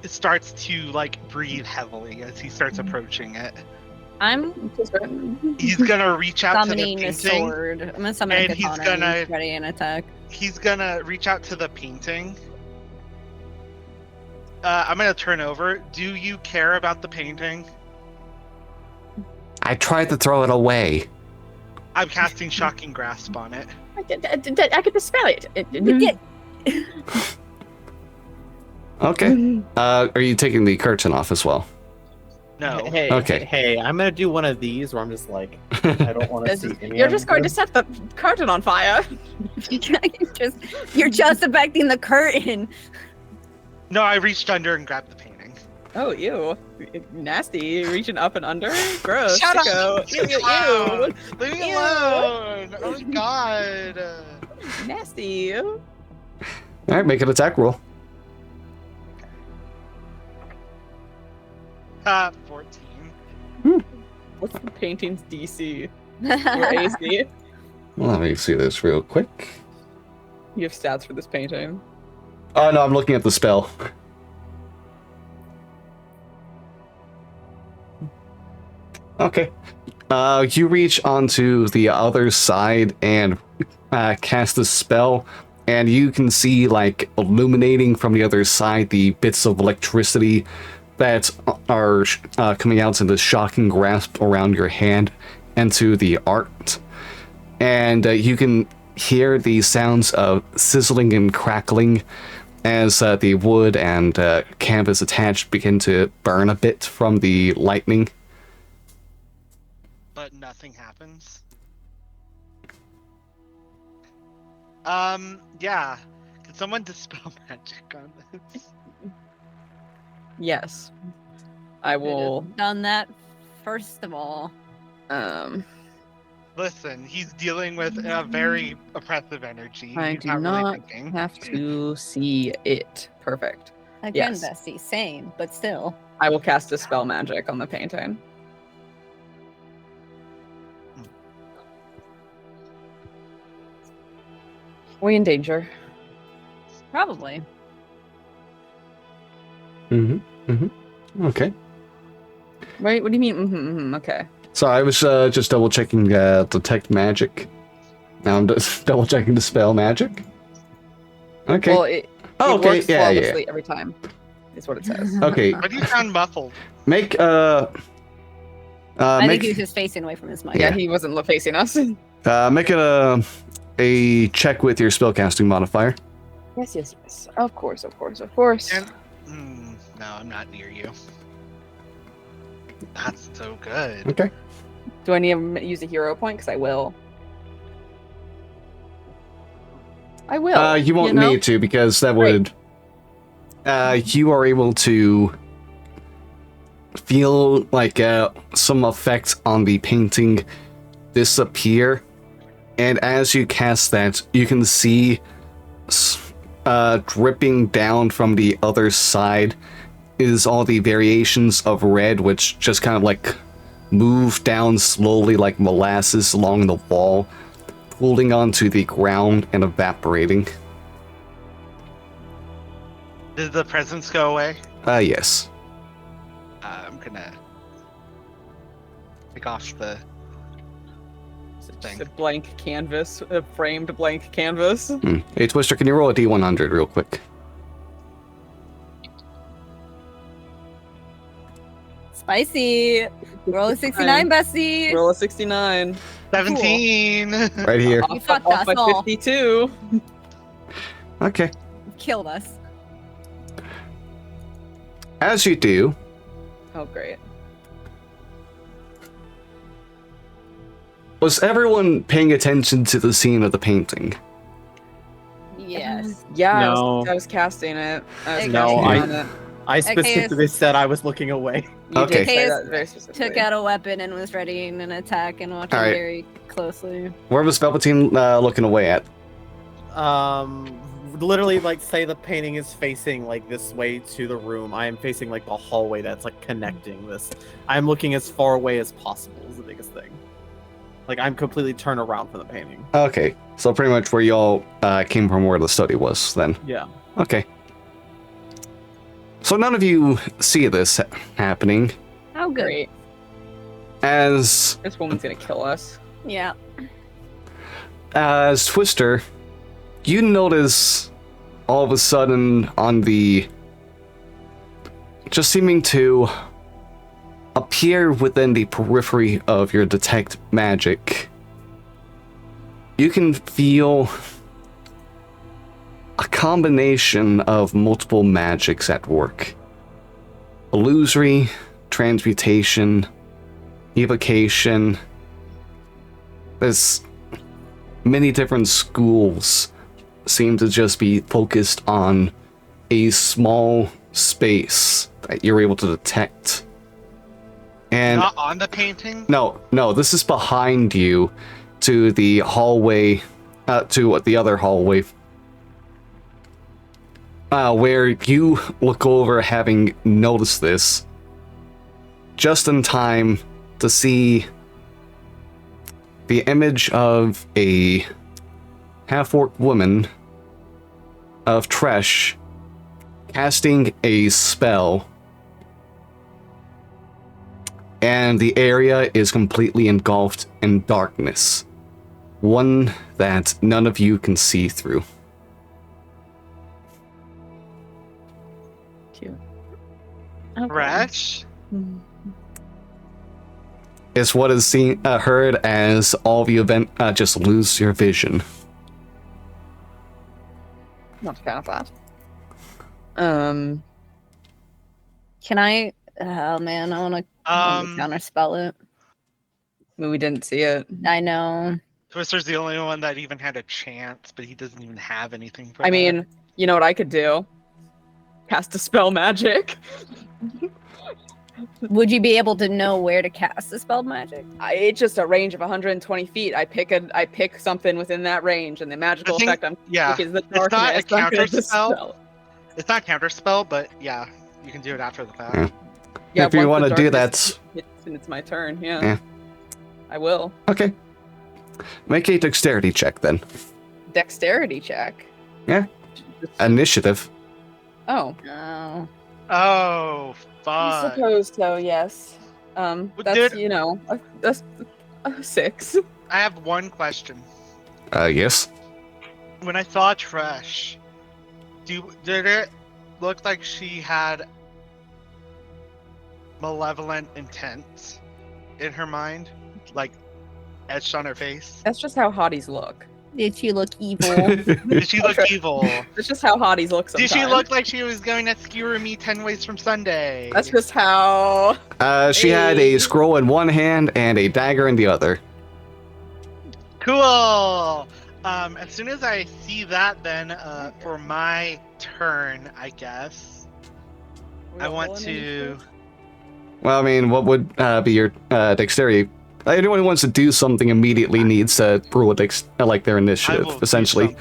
Speaker 3: starts to breathe heavily as he starts approaching it.
Speaker 4: I'm
Speaker 3: He's gonna reach out to the
Speaker 4: summoning a
Speaker 3: painting.
Speaker 4: sword. I'm gonna summon a
Speaker 3: And he's
Speaker 4: katana
Speaker 3: gonna-
Speaker 4: and ready an attack.
Speaker 3: He's gonna reach out to the painting. I'm gonna turn over. Do you care about the painting?
Speaker 1: I tried to throw it away.
Speaker 3: I'm casting Shocking Grasp on it.
Speaker 2: I could dispel it.
Speaker 1: Okay. Are you taking the curtain off as well?
Speaker 3: No.
Speaker 5: Hey,
Speaker 1: Okay.
Speaker 5: hey, I'm gonna do one of these where I'm just like, I don't want to see any
Speaker 2: You're
Speaker 5: of
Speaker 2: just going to
Speaker 5: this.
Speaker 2: set the curtain on fire.
Speaker 4: You're just affecting the curtain.
Speaker 3: No, I reached under and grabbed the painting.
Speaker 2: Oh, ew. Nasty. Reaching up and under. Gross.
Speaker 3: Shut up!
Speaker 2: Sicko. Ew,
Speaker 3: Sit
Speaker 2: ew,
Speaker 3: down!
Speaker 2: ew.
Speaker 3: Leave me
Speaker 2: Ew.
Speaker 3: alone! Oh my god!
Speaker 2: Nasty.
Speaker 1: All right, make an attack roll.
Speaker 3: 14.
Speaker 2: What's the painting's DC? Or AC?
Speaker 1: Let me see this real quick.
Speaker 2: You have stats for this painting.
Speaker 1: Oh no, I'm looking at the spell. Okay. You reach onto the other side and cast a spell, and you can see illuminating from the other side the bits of electricity that are coming out in the shocking grasp around your hand into the art. And you can hear the sounds of sizzling and crackling as the wood and canvas attached begin to burn a bit from the lightning.
Speaker 3: But nothing happens. Yeah. Can someone dispel magic on this?
Speaker 2: Yes. I will.
Speaker 4: Done that first of all.
Speaker 3: Listen, he's dealing with a very oppressive energy.
Speaker 2: I
Speaker 3: He's
Speaker 2: do
Speaker 3: really
Speaker 2: not
Speaker 3: thinking.
Speaker 2: have to see it. Perfect.
Speaker 4: Again,
Speaker 2: Yes.
Speaker 4: Bestie, same, but still.
Speaker 2: I will cast a spell magic on the painting. Are we in danger?
Speaker 4: Probably.
Speaker 1: Okay.
Speaker 2: Right? What do you mean? Okay.
Speaker 1: So I was just double checking detect magic. Now I'm just double checking dispel magic. Okay.
Speaker 2: Well, it
Speaker 1: okay.
Speaker 2: works
Speaker 1: Yeah.
Speaker 2: flawlessly every time. Is what it says.
Speaker 1: Okay.
Speaker 3: Why do you sound muffled?
Speaker 1: Make
Speaker 4: I think
Speaker 1: make
Speaker 4: he was just facing away from his mic.
Speaker 2: Yeah, he wasn't facing us.
Speaker 1: make it a check with your spellcasting modifier.
Speaker 2: Yes. Of course.
Speaker 3: No, I'm not near you. That's so good.
Speaker 1: Okay.
Speaker 2: Do I need to use a hero point? Because I will.
Speaker 1: You won't
Speaker 2: know?
Speaker 1: need to because that would. You are able to feel like some effect on the painting disappear, and as you cast that, you can see dripping down from the other side is all the variations of red, which just kind of like move down slowly like molasses along the wall, pooling onto the ground and evaporating.
Speaker 3: Did the presents go away?
Speaker 1: Yes.
Speaker 3: I'm gonna take off the thing.
Speaker 2: Just a blank canvas, a framed blank canvas.
Speaker 1: Hey, Twister, can you roll a D100 real quick?
Speaker 4: Spicy. Roll a 69, Bessie.
Speaker 2: Roll a 69.
Speaker 3: 17.
Speaker 1: Right here.
Speaker 4: You fucked
Speaker 2: Off
Speaker 4: us
Speaker 2: by
Speaker 4: all.
Speaker 2: 52.
Speaker 1: Okay.
Speaker 4: Killed us.
Speaker 1: As you do,
Speaker 2: Oh, great.
Speaker 1: was everyone paying attention to the scene of the painting?
Speaker 4: Yes.
Speaker 2: Yeah,
Speaker 5: No.
Speaker 2: I was casting it. I was
Speaker 4: No,
Speaker 2: casting on it.
Speaker 5: I specifically said I was looking away.
Speaker 2: You
Speaker 1: Okay.
Speaker 2: did say
Speaker 4: Chaos
Speaker 2: that very specifically.
Speaker 4: Took out a weapon and was readying an attack and watching
Speaker 1: Alright.
Speaker 4: very closely.
Speaker 1: Where was Velveteen looking away at?
Speaker 5: Literally, like, say the painting is facing like this way to the room. I am facing like the hallway that's like connecting this. I'm looking as far away as possible is the biggest thing. Like, I'm completely turned around from the painting.
Speaker 1: Okay, so pretty much where y'all came from where the study was then.
Speaker 5: Yeah.
Speaker 1: Okay. So none of you see this happening
Speaker 4: How good.
Speaker 2: Great.
Speaker 1: as
Speaker 2: This woman's gonna kill us.
Speaker 4: Yeah.
Speaker 1: Twister, you notice all of a sudden on the just seeming to appear within the periphery of your detect magic, you can feel a combination of multiple magics at work. Illusory, transmutation, evocation. There's many different schools seem to just be focused on a small space that you're able to detect. And
Speaker 3: Not on the painting?
Speaker 1: no, this is behind you to the hallway, to the other hallway, where you look over having noticed this just in time to see the image of a half-orc woman of Tresh casting a spell, and the area is completely engulfed in darkness, one that none of you can see through.
Speaker 2: Cute.
Speaker 3: Resh?
Speaker 1: It's what is seen, heard as all the event just lose your vision.
Speaker 2: Not a fan of that.
Speaker 4: Can I? Oh man, I want to counterspell it.
Speaker 2: We didn't see it.
Speaker 4: I know.
Speaker 3: Twister's the only one that even had a chance, but he doesn't even have anything for
Speaker 2: I
Speaker 3: that.
Speaker 2: mean, you know what I could do? Cast Dispel Magic.
Speaker 4: Would you be able to know where to cast the spell magic?
Speaker 2: It's just a range of 120 feet. I pick something within that range, and the magical
Speaker 3: The thing-
Speaker 2: effect I'm
Speaker 3: yeah,
Speaker 2: taking is the
Speaker 3: it's not a
Speaker 2: darkness. I'm gonna
Speaker 3: counter spell.
Speaker 2: dispel.
Speaker 3: It's not counterspell, but yeah, you can do it after the fact.
Speaker 1: Yeah.
Speaker 2: Yeah,
Speaker 1: If you
Speaker 2: once the
Speaker 1: wanna do
Speaker 2: darkness
Speaker 1: that-
Speaker 2: hits and it's my turn. Yeah.
Speaker 1: Yeah.
Speaker 2: I will.
Speaker 1: Okay. Make a dexterity check then.
Speaker 2: Dexterity check.
Speaker 1: Yeah. Initiative.
Speaker 2: Oh.
Speaker 4: No.
Speaker 3: Oh,
Speaker 2: I
Speaker 3: fuck.
Speaker 2: suppose so. Yes. That's a 6.
Speaker 3: I have one question.
Speaker 1: Yes.
Speaker 3: When I saw Tresh, did it look like she had malevolent intent in her mind, like etched on her face?
Speaker 2: That's just how hotties look.
Speaker 4: Did she look evil?
Speaker 3: Did she look evil?
Speaker 2: That's just how hotties look sometimes.
Speaker 3: Did she look like she was going to skewer me 10 ways from Sunday?
Speaker 2: That's just how...
Speaker 1: She had a scroll in one hand and a dagger in the other.
Speaker 3: Cool! As soon as I see that, then, for my turn, I guess, I want to...
Speaker 1: Well, I mean, what would be your dexterity? Anyone who wants to do something immediately needs to roll like their initiative, essentially.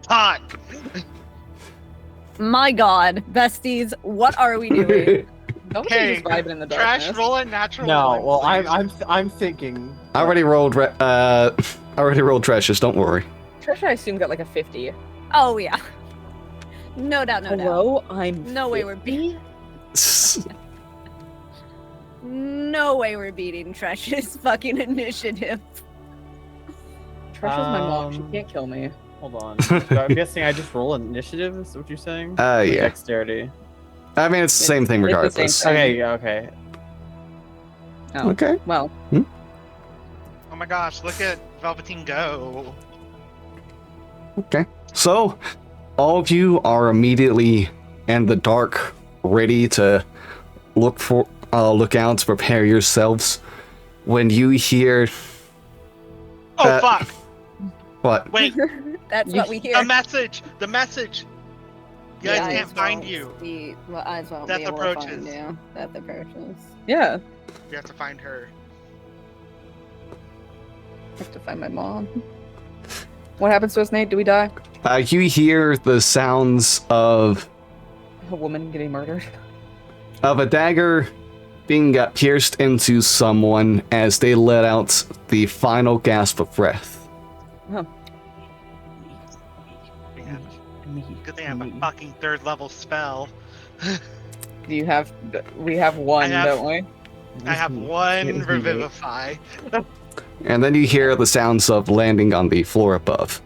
Speaker 3: Hot!
Speaker 4: My God, besties, what are we doing?
Speaker 3: Okay,
Speaker 2: just vibing in the darkness.
Speaker 3: Trash, roll a natural
Speaker 5: No,
Speaker 3: one,
Speaker 5: well,
Speaker 3: please.
Speaker 5: I'm thinking.
Speaker 1: I already rolled. Treasures. Don't worry.
Speaker 2: Trish, I assume, got like a 50.
Speaker 4: Oh yeah, no doubt, no doubt.
Speaker 2: Hello, I'm
Speaker 4: No way we're beating. No way we're beating Tresh's fucking initiative.
Speaker 2: Trish is my mom. She can't kill me.
Speaker 5: Hold on. So I'm guessing I just roll initiative. Is what you're saying?
Speaker 1: Yeah.
Speaker 5: Dexterity.
Speaker 1: I mean, it's the same thing regardless.
Speaker 2: the same thing.
Speaker 5: Okay.
Speaker 2: Oh,
Speaker 1: Okay.
Speaker 2: well.
Speaker 3: Oh my gosh, look at Velveteen go.
Speaker 1: Okay. So, all of you are immediately in the dark, ready to look out to prepare yourselves. When you hear...
Speaker 3: Oh, fuck!
Speaker 1: What?
Speaker 3: Wait,
Speaker 4: That's what we hear.
Speaker 3: the message! The message! You guys can't find you.
Speaker 4: The eyes won't
Speaker 3: Death
Speaker 4: be able
Speaker 3: approaches.
Speaker 4: to find you. Death approaches.
Speaker 2: Yeah.
Speaker 3: You have to find her.
Speaker 2: I have to find my mom. What happens to us, Nate? Do we die?
Speaker 1: You hear the sounds of
Speaker 2: A woman getting murdered?
Speaker 1: a dagger being pierced into someone as they let out the final gasp of breath.
Speaker 2: Oh.
Speaker 3: Good thing I have a fucking 3rd level spell.
Speaker 2: We have one, don't we?
Speaker 3: I have one Revivify.
Speaker 1: And then you hear the sounds of landing on the floor above.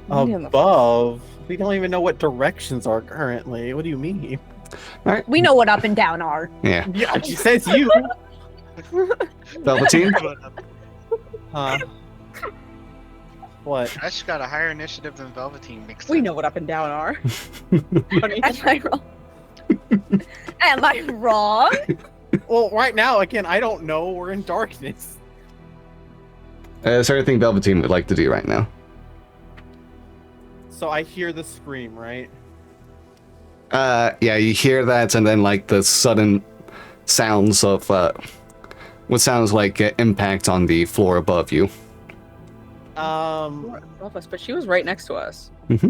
Speaker 5: Above? We don't even know what directions are currently. What do you mean?
Speaker 1: All right.
Speaker 4: We know what up and down are.
Speaker 1: Yeah.
Speaker 5: Yeah, she says you.
Speaker 1: Velveteen?
Speaker 5: Huh? What?
Speaker 3: Ash got a higher initiative than Velveteen. Makes sense.
Speaker 2: We know what up and down are.
Speaker 4: Am I wrong? Am I wrong?
Speaker 5: Well, right now, again, I don't know. We're in darkness.
Speaker 1: Is there anything Velveteen would like to do right now?
Speaker 5: So I hear the scream, right?
Speaker 1: Yeah, you hear that, and then like the sudden sounds of what sounds like impact on the floor above you.
Speaker 2: Above us, but she was right next to us. Who's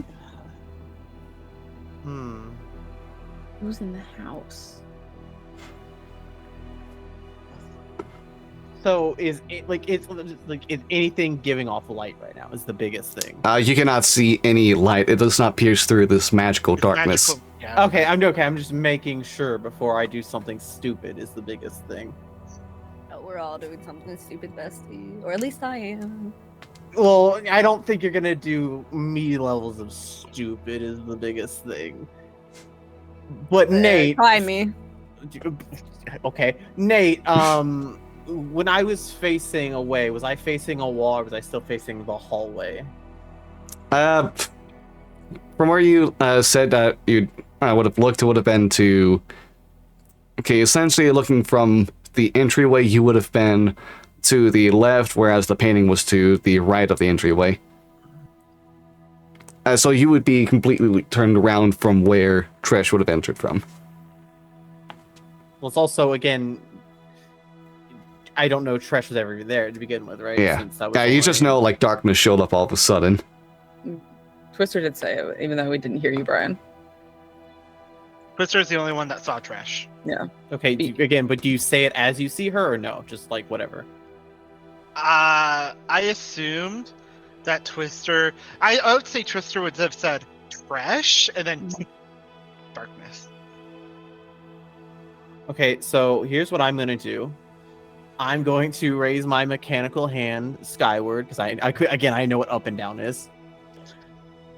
Speaker 2: in the house?
Speaker 5: So is anything giving off light right now is the biggest thing.
Speaker 1: You cannot see any light. It does not pierce through this magical darkness.
Speaker 3: Magical, yeah.
Speaker 5: Okay, I'm just making sure before I do something stupid is the biggest thing.
Speaker 4: Oh, we're all doing something stupid, bestie. Or at least I am.
Speaker 5: Well, I don't think you're gonna do me levels of stupid is the biggest thing. But Nate,
Speaker 4: Try me.
Speaker 5: okay, Nate. When I was facing away, was I facing a wall or was I still facing the hallway?
Speaker 1: From where you said that you would have looked, it would have been to... Okay, essentially looking from the entryway, you would have been to the left, whereas the painting was to the right of the entryway. So you would be completely turned around from where Trish would have entered from.
Speaker 5: Well, it's also, again, I don't know Trish was ever there to begin with, right?
Speaker 1: Yeah.
Speaker 5: Since that was
Speaker 1: Yeah, you just know, like, darkness showed up all of a sudden.
Speaker 2: Twister did say it, even though we didn't hear you, Brian.
Speaker 3: Twister's the only one that saw Trash.
Speaker 2: Yeah.
Speaker 5: Okay, again, but do you say it as you see her or no? Just like whatever.
Speaker 3: I assumed that Twister... I would say Twister would have said Trash and then darkness.
Speaker 5: Okay, so here's what I'm gonna do. I'm going to raise my mechanical hand skyward because I know what up and down is.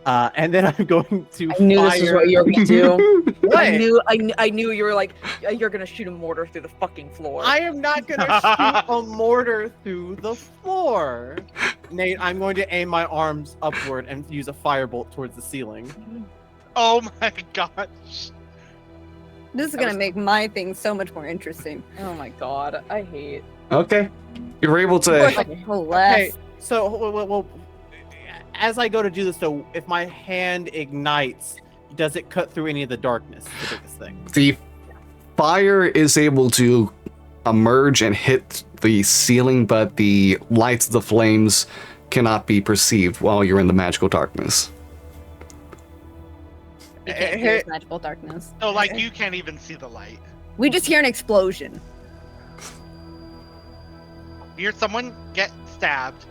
Speaker 5: And then I'm going to
Speaker 2: I knew this is what you were gonna do.
Speaker 5: What?
Speaker 2: I knew you were like, you're gonna shoot a mortar through the fucking floor.
Speaker 5: I am not gonna shoot a mortar through the floor. Nate, I'm going to aim my arms upward and use a firebolt towards the ceiling.
Speaker 3: Oh my gosh.
Speaker 4: This is gonna make my thing so much more interesting.
Speaker 2: Oh my god, I hate.
Speaker 1: Okay. You're able to.
Speaker 5: Okay, so well, as I go to do this, though, if my hand ignites, does it cut through any of the darkness? Is the biggest thing.
Speaker 1: The fire is able to emerge and hit the ceiling, but the lights of the flames cannot be perceived while you're in the magical darkness.
Speaker 4: We can't hear this magical darkness.
Speaker 3: So, like, you can't even see the light.
Speaker 4: We just hear an explosion.
Speaker 3: You hear someone get stabbed,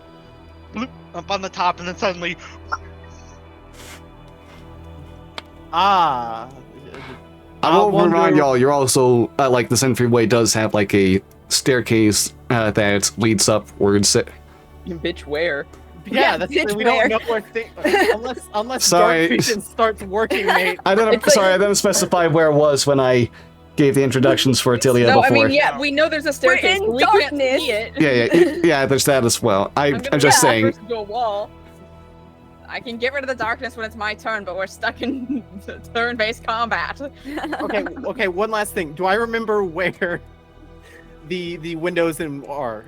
Speaker 3: bloop, up on the top, and then suddenly,
Speaker 5: Ah.
Speaker 1: I will remind y'all, you're also, like, this entryway does have, like, a staircase that leads upwards.
Speaker 2: Bitch, where?
Speaker 5: Yeah, that's
Speaker 4: bitch,
Speaker 5: we
Speaker 4: where?
Speaker 5: don't know where unless
Speaker 1: Sorry.
Speaker 5: dark vision starts working, mate.
Speaker 1: I didn't specify where it was when I gave the introductions for Attilia
Speaker 2: No,
Speaker 1: before.
Speaker 2: I mean, yeah, we know there's a staircase,
Speaker 4: in
Speaker 2: but we can't
Speaker 4: darkness.
Speaker 2: see it.
Speaker 1: Yeah, there's that as well. I'm just saying.
Speaker 2: First to a wall. I can get rid of the darkness when it's my turn, but we're stuck in turn-based combat.
Speaker 5: Okay, one last thing. Do I remember where the windows are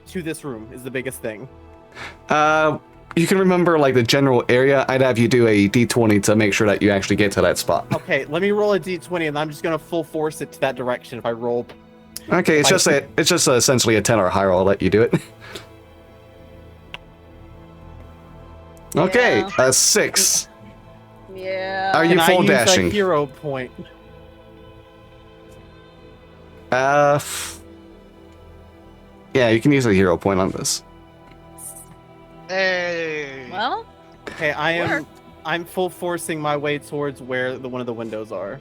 Speaker 5: to this room is the biggest thing?
Speaker 1: You can remember, like, the general area. I'd have you do a d20 to make sure that you actually get to that spot.
Speaker 5: Okay, let me roll a d20, and I'm just gonna full force it to that direction if I roll.
Speaker 1: Okay, it's just essentially a 10 or higher. I'll let you do it. Okay,
Speaker 4: Yeah.
Speaker 1: a 6.
Speaker 4: Yeah.
Speaker 1: Are you
Speaker 5: Can
Speaker 1: full
Speaker 5: I use
Speaker 1: dashing?
Speaker 5: a hero point?
Speaker 1: Yeah, you can use a hero point on this.
Speaker 3: hey.
Speaker 4: Well,
Speaker 5: Okay, I'm full forcing my way towards where one of the windows are.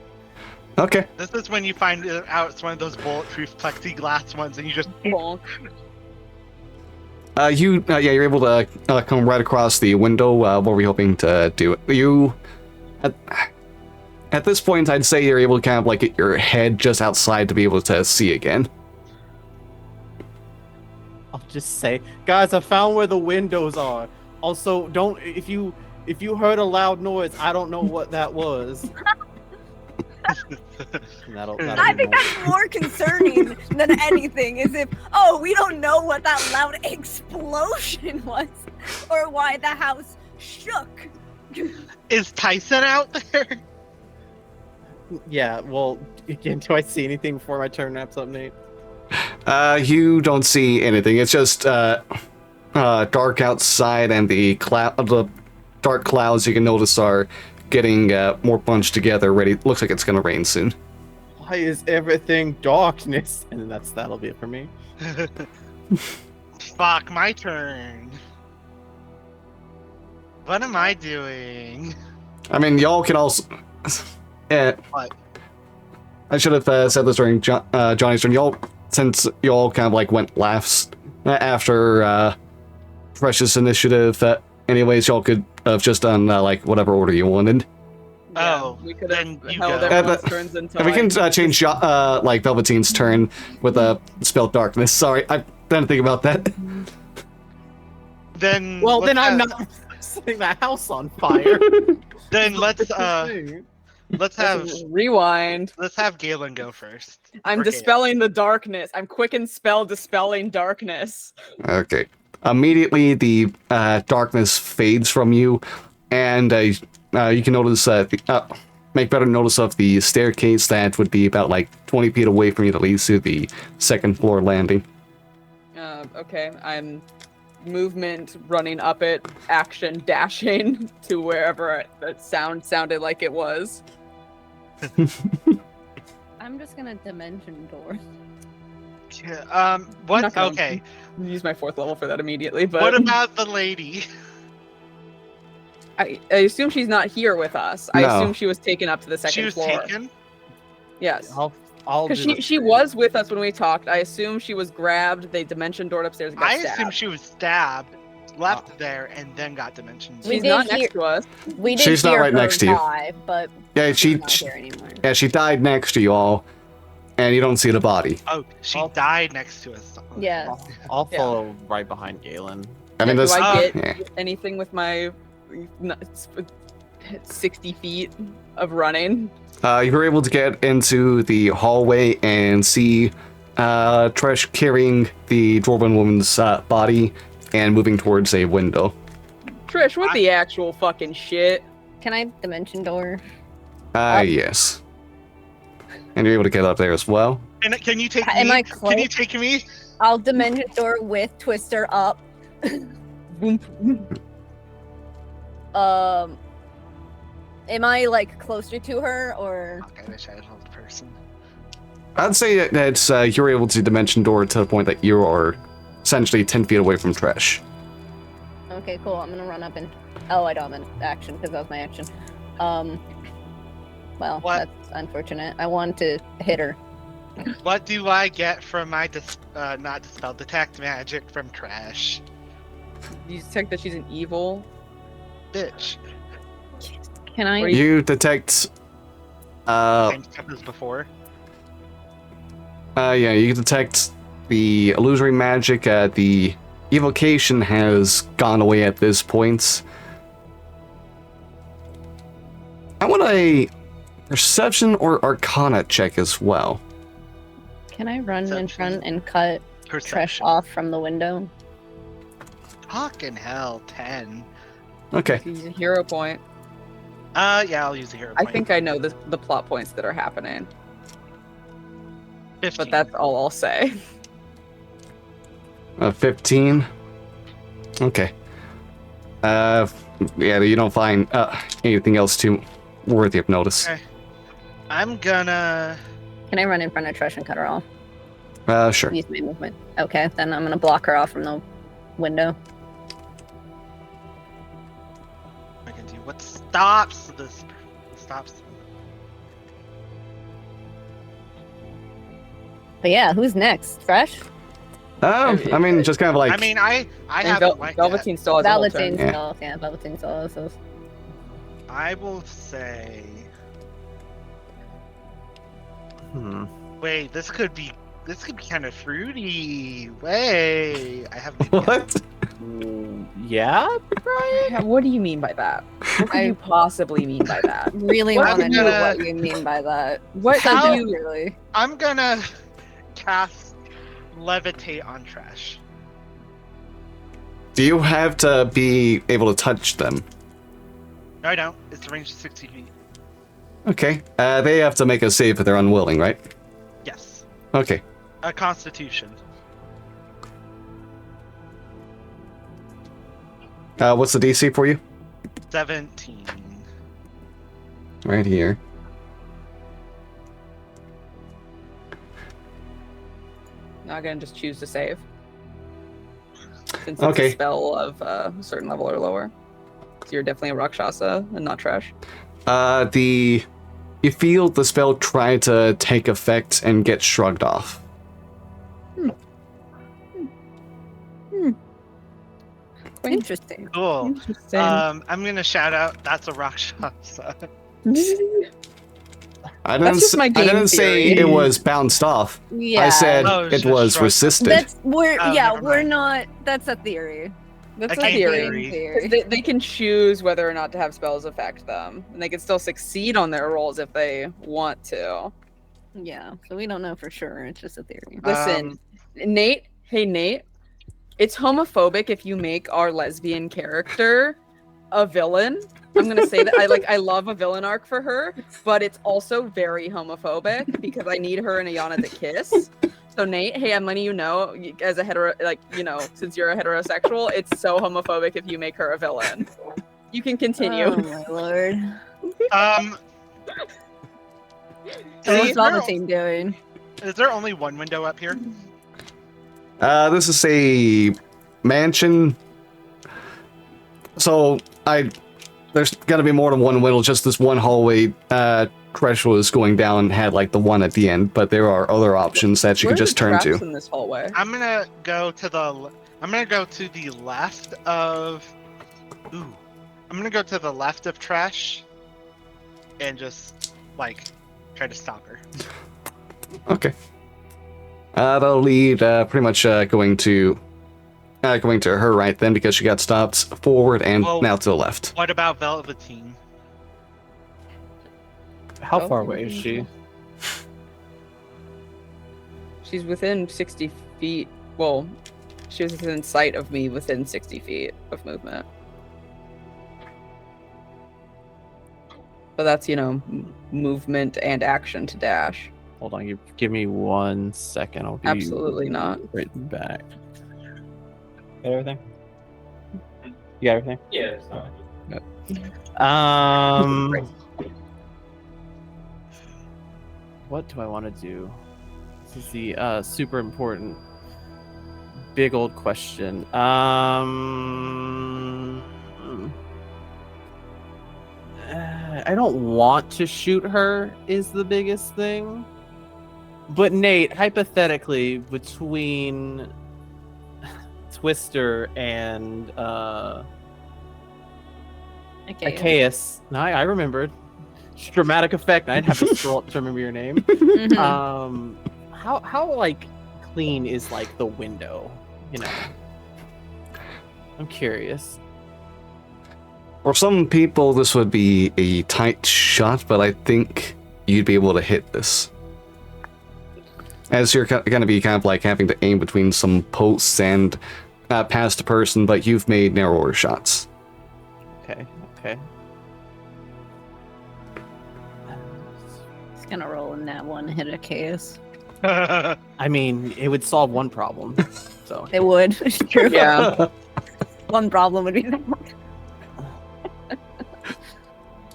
Speaker 1: Okay.
Speaker 3: This is when you find out it's one of those bulletproof plexiglass ones, and you just
Speaker 2: Bonk.
Speaker 1: You're able to come right across the window. What were we hoping to do? At this point, I'd say you're able to kind of like get your head just outside to be able to see again.
Speaker 5: I'll just say, guys, I found where the windows are. Also, if you heard a loud noise, I don't know what that was. That'll
Speaker 4: I
Speaker 5: be
Speaker 4: think
Speaker 5: more-
Speaker 4: that's more concerning than anything. Is if we don't know what that loud explosion was, or why the house shook.
Speaker 3: is Tyson out there?
Speaker 5: Yeah, well, again, do I see anything before my turn wraps up, Nate?
Speaker 1: You don't see anything. It's just dark outside, and the dark clouds you can notice are getting more bunched together. Ready. Looks like it's gonna rain soon.
Speaker 5: Why is everything darkness? And that'll be it for me.
Speaker 3: Fuck, my turn. What am I doing?
Speaker 1: I mean, y'all can also.
Speaker 3: What?
Speaker 1: I should have said this during Johnny's turn. Y'all, since y'all kind of like went last after Precious initiative. Anyways, y'all could have just done like whatever order you wanted.
Speaker 3: Oh,
Speaker 2: we could
Speaker 3: then
Speaker 2: have
Speaker 3: you
Speaker 2: held
Speaker 3: go.
Speaker 2: everyone's turns until
Speaker 1: And we can change like Velveteen's turn with a spell darkness. Sorry, I didn't think about that.
Speaker 3: Then
Speaker 5: Well,
Speaker 3: let's
Speaker 5: then I'm
Speaker 3: have-
Speaker 5: not setting the house on fire.
Speaker 3: Then let's have
Speaker 2: rewind.
Speaker 3: Galen go first.
Speaker 2: I'm
Speaker 3: Or Gale.
Speaker 2: dispelling the darkness. I'm quick and spell dispelling darkness.
Speaker 1: Okay. Immediately, the darkness fades from you, and you can notice make better notice of the staircase that would be about like 20 feet away from you that leads to the second floor landing.
Speaker 2: Okay, I'm movement running up it, action dashing to wherever that sounded like it was.
Speaker 4: I'm just gonna dimension door.
Speaker 3: What?
Speaker 2: Not gonna-
Speaker 3: Okay.
Speaker 2: Use my 4th level for that immediately, but
Speaker 3: What about the lady?
Speaker 2: I assume she's not here with us. I
Speaker 1: No.
Speaker 2: assume she was taken up to the
Speaker 3: She
Speaker 2: second
Speaker 3: was
Speaker 2: floor.
Speaker 3: taken.
Speaker 2: Yes.
Speaker 5: I'll
Speaker 2: Because
Speaker 5: do the
Speaker 2: she
Speaker 5: same.
Speaker 2: was with us when we talked. I assume she was grabbed. They dimension doored upstairs and got
Speaker 3: I
Speaker 2: stabbed.
Speaker 3: assume she was stabbed, left there, and then got dimensions.
Speaker 4: We
Speaker 2: She's
Speaker 4: did
Speaker 2: not
Speaker 4: hear-
Speaker 2: next to us.
Speaker 4: We did
Speaker 1: She's not
Speaker 4: hear
Speaker 1: right
Speaker 4: her
Speaker 1: next to you.
Speaker 4: die, but
Speaker 1: Yeah,
Speaker 4: she's not here anymore.
Speaker 1: yeah, she died next to you all, and you don't see the body.
Speaker 3: Oh, she
Speaker 5: I'll-
Speaker 3: died next to us.
Speaker 4: Yeah.
Speaker 5: I'll
Speaker 2: Yeah.
Speaker 5: follow right behind Galen.
Speaker 1: I mean,
Speaker 2: Do
Speaker 1: this.
Speaker 2: I get
Speaker 1: yeah.
Speaker 2: anything with my 60 feet of running?
Speaker 1: You were able to get into the hallway and see Trish carrying the dwarven woman's body and moving towards a window.
Speaker 2: Trish, what the actual fucking shit?
Speaker 4: Can I dimension door?
Speaker 1: Yes. And you're able to get up there as well.
Speaker 3: Can you take
Speaker 4: Am
Speaker 3: me?
Speaker 4: I
Speaker 3: Can you
Speaker 4: close?
Speaker 3: take me?
Speaker 4: I'll dimension door with Twister up. Am I like closer to her or?
Speaker 3: Fuck, I wish I had held the person.
Speaker 1: I'd say that you're able to dimension door to the point that you are essentially 10 feet away from Trish.
Speaker 4: Okay, cool. I'm gonna run up and. Oh, I don't have an action because that was my action. Well,
Speaker 3: What?
Speaker 4: that's unfortunate. I want to hit her.
Speaker 3: What do I get from my not dispel detect magic from trash?
Speaker 2: You detect that she's an evil.
Speaker 3: Bitch.
Speaker 4: Can I?
Speaker 1: You detect.
Speaker 3: Same stuff as before.
Speaker 1: Yeah, you detect the illusory magic. The evocation has gone away at this point. I want a perception or arcana check as well.
Speaker 4: Can I run in
Speaker 3: Perception.
Speaker 4: front and cut Trish
Speaker 3: Perception.
Speaker 4: off from the window?
Speaker 3: Fucking hell, 10.
Speaker 1: Okay.
Speaker 2: Use a hero point.
Speaker 3: Yeah, I'll use the hero
Speaker 2: I
Speaker 3: point.
Speaker 2: think I know the plot points that are happening,
Speaker 3: 15.
Speaker 2: but that's all I'll say.
Speaker 1: 15. Okay. Yeah, you don't find anything else too worthy of notice.
Speaker 3: Okay. I'm gonna...
Speaker 4: Can I run in front of Trish and cut her off?
Speaker 1: Sure.
Speaker 4: Use my movement. Okay, then I'm gonna block her off from the window.
Speaker 3: I can do what stops this. Stops.
Speaker 4: But yeah, who's next? Trish?
Speaker 1: I mean, just kind of like.
Speaker 3: I mean, I
Speaker 2: And
Speaker 3: haven't went yet.
Speaker 2: Velveteen still has a whole
Speaker 4: Velveteen
Speaker 2: turn.
Speaker 1: Yeah.
Speaker 4: still. Yeah, Velveteen still has those.
Speaker 3: I will say... Wait, this could be kind of fruity. Wait, I have an idea.
Speaker 1: What?
Speaker 5: Yeah, Brian?
Speaker 2: Yeah, what do you mean by that? What could you possibly mean by that?
Speaker 4: Really
Speaker 2: What
Speaker 4: want to
Speaker 3: I'm
Speaker 4: know
Speaker 3: gonna-
Speaker 4: what you mean by that.
Speaker 2: What
Speaker 4: So
Speaker 2: do you?
Speaker 4: really?
Speaker 3: I'm gonna cast levitate on trash.
Speaker 1: Do you have to be able to touch them?
Speaker 3: No, I don't. It's a range of 60 feet.
Speaker 1: Okay. They have to make a save if they're unwilling, right?
Speaker 3: Yes.
Speaker 1: Okay.
Speaker 3: A constitution.
Speaker 1: What's the DC for you?
Speaker 3: 17.
Speaker 1: Right here.
Speaker 2: Not gonna just choose to save. Since it's
Speaker 1: Okay.
Speaker 2: a spell of a certain level or lower. So you're definitely a Rakshasa and not trash.
Speaker 1: You feel the spell try to take effect and get shrugged off.
Speaker 4: Interesting.
Speaker 3: Cool.
Speaker 2: Interesting.
Speaker 3: I'm gonna shout out, that's a Rakshasa.
Speaker 1: I
Speaker 2: That's
Speaker 1: didn't,
Speaker 2: just my
Speaker 1: I
Speaker 2: game
Speaker 1: didn't say
Speaker 2: theory.
Speaker 1: it was bounced off.
Speaker 4: Yeah.
Speaker 1: I said
Speaker 3: Oh,
Speaker 1: it
Speaker 3: it's
Speaker 1: was
Speaker 3: just
Speaker 1: resisted.
Speaker 4: That's we're
Speaker 3: Oh,
Speaker 4: yeah,
Speaker 3: never
Speaker 4: we're
Speaker 3: mind.
Speaker 4: not. That's a theory.
Speaker 2: That's
Speaker 3: a
Speaker 2: a
Speaker 3: game
Speaker 2: theory.
Speaker 3: theory.
Speaker 2: 'Cause they can choose whether or not to have spells affect them, and they can still succeed on their rolls if they want to.
Speaker 4: Yeah. So we don't know for sure. It's just a theory.
Speaker 2: Listen, Nate. Hey, Nate. It's homophobic if you make our lesbian character a villain. I'm gonna say that I love a villain arc for her, but it's also very homophobic because I need her and Ayana to kiss. So Nate, hey, I'm letting you know, as a hetero, since you're a heterosexual, it's so homophobic if you make her a villain. You can continue.
Speaker 4: Oh my lord. So
Speaker 3: Is
Speaker 4: what's
Speaker 3: there-
Speaker 4: Velveteen doing?
Speaker 3: Is there only one window up here?
Speaker 1: This is a mansion. So there's got to be more than one window. Just this one hallway. Crash was going down had like the one at the end, but there are other options that you
Speaker 2: Where
Speaker 1: could
Speaker 2: are
Speaker 1: just
Speaker 2: the
Speaker 1: turn
Speaker 2: traps
Speaker 1: to.
Speaker 2: in this hallway?
Speaker 3: I'm gonna go to the left of. Ooh, I'm gonna go to the left of Trash, and just like try to stop her.
Speaker 1: Okay. That'll lead pretty much going to her right then because she got stopped forward and
Speaker 3: Whoa.
Speaker 1: now to the left.
Speaker 3: What about Velveteen?
Speaker 5: How far away is she?
Speaker 2: She's within 60 feet. Well, she was within sight of me within 60 feet of movement. But that's, movement and action to dash.
Speaker 5: Hold on, you give me 1 second. I'll be
Speaker 2: Absolutely not.
Speaker 5: right back. Got everything? You got everything?
Speaker 6: Yeah, it's fine.
Speaker 5: What do I want to do? This is the super important, big old question. I don't want to shoot her is the biggest thing. But Nate, hypothetically, between Twister and Arceus, no, I remembered. Dramatic effect. I'd have to scroll up to remember your name. How like clean is like the window? I'm curious.
Speaker 1: For some people, this would be a tight shot, but I think you'd be able to hit this. As you're going to be kind of like having to aim between some posts and past a person, but you've made narrower shots.
Speaker 5: Okay.
Speaker 4: It's gonna roll in that one hit of chaos.
Speaker 5: I mean, it would solve one problem. So
Speaker 4: It would. It's true.
Speaker 2: Yeah.
Speaker 4: One problem would be that.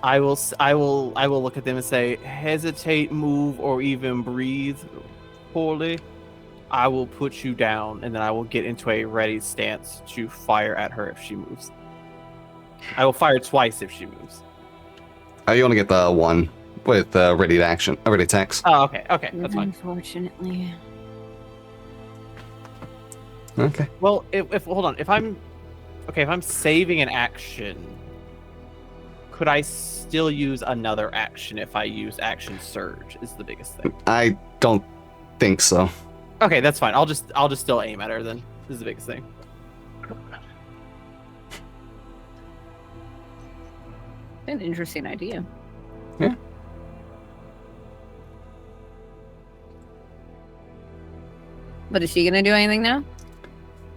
Speaker 5: I will look at them and say, hesitate, move, or even breathe poorly. I will put you down, and then I will get into a ready stance to fire at her if she moves. I will fire twice if she moves.
Speaker 1: You only get the one with ready attacks.
Speaker 5: Oh, okay, that's fine.
Speaker 4: Unfortunately.
Speaker 1: Okay.
Speaker 5: Well, if hold on, if I'm saving an action, could I still use another action if I use action surge? Is the biggest thing.
Speaker 1: I don't think so.
Speaker 5: Okay, that's fine. I'll just still aim at her then. This is the biggest thing.
Speaker 4: An interesting idea.
Speaker 1: Yeah.
Speaker 4: But is she gonna do anything now? I'm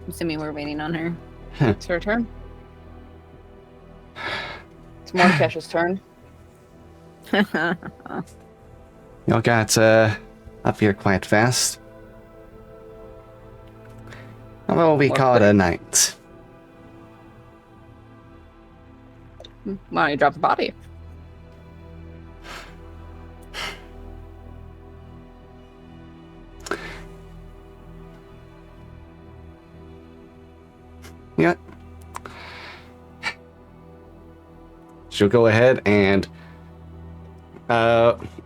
Speaker 4: assuming we're waiting on her.
Speaker 2: It's her turn. It's Mordekaiser's turn.
Speaker 1: Y'all got up here quite fast. How about we call it a night?
Speaker 2: Why don't you drop the body?
Speaker 1: Yeah. She'll go ahead and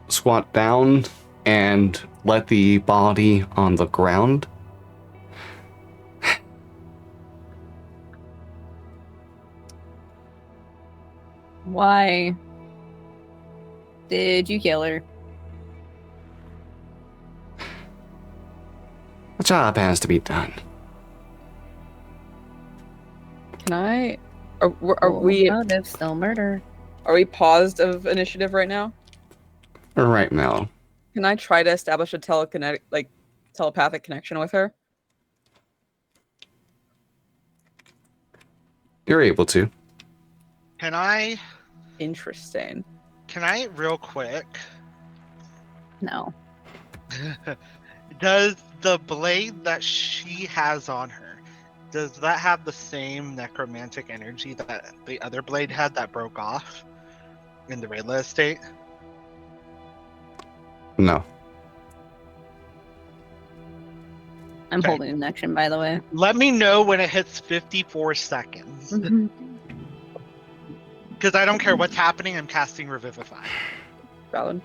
Speaker 1: squat down and let the body on the ground.
Speaker 4: Why did you kill her?
Speaker 1: A job has to be done.
Speaker 2: Can I? Are we?
Speaker 4: Motive, still murder.
Speaker 2: Are we paused of initiative right now?
Speaker 1: Right now.
Speaker 2: Can I try to establish a telepathic connection with her?
Speaker 1: You're able to.
Speaker 3: Can I
Speaker 2: Interesting.
Speaker 3: real quick?
Speaker 4: No.
Speaker 3: Does the blade that she has on her, does that have the same necromantic energy that the other blade had that broke off in the Rayla estate?
Speaker 1: No.
Speaker 4: I'm
Speaker 3: Okay.
Speaker 4: holding an action, by the way.
Speaker 3: Let me know when it hits 54 seconds. Because I don't care what's happening, I'm casting Revivify.
Speaker 2: Valid.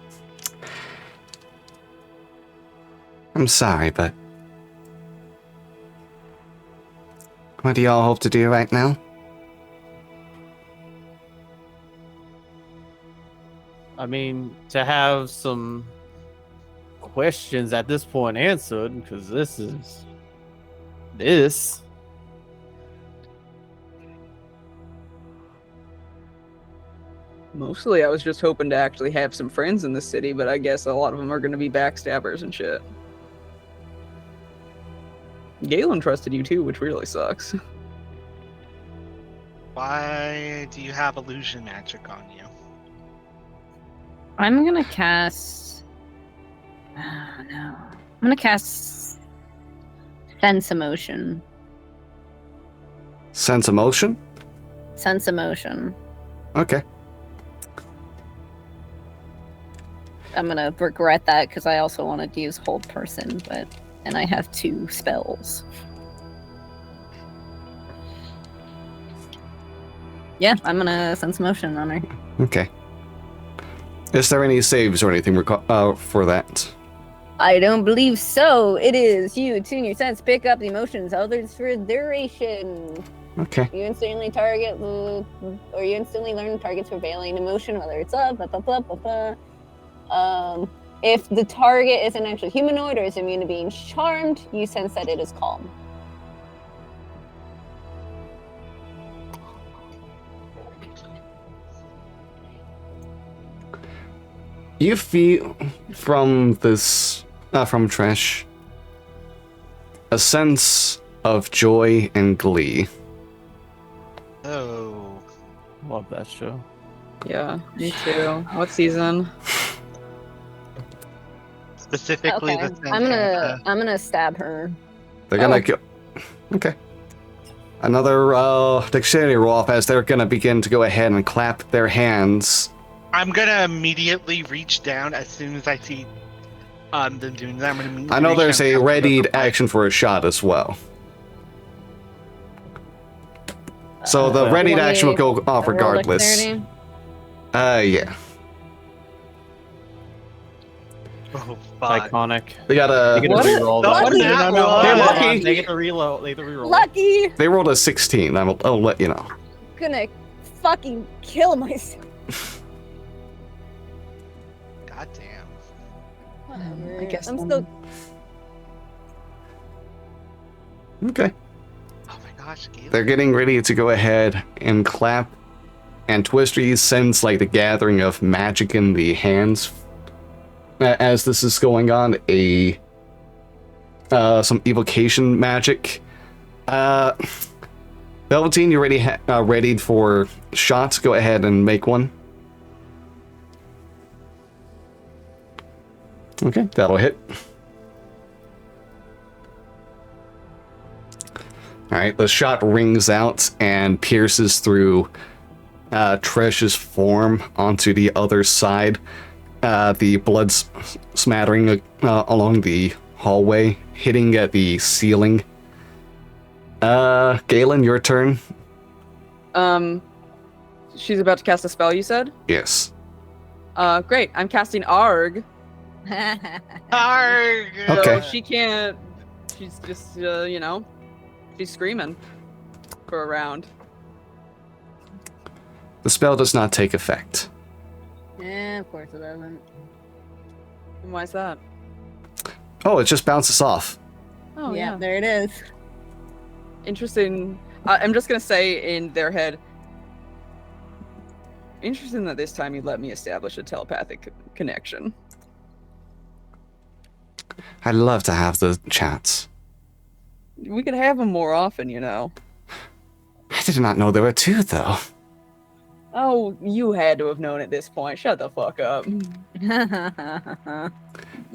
Speaker 1: I'm sorry, but what do y'all hope to do right now?
Speaker 5: I mean, to have some questions at this point answered, because this.
Speaker 2: Mostly, I was just hoping to actually have some friends in the city, but I guess a lot of them are going to be backstabbers and shit. Galen trusted you too, which really sucks.
Speaker 3: Why do you have illusion magic on you?
Speaker 4: I'm gonna cast. Oh no. I'm gonna cast Sense Emotion.
Speaker 1: Sense emotion?
Speaker 4: Sense Emotion.
Speaker 1: Okay.
Speaker 4: I'm gonna regret that because I also wanted to use Hold Person, and I have 2 spells. Yeah, I'm gonna Sense Motion on her.
Speaker 1: Okay. Is there any saves or anything for that?
Speaker 4: I don't believe so. It is you tune your sense, pick up the emotions of others for duration.
Speaker 1: Okay.
Speaker 4: You instantly learn target's prevailing emotion, whether it's up, blah, blah, blah, blah, blah. If the target is an actual humanoid or is immune to being charmed, you sense that it is calm.
Speaker 1: You feel from this, from Trish, a sense of joy and glee.
Speaker 3: Oh.
Speaker 5: Love that show.
Speaker 2: Yeah, me too. What season?
Speaker 3: Specifically,
Speaker 4: Okay,
Speaker 3: the
Speaker 4: I'm gonna stab her.
Speaker 1: They're gonna go. Okay. Another dexterity roll off as they're gonna begin to go ahead and clap their hands.
Speaker 3: I'm gonna immediately reach down as soon as I see them doing that. I'm gonna immediately
Speaker 1: I know
Speaker 3: reach
Speaker 1: there's
Speaker 3: down
Speaker 1: a
Speaker 3: and
Speaker 1: readied action for a shot as well. So the readied action will go off regardless. Yeah.
Speaker 3: Oh,
Speaker 5: It's
Speaker 3: fuck.
Speaker 5: iconic.
Speaker 1: They got
Speaker 5: They get
Speaker 1: a.
Speaker 5: to
Speaker 2: What?
Speaker 5: reroll that.
Speaker 3: What is
Speaker 5: No,
Speaker 3: that?
Speaker 5: hold
Speaker 1: They're
Speaker 5: on,
Speaker 1: lucky.
Speaker 5: They get to reload. They get to reroll.
Speaker 4: Lucky!
Speaker 1: They rolled a 16. I'll let you know.
Speaker 4: Gonna fucking kill myself.
Speaker 3: God damn.
Speaker 4: Whatever.
Speaker 2: I guess
Speaker 4: I'm still.
Speaker 1: Okay.
Speaker 3: Oh my gosh, Galen.
Speaker 1: They're getting ready to go ahead and clap, and Twistery sends like the gathering of magic in the hands. As this is going on, some evocation magic. Velveteen, you readied for shots? Go ahead and make one. Okay, that'll hit. Alright, the shot rings out and pierces through Trish's form onto the other side. The blood smattering along the hallway, hitting at the ceiling. Galen, your turn.
Speaker 2: She's about to cast a spell, you said?
Speaker 1: Yes.
Speaker 2: Great. I'm casting Arg.
Speaker 3: Arg!
Speaker 1: Okay.
Speaker 2: So she can't. She's just, she's screaming for a round.
Speaker 1: The spell does not take effect.
Speaker 4: Yeah, of course it doesn't.
Speaker 2: And why is that?
Speaker 1: Oh, it just bounces off.
Speaker 2: Oh,
Speaker 4: yeah,
Speaker 2: yeah.
Speaker 4: there it is.
Speaker 2: Interesting. I'm just going to say in their head, interesting that this time you let me establish a telepathic connection.
Speaker 1: I'd love to have the chats.
Speaker 2: We could have them more often, you know.
Speaker 1: I did not know there were 2, though.
Speaker 2: Oh, you had to have known at this point. Shut the fuck up.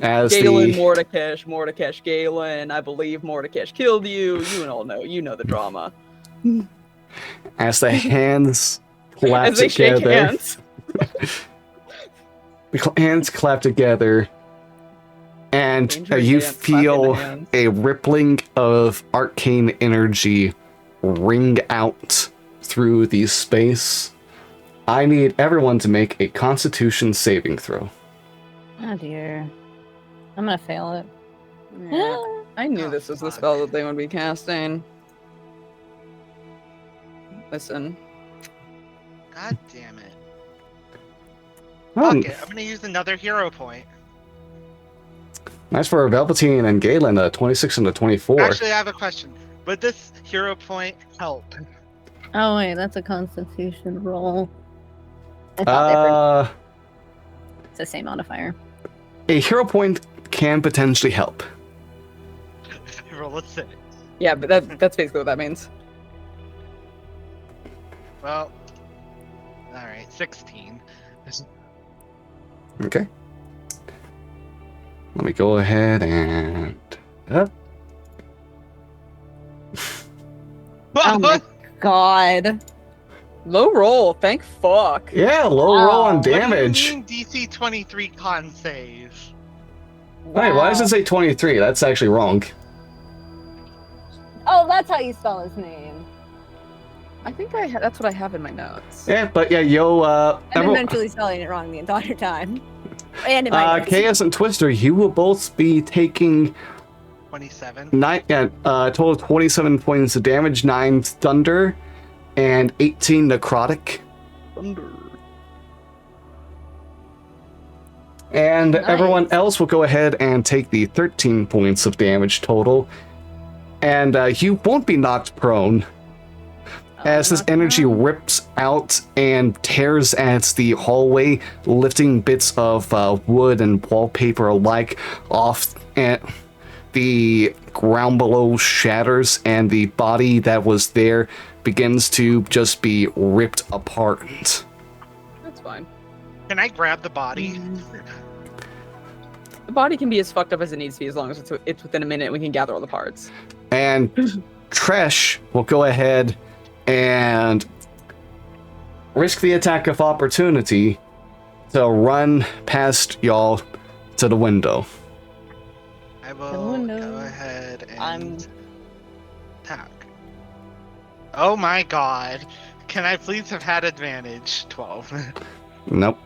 Speaker 1: As
Speaker 2: Galen,
Speaker 1: the
Speaker 2: Mordekash, Galen. I believe Mordekash killed you. You all know. You know the drama.
Speaker 1: as the hands clap
Speaker 2: As they shake
Speaker 1: together,
Speaker 2: hands.
Speaker 1: the hands clap together, and
Speaker 2: Dangerous
Speaker 1: you
Speaker 2: hands, clapping
Speaker 1: feel
Speaker 2: the hands.
Speaker 1: a rippling of arcane energy ring out through the space. I need everyone to make a Constitution saving throw.
Speaker 4: Oh dear. I'm gonna fail it.
Speaker 2: Yeah, I knew
Speaker 3: Oh,
Speaker 2: this was the
Speaker 3: fuck.
Speaker 2: spell that they would be casting. Listen.
Speaker 3: God damn it.
Speaker 1: Oh,
Speaker 3: Fuck it. I'm gonna use another hero point.
Speaker 1: nice for Velveteen and Galen, 26 and a 24.
Speaker 3: Actually, I have a question. Would this hero point help?
Speaker 4: Oh wait, that's a Constitution roll. It's not different. It's the same modifier.
Speaker 1: A hero point can potentially help.
Speaker 3: Roll a 6.
Speaker 2: Yeah, but that's basically what that means.
Speaker 3: Well, alright, 16.
Speaker 1: Okay. Let me go ahead and...
Speaker 4: Oh my god.
Speaker 2: Low roll, thank fuck.
Speaker 1: Yeah, low roll on
Speaker 3: What do you
Speaker 1: damage.
Speaker 3: mean DC 23 con save?
Speaker 1: Wait, why does it say 23? That's actually wrong.
Speaker 4: Oh, that's how you spell his name.
Speaker 2: I think that's what I have in my notes.
Speaker 1: Yeah, but yeah, yo,
Speaker 4: I've been
Speaker 1: everyone,
Speaker 4: mentally spelling it wrong the entire time. And in my notes.
Speaker 1: Chaos and Twister, you will both be taking
Speaker 3: 27.
Speaker 1: total of 27 points of damage, 9 thunder, and 18 necrotic.
Speaker 2: Thunder.
Speaker 1: And
Speaker 4: Nice.
Speaker 1: everyone else will go ahead and take the 13 points of damage total. And you won't be knocked prone, as this energy rips out and tears at the hallway, lifting bits of wood and wallpaper alike off, and the ground below shatters, and the body that was there begins to just be ripped apart.
Speaker 2: That's fine.
Speaker 3: Can I grab the body?
Speaker 2: The body can be as fucked up as it needs to be as long as it's within a minute and we can gather all the parts.
Speaker 1: And Tresh will go ahead and risk the attack of opportunity to run past y'all to the window.
Speaker 3: I will
Speaker 4: window.
Speaker 3: go ahead and
Speaker 4: I'm-
Speaker 3: attack. Oh my god. Can I please have had advantage? 12.
Speaker 1: Nope.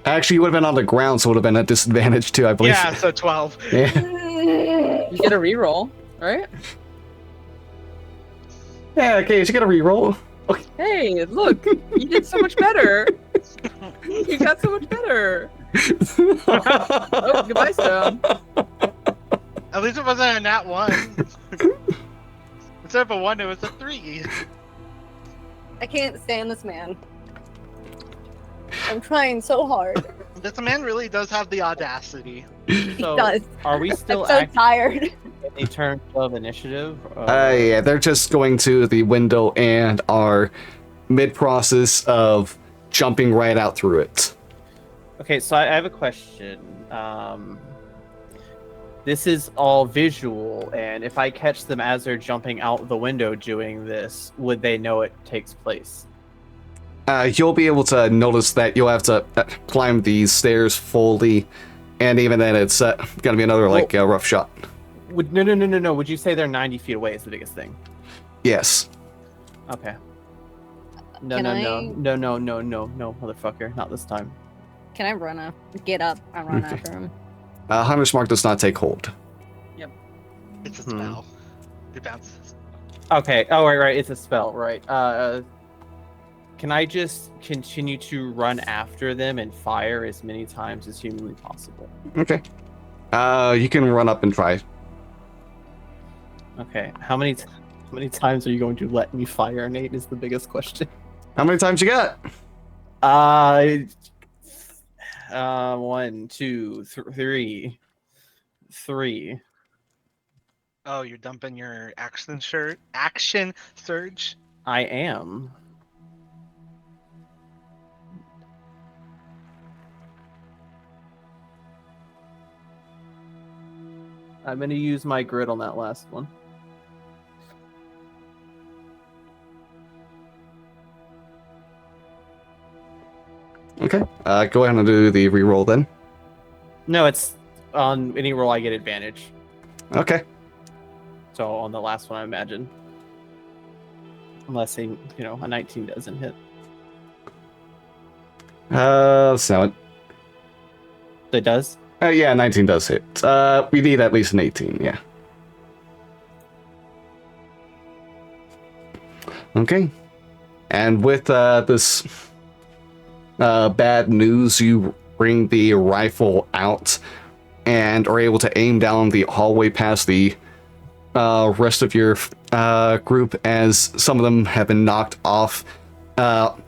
Speaker 1: Actually, you would have been on the ground, so it would have been at disadvantage too, I believe.
Speaker 3: Yeah, so 12.
Speaker 1: Yeah.
Speaker 2: You get a reroll, right?
Speaker 1: Yeah, okay, you get a reroll.
Speaker 2: Hey, look, you did so much better. You got so much better. Oh, goodbye, Stone.
Speaker 3: At least it wasn't a nat 1. Instead of a 1, it was a 3.
Speaker 4: I can't stand this man. I'm trying so hard.
Speaker 3: This man really does have the audacity.
Speaker 4: He
Speaker 5: So,
Speaker 4: does.
Speaker 5: are we
Speaker 4: I'm
Speaker 5: still
Speaker 4: so tired.
Speaker 5: in terms of initiative?
Speaker 1: Yeah, they're just going to the window and are mid-process of jumping right out through it.
Speaker 5: Okay, so I have a question. This is all visual, and if I catch them as they're jumping out the window doing this, would they know it takes place?
Speaker 1: You'll be able to notice that you'll have to climb these stairs fully, and even then it's gonna be another rough shot.
Speaker 5: No. Would you say they're 90 feet away is the biggest thing?
Speaker 1: Yes.
Speaker 5: Okay. No,
Speaker 4: Can
Speaker 5: no, motherfucker. Not this time.
Speaker 4: Can I get up and run
Speaker 1: Okay.
Speaker 4: after him?
Speaker 1: Hunter's Mark does not take hold.
Speaker 3: It's a spell. It bounces.
Speaker 5: Okay. Oh, right. It's a spell, right. Can I just continue to run after them and fire as many times as humanly possible?
Speaker 1: Okay. You can run up and try.
Speaker 5: Okay. How many times are you going to let me fire, Nate? Is the biggest question.
Speaker 1: How many times you got?
Speaker 5: 1, 2, 3.
Speaker 3: Oh, you're dumping your action surge?
Speaker 5: I am. I'm going to use my grid on that last one.
Speaker 1: Okay. Go ahead and do the reroll then.
Speaker 5: No, it's on any roll I get advantage.
Speaker 1: Okay.
Speaker 5: So on the last one, I imagine. Unless a 19 doesn't hit.
Speaker 1: So
Speaker 5: It does?
Speaker 1: yeah, 19 does hit. We need at least an 18, yeah. Okay. And with this bad news, you bring the rifle out and are able to aim down the hallway past the rest of your group, as some of them have been knocked off,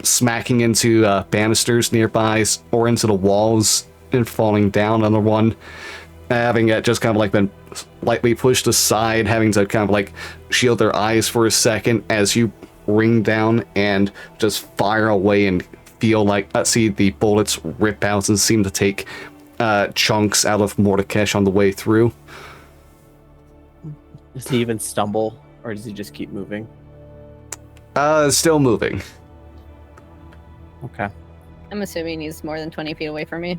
Speaker 1: smacking into banisters nearby or into the walls and falling down. Another one having it just kind of like been lightly pushed aside, having to kind of like shield their eyes for a second as you ring down and just fire away and feel like see the bullets rip out and seem to take chunks out of Mordecai on the way through.
Speaker 5: Does he even stumble, or does he just keep moving?
Speaker 1: Still moving.
Speaker 5: Okay.
Speaker 4: I'm assuming he's more than 20 feet away from me.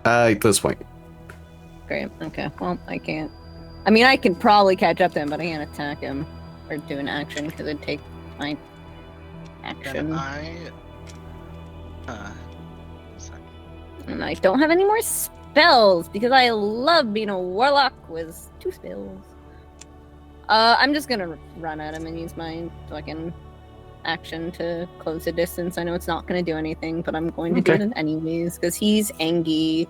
Speaker 1: At this point.
Speaker 4: Great. Okay. Well, I can't. I mean, I can probably catch up to him, but I can't attack him or do an action because it'd take my action. And I don't have any more spells because I love being a warlock with 2 spells. I'm just gonna run at him and use my fucking action to close the distance. I know it's not gonna do anything, but I'm going to do it anyways because he's angry.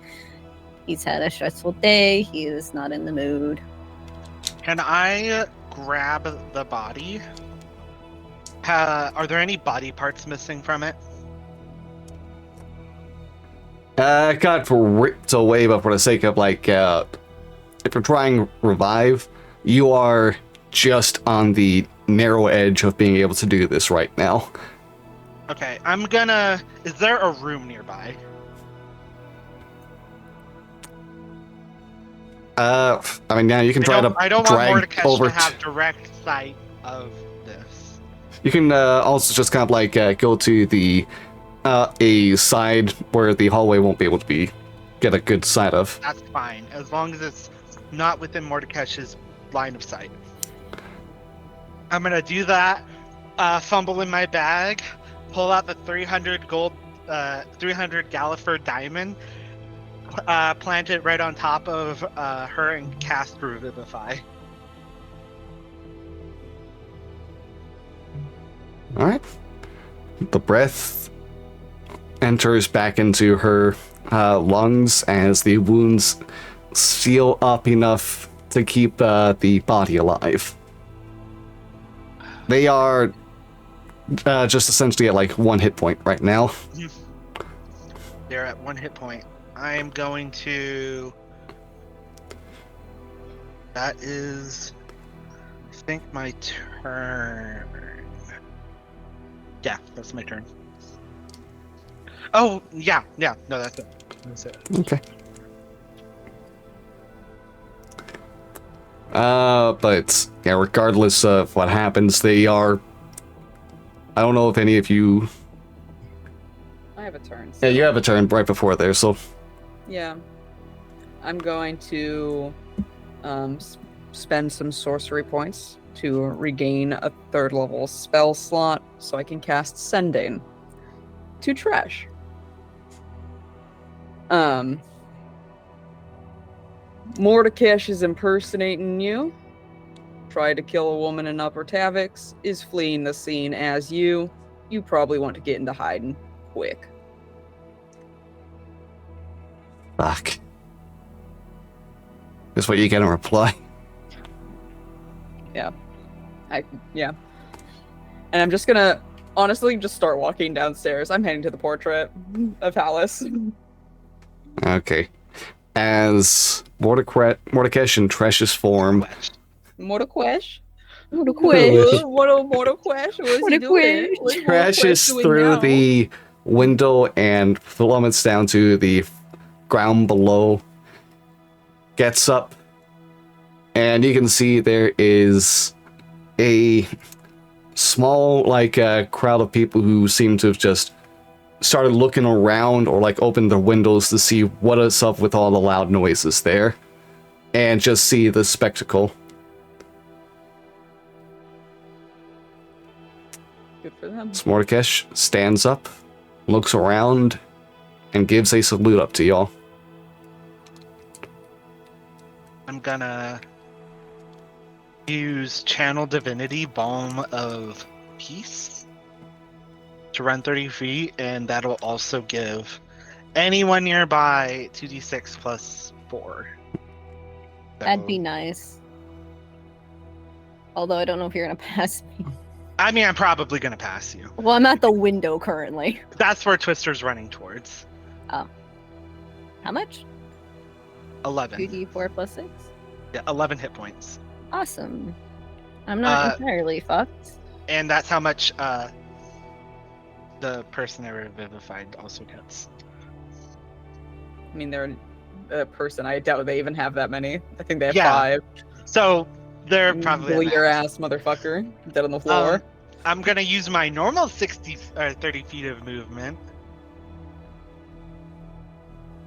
Speaker 4: He's had a stressful day. He is not in the mood.
Speaker 3: Can I grab the body? Are there any body parts missing from it?
Speaker 1: Got ripped away, but for the sake of like, if you're trying revive, you are just on the narrow edge of being able to do this right now.
Speaker 3: Okay, is there a room nearby?
Speaker 1: I mean, yeah, you can try to
Speaker 3: I don't want
Speaker 1: drag
Speaker 3: Mordecai
Speaker 1: over
Speaker 3: to have direct sight of this.
Speaker 1: You can also just kind of like go to the a side where the hallway won't be able to get a good sight of.
Speaker 3: That's fine, as long as it's not within Mordecai's line of sight. I'm gonna do that. Fumble in my bag, pull out the 300 gold, 300 Galliford diamond, plant it right on top of her and cast Revivify.
Speaker 1: All right. The breath enters back into her lungs as the wounds seal up enough to keep the body alive. They are just essentially at like 1 hit point right now.
Speaker 3: They're at 1 hit point. I am going to... That is... I think my turn. Yeah, that's my turn. Oh, yeah, no, that's it. That's it.
Speaker 1: Okay. But yeah, regardless of what happens, they are... I don't know if any of you...
Speaker 2: I have a turn.
Speaker 1: Yeah, you have a turn right before there, so...
Speaker 2: Yeah. I'm going to spend some sorcery points to regain a 3rd level spell slot so I can cast Sending to Trash. Mordecai is impersonating you. Tried to kill a woman in Upper Tavix, is fleeing the scene as you. You probably want to get into hiding quick.
Speaker 1: Fuck. That's what you get in reply.
Speaker 2: Yeah. And I'm just gonna honestly just start walking downstairs. I'm heading to the portrait of Alice.
Speaker 1: Okay. As Mordecai in Tresh's form...
Speaker 2: Mordecai?
Speaker 4: Mordecai.
Speaker 2: What is he doing? What's
Speaker 1: Trashes
Speaker 2: doing
Speaker 1: through
Speaker 2: now?
Speaker 1: the window and plummets down to the ground below. Gets up, and you can see there is a small, crowd of people who seem to have just started looking around or, opened their windows to see what is up with all the loud noises there, and just see the spectacle.
Speaker 2: for them.
Speaker 1: Smorgasbord stands up, looks around, and gives a salute up to y'all.
Speaker 3: I'm gonna use Channel Divinity Balm of Peace to run 30 feet, and that'll also give anyone nearby 2d6 plus 4.
Speaker 4: That'd be nice. Although I don't know if you're gonna pass me.
Speaker 3: I mean, I'm probably gonna pass you.
Speaker 4: Well, I'm at the window currently.
Speaker 3: That's where Twister's running towards.
Speaker 4: Oh. How much?
Speaker 3: 11.
Speaker 4: 2d4 plus 6?
Speaker 3: Yeah, 11 hit points.
Speaker 4: Awesome. I'm not entirely fucked.
Speaker 3: And that's how much the person I revivified also gets.
Speaker 2: I mean, they're a person. I doubt they even have that many. I think they have
Speaker 3: Yeah.
Speaker 2: 5.
Speaker 3: So they're probably
Speaker 2: Bully
Speaker 3: at
Speaker 2: your
Speaker 3: max.
Speaker 2: ass, motherfucker. Dead on the floor.
Speaker 3: I'm gonna use my normal 60 or 30 feet of movement.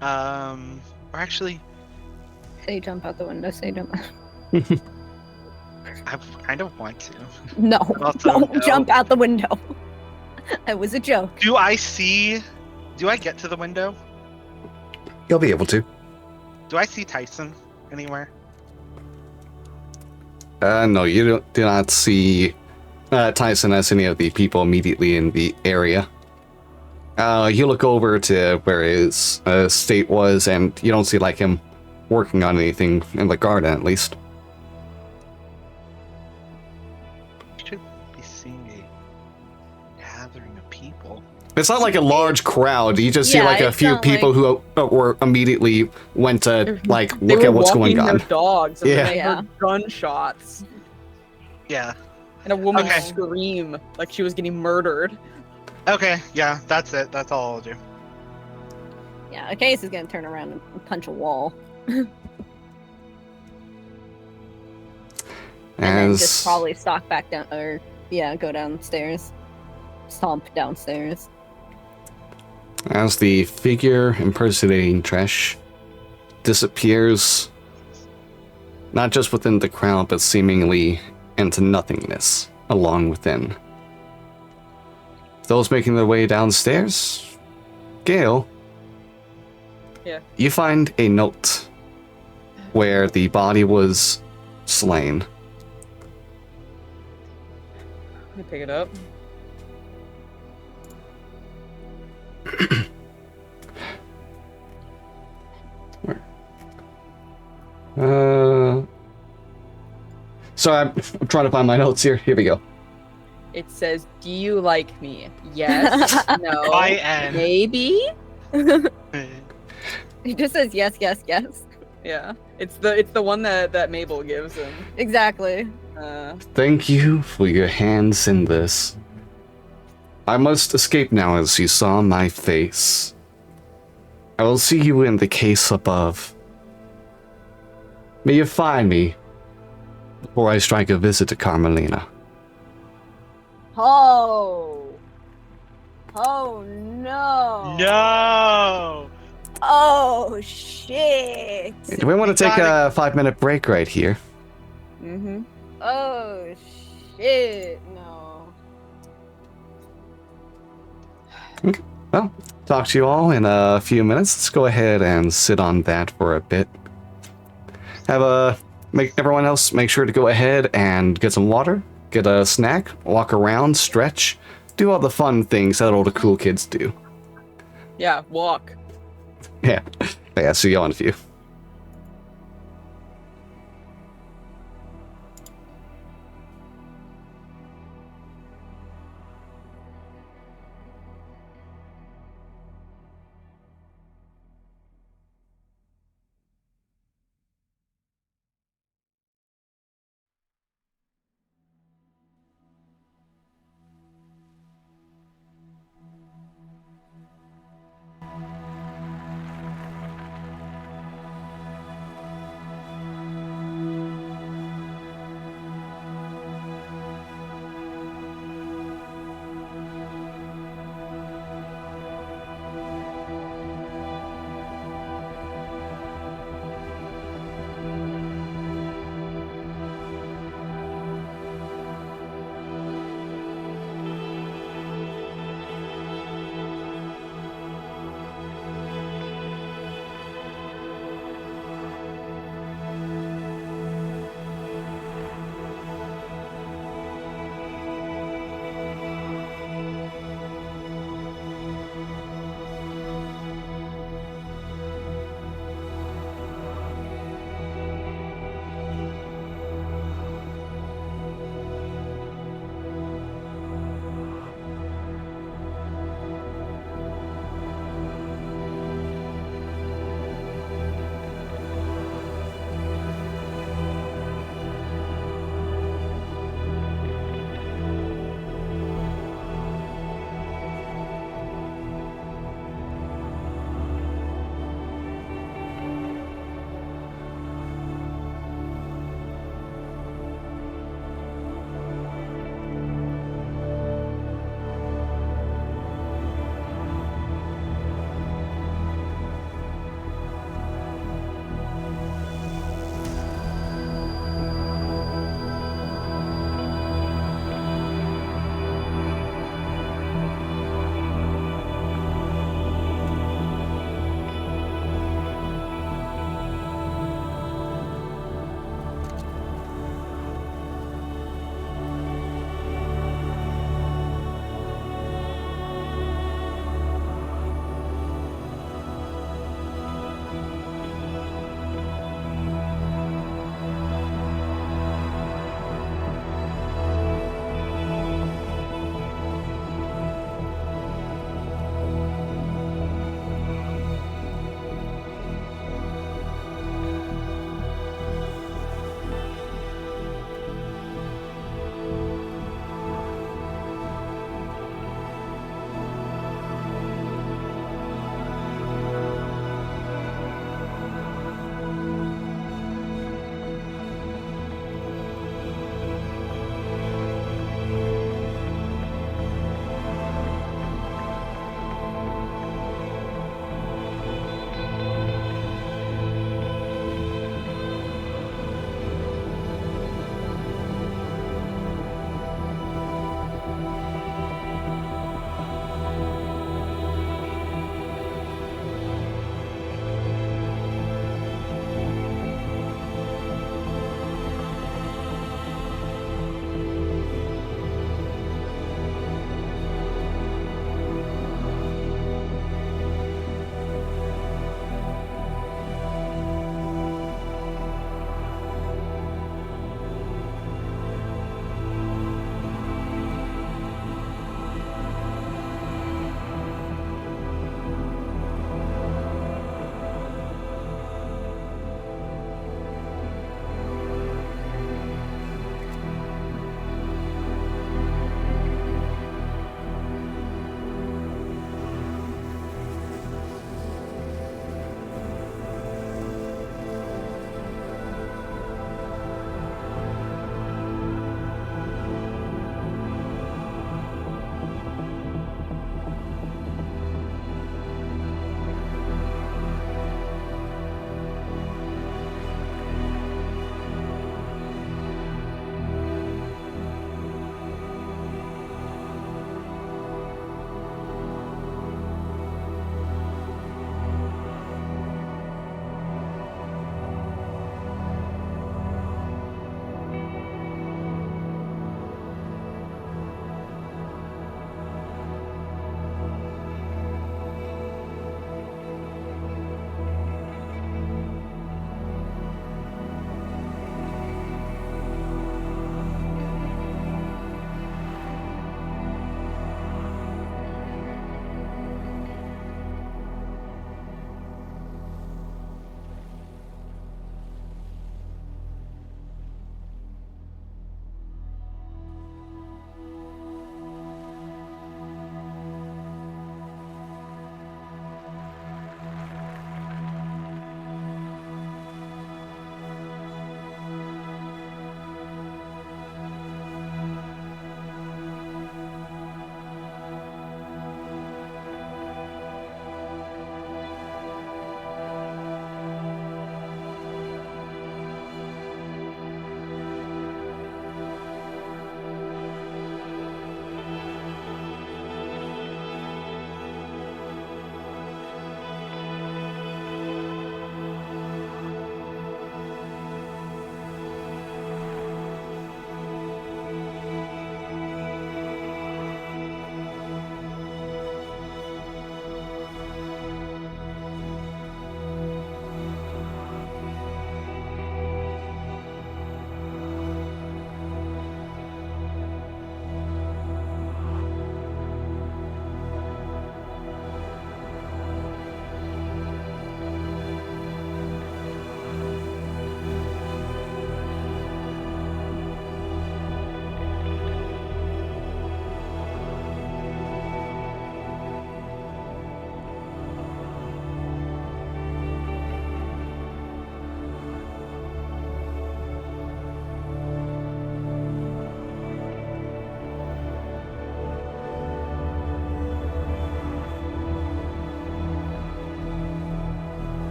Speaker 3: Or actually,
Speaker 4: Say jump out the window, say jump out.
Speaker 3: I kind of want to.
Speaker 4: No,
Speaker 3: Also,
Speaker 4: don't
Speaker 3: no.
Speaker 4: jump out the window. That was a joke.
Speaker 3: Do I get to the window?
Speaker 1: You'll be able to.
Speaker 3: Do I see Tyson anywhere?
Speaker 1: No, you do not see Tyson as any of the people immediately in the area. You look over to where his estate was, and you don't see like him working on anything in the garden, at least.
Speaker 3: You should be seeing a gathering of people.
Speaker 1: It's not like a large crowd. You just see
Speaker 4: Yeah,
Speaker 1: like a
Speaker 4: it's
Speaker 1: few
Speaker 4: not
Speaker 1: people who were immediately went to like
Speaker 2: They
Speaker 1: look
Speaker 2: were
Speaker 1: at what's going
Speaker 2: walking
Speaker 1: on.
Speaker 2: their dogs, and
Speaker 1: Yeah.
Speaker 2: then they
Speaker 4: Yeah.
Speaker 2: heard gunshots
Speaker 3: Yeah.
Speaker 2: and a woman
Speaker 3: Okay.
Speaker 2: scream like she was getting murdered.
Speaker 3: Okay, yeah, that's it. That's all I'll do.
Speaker 4: Yeah, Case is gonna turn around and punch a wall. And then just probably stalk back down, or go downstairs. Stomp downstairs.
Speaker 1: As the figure impersonating Tresh disappears, not just within the crowd, but seemingly into nothingness along within. Those making their way downstairs, Gale,
Speaker 2: Yeah.
Speaker 1: you find a note where the body was slain.
Speaker 2: Let me pick it up.
Speaker 1: Sorry, I'm trying to find my notes here. Here we go.
Speaker 2: It says, "Do you like me? Yes. No.
Speaker 3: By N.
Speaker 2: Maybe."
Speaker 4: He just says yes, yes, yes.
Speaker 2: Yeah. It's the one that Mabel gives him.
Speaker 4: Exactly.
Speaker 1: Thank you for your hands in this. I must escape now as you saw my face. I will see you in the case above. May you find me before I strike a visit to Carmelina.
Speaker 4: Oh. Oh no.
Speaker 3: No!
Speaker 4: Oh shit.
Speaker 1: Do we want to take a 5-minute break right here?
Speaker 2: Mm-hmm.
Speaker 4: Oh shit. No.
Speaker 1: Well, talk to you all in a few minutes. Let's go ahead and sit on that for a bit. Make everyone else make sure to go ahead and get some water, get a snack, walk around, stretch, do all the fun things that all the cool kids do.
Speaker 2: Yeah. Walk.
Speaker 1: Yeah. Yeah, see you in a few.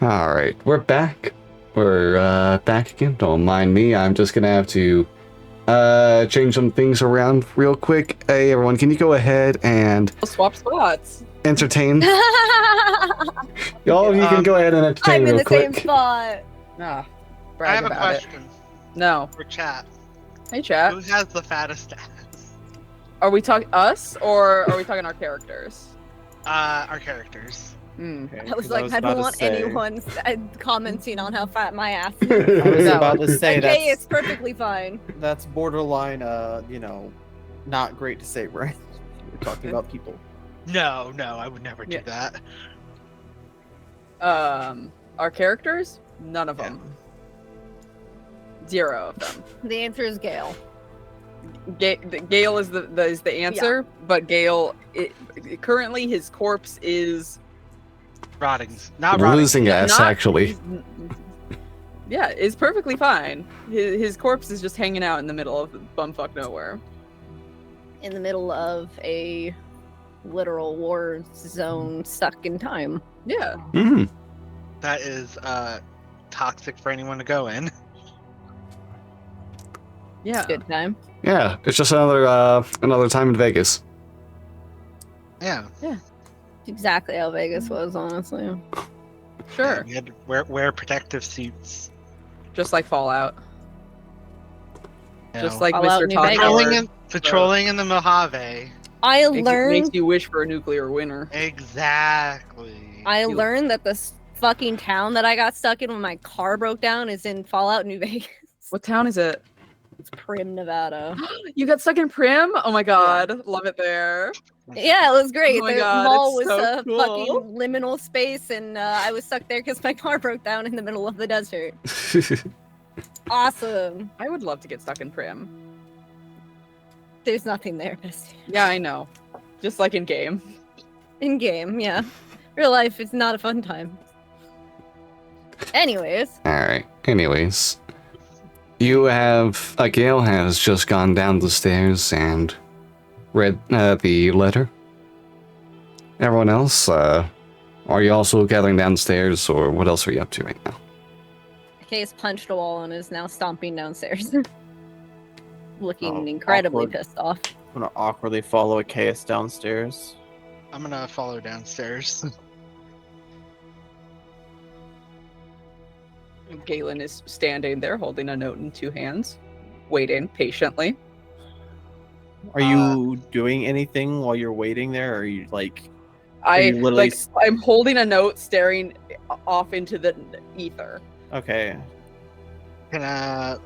Speaker 1: Alright, we're back. We're back again. Don't mind me. I'm just gonna have to change some things around real quick. Hey everyone, can you go ahead and
Speaker 2: We'll swap spots.
Speaker 1: entertain? All of you can go ahead and entertain
Speaker 4: I'm in
Speaker 1: real
Speaker 4: the same
Speaker 1: quick.
Speaker 4: spot.
Speaker 2: Ah,
Speaker 3: I
Speaker 2: brag
Speaker 3: have a
Speaker 2: about
Speaker 3: question
Speaker 2: it. No.
Speaker 3: for chat.
Speaker 2: Hey, chat.
Speaker 3: Who has the fattest ass?
Speaker 2: Are we talking us or are we talking our characters?
Speaker 3: Our characters.
Speaker 2: Hmm.
Speaker 5: Okay,
Speaker 4: I was
Speaker 5: 'cause
Speaker 4: like, I
Speaker 5: about
Speaker 4: don't
Speaker 5: to
Speaker 4: want
Speaker 5: say-
Speaker 4: anyone commenting on how fat my ass
Speaker 5: I
Speaker 4: is.
Speaker 5: was
Speaker 2: No.
Speaker 5: about to say
Speaker 4: Okay, it's
Speaker 5: that's
Speaker 4: perfectly fine.
Speaker 5: borderline, not great to say, right? We're talking about people.
Speaker 3: No, I would never do
Speaker 2: Yeah.
Speaker 3: that.
Speaker 2: Our characters? None of
Speaker 3: Yeah.
Speaker 2: them. 0 of them.
Speaker 4: The answer is Gale.
Speaker 2: Gale is the answer, but Gale, currently his corpse is
Speaker 3: Rotting. Not rotting.
Speaker 1: Losing ass,
Speaker 2: not-
Speaker 1: actually.
Speaker 2: Yeah, is perfectly fine. His corpse is just hanging out in the middle of bumfuck nowhere.
Speaker 4: In the middle of a literal war zone stuck in time.
Speaker 2: Yeah.
Speaker 1: Mm.
Speaker 3: That is toxic for anyone to go in.
Speaker 2: Yeah.
Speaker 4: Good time.
Speaker 1: Yeah, it's just another time in Vegas.
Speaker 3: Yeah.
Speaker 4: Exactly how Vegas was, honestly.
Speaker 2: Sure.
Speaker 3: Yeah, we had to wear protective suits.
Speaker 2: Just like Fallout.
Speaker 3: You
Speaker 2: Just
Speaker 3: know.
Speaker 2: like
Speaker 4: Fallout
Speaker 2: Mr.
Speaker 4: New
Speaker 2: Todd
Speaker 4: Vegas.
Speaker 3: patrolling
Speaker 2: Howard.
Speaker 3: in the Mojave.
Speaker 4: I
Speaker 2: Makes
Speaker 4: learned
Speaker 2: you wish for a nuclear winter.
Speaker 3: Exactly.
Speaker 4: I learned that this fucking town that I got stuck in when my car broke down is in Fallout New Vegas.
Speaker 2: What town is it?
Speaker 4: It's Prim, Nevada.
Speaker 2: You got stuck in Prim? Oh my god. Love it there.
Speaker 4: Yeah, it was great.
Speaker 2: Oh my
Speaker 4: The
Speaker 2: God,
Speaker 4: mall
Speaker 2: it's
Speaker 4: was
Speaker 2: so
Speaker 4: a
Speaker 2: cool.
Speaker 4: fucking liminal space, and I was stuck there because my car broke down in the middle of the desert. Awesome.
Speaker 2: I would love to get stuck in Prim.
Speaker 4: There's nothing there, bestie.
Speaker 2: Yeah, I know. Just like in game.
Speaker 4: In game, yeah. Real life is not a fun time. Anyways,
Speaker 1: Alright, anyways. You have... Gale has just gone down the stairs and read the letter. Everyone else, are you also gathering downstairs, or what else are you up to right now?
Speaker 4: Case punched a wall and is now stomping downstairs. Looking
Speaker 5: Oh,
Speaker 4: incredibly
Speaker 5: awkward.
Speaker 4: pissed off.
Speaker 5: I'm gonna awkwardly follow Achaeus downstairs.
Speaker 3: I'm gonna follow downstairs.
Speaker 2: Galen is standing there holding a note in 2 hands, waiting patiently.
Speaker 5: Are you doing anything while you're waiting there? Or are you like?
Speaker 2: I'm
Speaker 5: you literally
Speaker 2: holding a note staring off into the ether.
Speaker 5: Okay.
Speaker 3: Can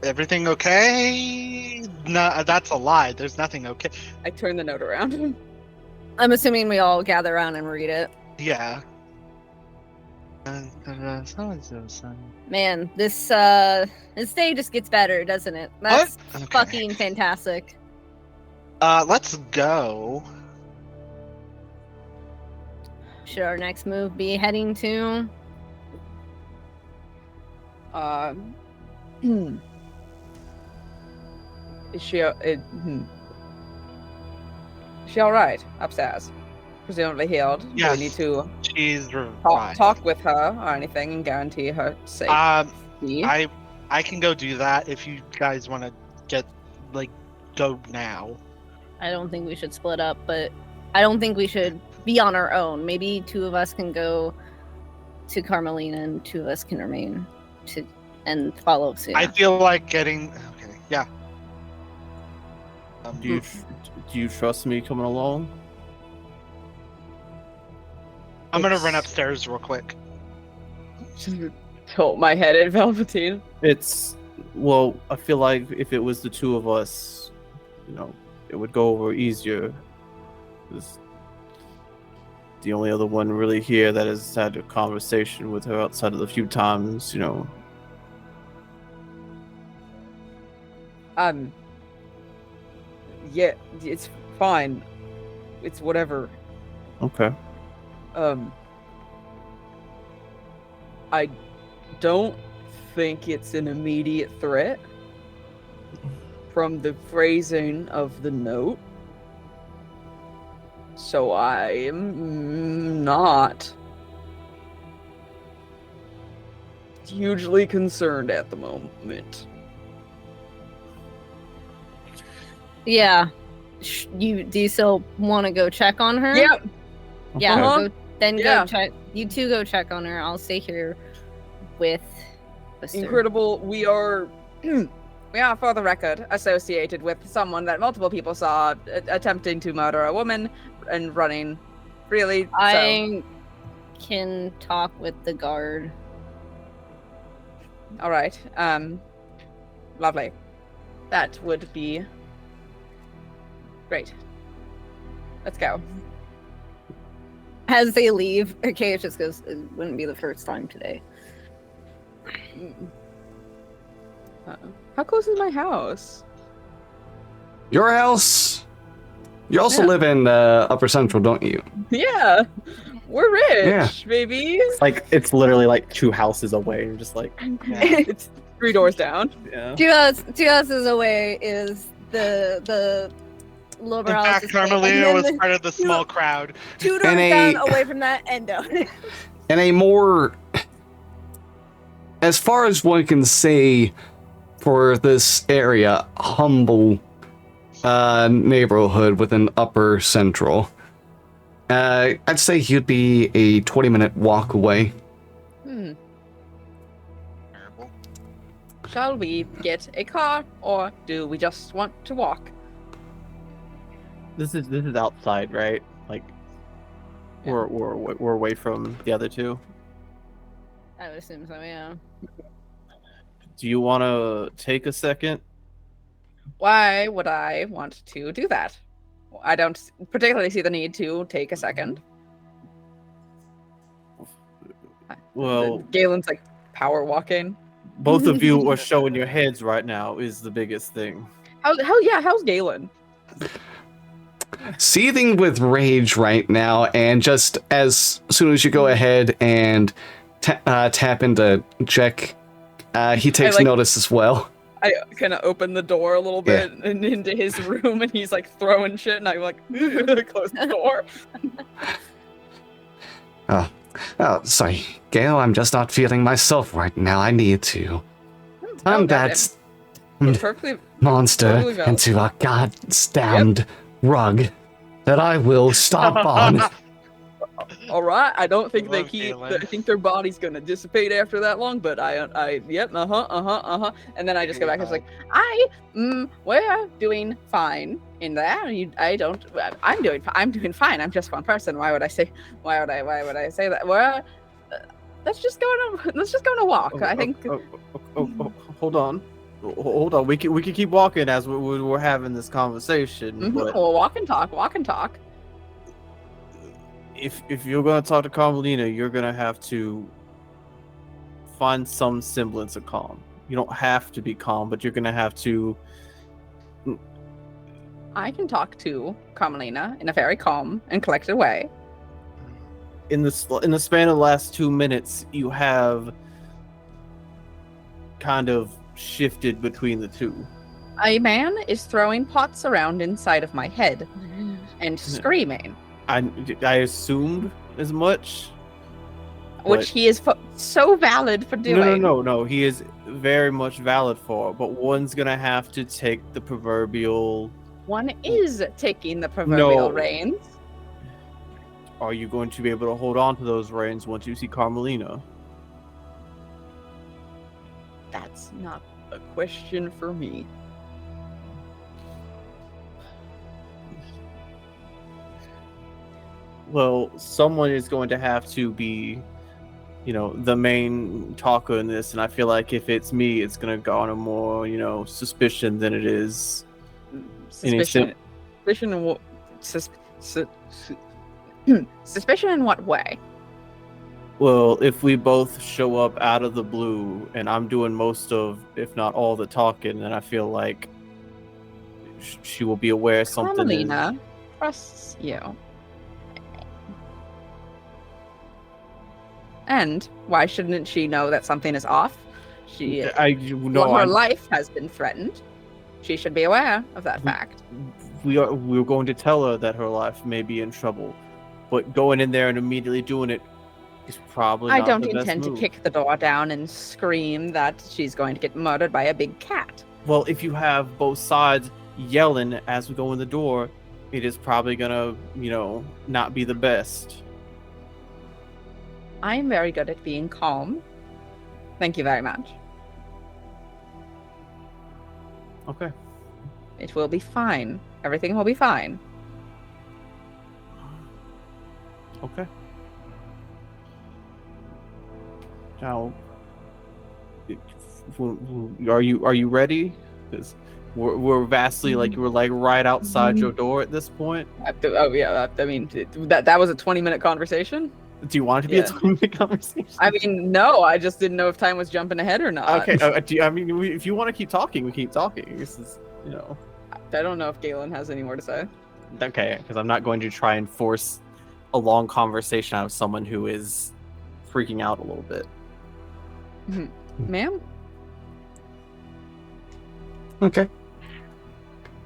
Speaker 3: everything okay? No, that's a lie. There's nothing okay.
Speaker 2: I turn the note around.
Speaker 4: I'm assuming we all gather around and read it.
Speaker 3: Yeah.
Speaker 4: Man, this day just gets better, doesn't it? That's
Speaker 3: Okay.
Speaker 4: fucking fantastic.
Speaker 3: Let's go.
Speaker 4: Should our next move be heading to?
Speaker 2: Is she? Is she all right upstairs? Presumably healed. Do
Speaker 3: Yes.
Speaker 2: we need to
Speaker 3: She's revived.
Speaker 2: talk with her or anything and guarantee her safety?
Speaker 3: I can go do that if you guys want to go now.
Speaker 4: I don't think we should split up, but I don't think we should be on our own. Maybe 2 of us can go to Carmelina and 2 of us can remain and follow soon.
Speaker 3: I feel like getting. Okay. Yeah.
Speaker 5: Do you trust me coming along?
Speaker 3: I'm gonna run upstairs real quick.
Speaker 2: Tilt my head at Velveteen.
Speaker 5: Well, I feel like if it was the 2 of us, it would go over easier. 'Cause the only other one really here that has had a conversation with her outside of the few times,
Speaker 2: Yeah, it's fine. It's whatever.
Speaker 5: Okay.
Speaker 2: I don't think it's an immediate threat from the phrasing of the note. So I'm not hugely concerned at the moment.
Speaker 4: Yeah. Do you still want to go check on her?
Speaker 2: Yeah.
Speaker 4: Yeah.
Speaker 2: Uh-huh.
Speaker 4: Go check. You two go check on her. I'll stay here with Mr.
Speaker 2: Incredible. We are, for the record, associated with someone that multiple people saw attempting to murder a woman and running freely.
Speaker 4: I can talk with the guard.
Speaker 2: All right. Lovely. That would be great. Let's go.
Speaker 4: As they leave, okay, it just goes, it wouldn't be the first time today.
Speaker 2: How close is my house?
Speaker 1: Your house? You also live in Upper Central, don't you?
Speaker 2: Yeah. We're rich,
Speaker 1: Yeah.
Speaker 2: baby.
Speaker 5: It's literally like 2 houses away. You're just like,
Speaker 2: It's 3 doors down.
Speaker 5: yeah.
Speaker 4: 2 houses away is the
Speaker 3: In fact, Carmelina was part of the small crowd.
Speaker 4: 2 doors down away from that endo.
Speaker 1: And a more, as far as one can say, for this area, humble neighborhood within Upper Central. I'd say you'd be a 20-minute walk away.
Speaker 3: Terrible.
Speaker 2: Shall we get a car, or do we just want to walk?
Speaker 5: This is outside, right? Like,
Speaker 2: Yeah.
Speaker 5: we're away from the other 2.
Speaker 4: I would assume so, yeah.
Speaker 5: Do you want to take a second?
Speaker 2: Why would I want to do that? I don't particularly see the need to take a second.
Speaker 5: Well,
Speaker 2: Galen's like power walking.
Speaker 5: both of you are showing your heads right now is the biggest thing.
Speaker 2: How's Galen?
Speaker 1: Seething with rage right now, and just as soon as you go ahead and tap into check, he takes notice as well.
Speaker 2: I kind of open the door a little bit and into his room, and he's like throwing shit, and I'm like, close the door.
Speaker 1: Oh, sorry, Gail, I'm just not feeling myself right now. I need to. I'm that
Speaker 2: Perfectly.
Speaker 1: monster
Speaker 2: totally valid.
Speaker 1: into a goddamned rug that I will stomp on.
Speaker 2: All right. I don't think they
Speaker 3: Love
Speaker 2: keep.
Speaker 3: Galen.
Speaker 2: I think their body's gonna dissipate after that long. But yep. And then I just go back and it's like, we're doing fine in that. I'm doing fine. I'm just one person. Why would I say that? Well, let's just go on a walk. I think.
Speaker 5: Hold on. We can keep walking as we're having this conversation. But
Speaker 2: We'll walk and talk.
Speaker 5: if you're gonna talk to Carmelina, you're gonna have to find some semblance of calm. You don't have to be calm, but you're gonna have to.
Speaker 2: I can talk to Carmelina in a very calm and collected way.
Speaker 5: In the span of the last 2 minutes, you have kind of shifted between the 2.
Speaker 2: A man is throwing pots around inside of my head and screaming,
Speaker 5: I assumed as much.
Speaker 2: which he is so valid for doing.
Speaker 5: No. He is very much valid for, but one's gonna have to take the proverbial.
Speaker 2: One is taking the proverbial
Speaker 5: No.
Speaker 2: reins.
Speaker 5: Are you going to be able to hold on to those reins once you see Carmelina?
Speaker 2: That's not a question for me.
Speaker 5: Well, someone is going to have to be, the main talker in this, and I feel like if it's me, it's going to garner more, suspicion than it is.
Speaker 2: Suspicion. Suspicion in what way?
Speaker 5: Well, if we both show up out of the blue, and I'm doing most of, if not all, the talking, then I feel like she will be aware something.
Speaker 2: Carmelina trusts you. And why shouldn't she know that something is off? Her life has been threatened. She should be aware of that fact.
Speaker 5: We're going to tell her that her life may be in trouble, but going in there and immediately doing it It's probably
Speaker 2: I
Speaker 5: not
Speaker 2: don't
Speaker 5: the best
Speaker 2: intend to
Speaker 5: move.
Speaker 2: kick the door down and scream that she's going to get murdered by a big cat.
Speaker 5: Well, if you have both sides yelling as we go in the door, it is probably gonna, not be the best.
Speaker 2: I am very good at being calm. Thank you very much.
Speaker 5: Okay.
Speaker 2: It will be fine. Everything will be fine.
Speaker 5: Okay. Now, are you ready? Because we're vastly we're right outside your door at this point.
Speaker 2: Oh yeah, I mean that was a 20-minute conversation.
Speaker 5: Do you want it to be a 20-minute conversation?
Speaker 2: I mean, no, I just didn't know if time was jumping ahead or not.
Speaker 5: Okay. If you want to keep talking, we keep talking. This is,
Speaker 2: I don't know if Galen has any more to say.
Speaker 5: Okay, because I'm not going to try and force a long conversation out of someone who is freaking out a little bit.
Speaker 2: Ma'am?
Speaker 1: Okay.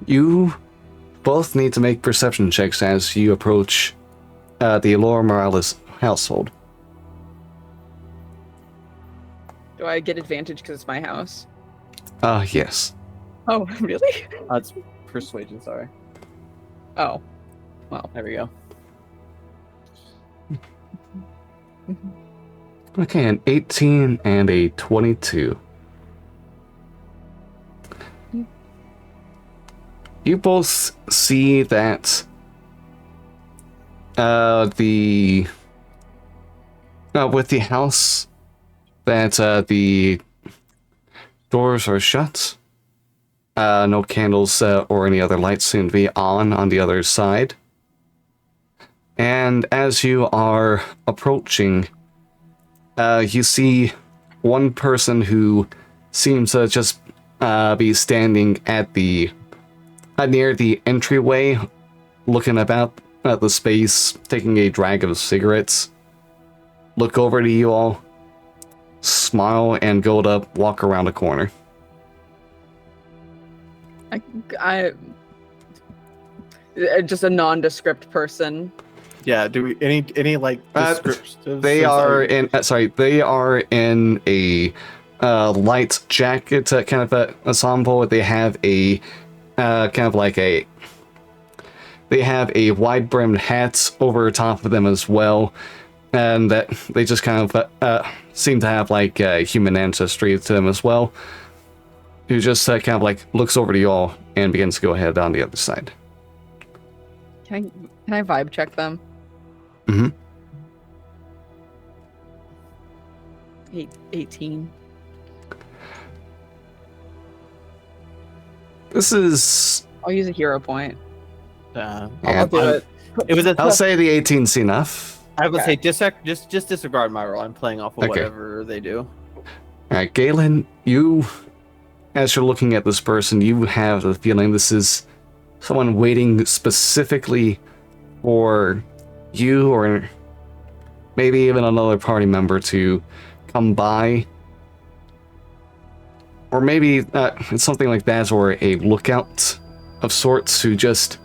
Speaker 1: You both need to make perception checks as you approach the Laura Morales household.
Speaker 2: Do I get advantage because it's my house?
Speaker 1: Yes.
Speaker 2: Oh, really?
Speaker 5: It's persuasion, sorry.
Speaker 2: Oh. Well,
Speaker 5: There we go.
Speaker 1: Okay, an 18 and a 22. You both see that with the house that the doors are shut. No candles or any other lights seem to be on the other side. And as you are approaching, you see one person who seems to just be standing at the near the entryway, looking about at the space, taking a drag of cigarettes. Look over to you all, smile, and go to walk around a corner.
Speaker 2: I just a nondescript person.
Speaker 5: Yeah. Do we any like descriptions?
Speaker 1: They are in. They are in a light jacket kind of a ensemble. They have a kind of like a. They have a wide brimmed hat over top of them as well, and that they just kind of seem to have like human ancestry to them as well. Who just kind of like looks over to you all and begins to go ahead on the other side.
Speaker 2: Can I vibe check them?
Speaker 1: Mm-hmm.
Speaker 2: 18.
Speaker 1: This is.
Speaker 2: I'll use a hero point.
Speaker 1: Yeah,
Speaker 2: I'll do it.
Speaker 5: It was.
Speaker 1: I'll say the 18's enough.
Speaker 5: I would say just disregard my roll. I'm playing off of whatever they do.
Speaker 1: All right, Galen, you, as you're looking at this person, you have the feeling this is someone waiting specifically for you or maybe even another party member to come by. Or maybe it's something like that, or a lookout of sorts who just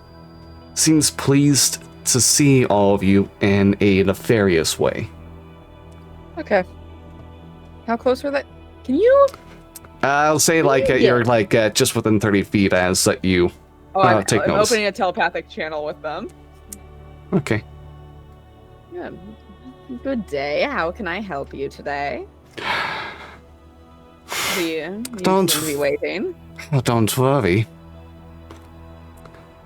Speaker 1: seems pleased to see all of you in a nefarious way.
Speaker 2: Okay. How close are they? Can you?
Speaker 1: I'll say like you're like just within 30 feet as you take
Speaker 2: I'm
Speaker 1: notice.
Speaker 2: opening a telepathic channel with them.
Speaker 1: Okay.
Speaker 2: Yeah. Good day. How can I help you today? You
Speaker 1: Don't-
Speaker 2: seem to be waiting.
Speaker 1: Oh, don't worry.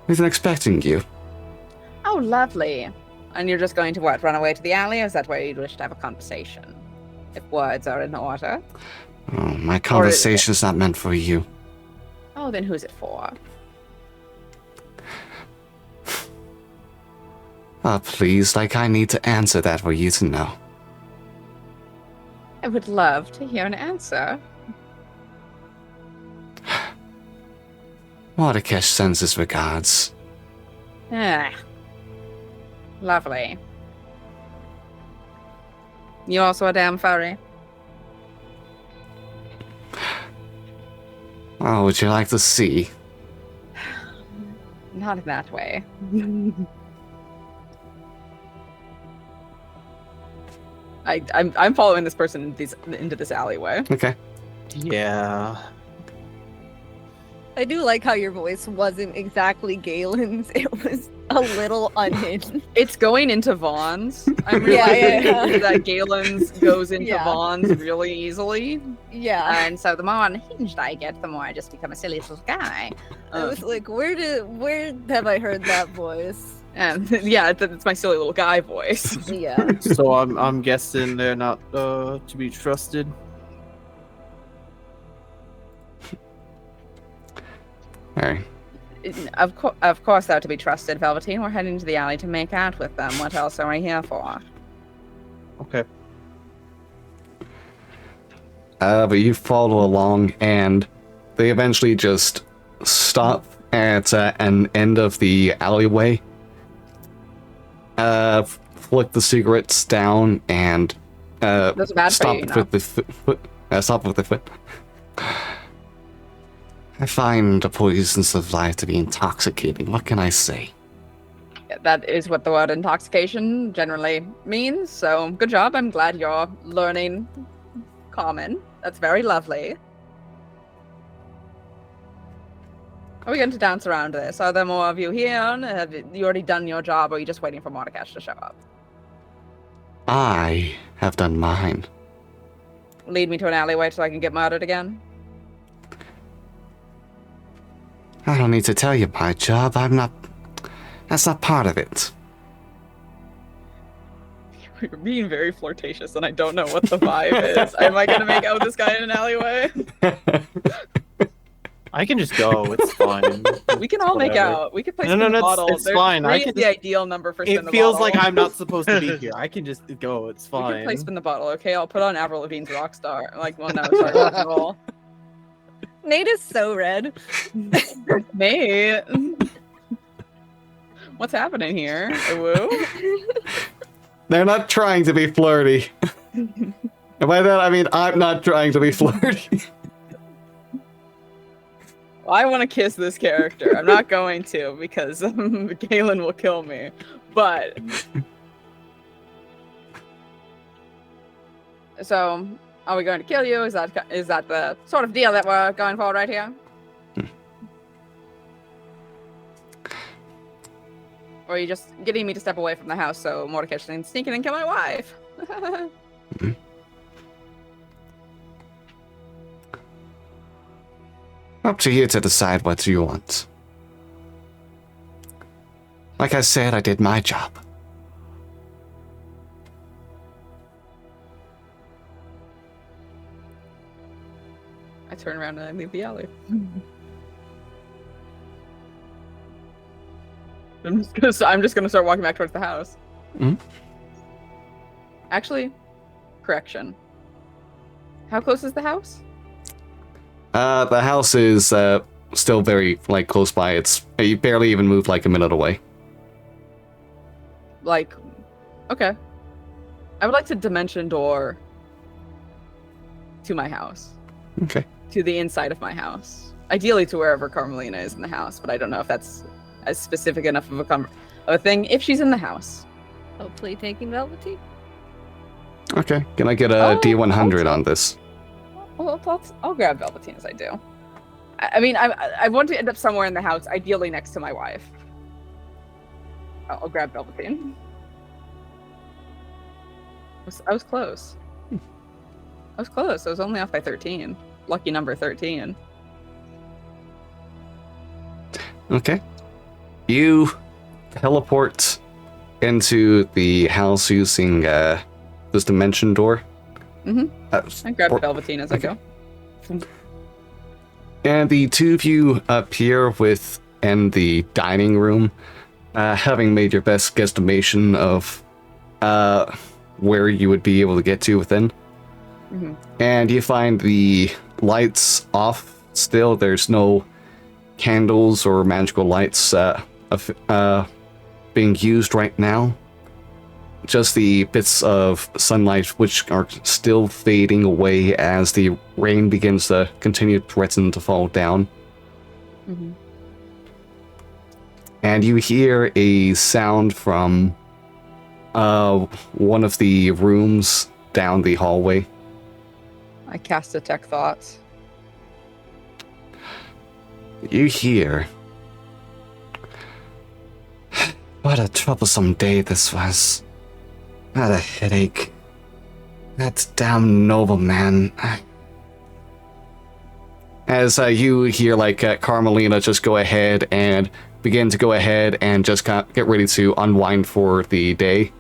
Speaker 1: We've been expecting you.
Speaker 2: Oh, lovely. And you're just going to what? Run away to the alley, or is that where you'd wish to have a conversation? If words are in order.
Speaker 1: Oh, my conversation's not meant for you.
Speaker 2: Oh, then who's it for?
Speaker 1: Oh, please, like I need to answer that for you to know.
Speaker 2: I would love to hear an answer.
Speaker 1: Mordecai sends his regards.
Speaker 2: Ah. Lovely. You also a damn furry?
Speaker 1: Oh, would you like to see?
Speaker 2: Not in that way. I'm following this person into this alleyway.
Speaker 1: Okay.
Speaker 5: Yeah.
Speaker 4: I do like how your voice wasn't exactly Galen's. It was a little unhinged.
Speaker 2: It's going into Vaughn's. I'm realizing
Speaker 4: yeah.
Speaker 2: that Galen's goes into
Speaker 4: Yeah.
Speaker 2: Vaughn's really easily.
Speaker 4: Yeah.
Speaker 2: And so the more unhinged I get, the more I just become a silly little guy.
Speaker 4: I was like, where have I heard that voice?
Speaker 2: And yeah, it's my silly little guy voice.
Speaker 4: Yeah.
Speaker 5: So I'm guessing they're not to be trusted.
Speaker 1: All right.
Speaker 2: Of course they're to be trusted, Velveteen. We're heading to the alley to make out with them. What else are we here for?
Speaker 5: Okay.
Speaker 1: But you follow along, and they eventually just stop at an end of the alleyway. Flick the cigarettes down, and
Speaker 2: Those are bad for
Speaker 1: stop
Speaker 2: you,
Speaker 1: with the foot. Stop with the foot. I find the poisons of life to be intoxicating. What can I say?
Speaker 2: That is what the word intoxication generally means. So good job. I'm glad you're learning common. That's very lovely. Are we going to dance around this? Are there more of you here? Have you already done your job, or are you just waiting for Mordekash to show up?
Speaker 1: I have done mine.
Speaker 2: Lead me to an alleyway so I can get murdered again?
Speaker 1: I don't need to tell you my job. That's not part of it.
Speaker 2: You're being very flirtatious, and I don't know what the vibe is. Am I going to make out with this guy in an alleyway?
Speaker 5: I can just go. It's fine.
Speaker 2: We can all make
Speaker 5: Whatever.
Speaker 2: out. We could play
Speaker 5: No,
Speaker 2: spin the
Speaker 5: it's
Speaker 2: bottle.
Speaker 5: it's fine. I
Speaker 2: Three
Speaker 5: can
Speaker 2: is the
Speaker 5: just,
Speaker 2: ideal number for spin
Speaker 5: it
Speaker 2: the
Speaker 5: feels
Speaker 2: bottle.
Speaker 5: like I'm not supposed to be here. I can just go. It's
Speaker 2: We can play
Speaker 5: fine.
Speaker 2: spin the bottle, okay? I'll put on Avril Lavigne's Rockstar. Like, well, no, sorry, rock and roll.
Speaker 4: Nate is so red.
Speaker 2: Nate, what's happening here? Woo?
Speaker 1: They're not trying to be flirty. And by that, I mean I'm not trying to be flirty.
Speaker 2: I want to kiss this character. I'm not going to because Galen will kill me. But so, are we going to kill you? Is that the sort of deal that we're going for right here? Or are you just getting me to step away from the house so Mordekash can sneak in and kill my wife?
Speaker 1: Up to you to decide what you want. Like I said, I did my job.
Speaker 2: I turn around and I leave the alley. I'm just gonna start walking back towards the house.
Speaker 1: Mhm.
Speaker 2: Actually, correction. How close is the house?
Speaker 1: The house is still very close by. You barely even moved a minute away.
Speaker 2: Like, okay. I would like to dimension door to my house.
Speaker 1: Okay.
Speaker 2: To the inside of my house. Ideally to wherever Carmelina is in the house, but I don't know if that's as specific enough of a thing if she's in the house.
Speaker 4: Hopefully taking Velveteen.
Speaker 1: Okay. Can I get a
Speaker 2: Oh,
Speaker 1: D100
Speaker 2: okay.
Speaker 1: on this?
Speaker 2: Well, I'll grab Velveteen as I do. I mean, I want to end up somewhere in the house, ideally next to my wife. I'll grab Velveteen. I was close. I was close. I was only off by 13. Lucky number 13.
Speaker 1: Okay. You teleport into the house using this dimension door.
Speaker 2: I grab Velveteen as I go.
Speaker 1: And the two of you appear within the dining room, having made your best guesstimation of where you would be able to get to within.
Speaker 2: Mhm.
Speaker 1: And you find the lights off still. There's no candles or magical lights being used right now. Just the bits of sunlight which are still fading away as the rain begins to continue to threaten to fall down.
Speaker 2: Mhm.
Speaker 1: And you hear a sound from one of the rooms down the hallway.
Speaker 2: I cast Detect Thoughts.
Speaker 1: You hear. What a troublesome day this was. I had a headache. That damn nobleman. As you hear, Carmelina just go ahead and begin to go ahead and just get ready to unwind for the day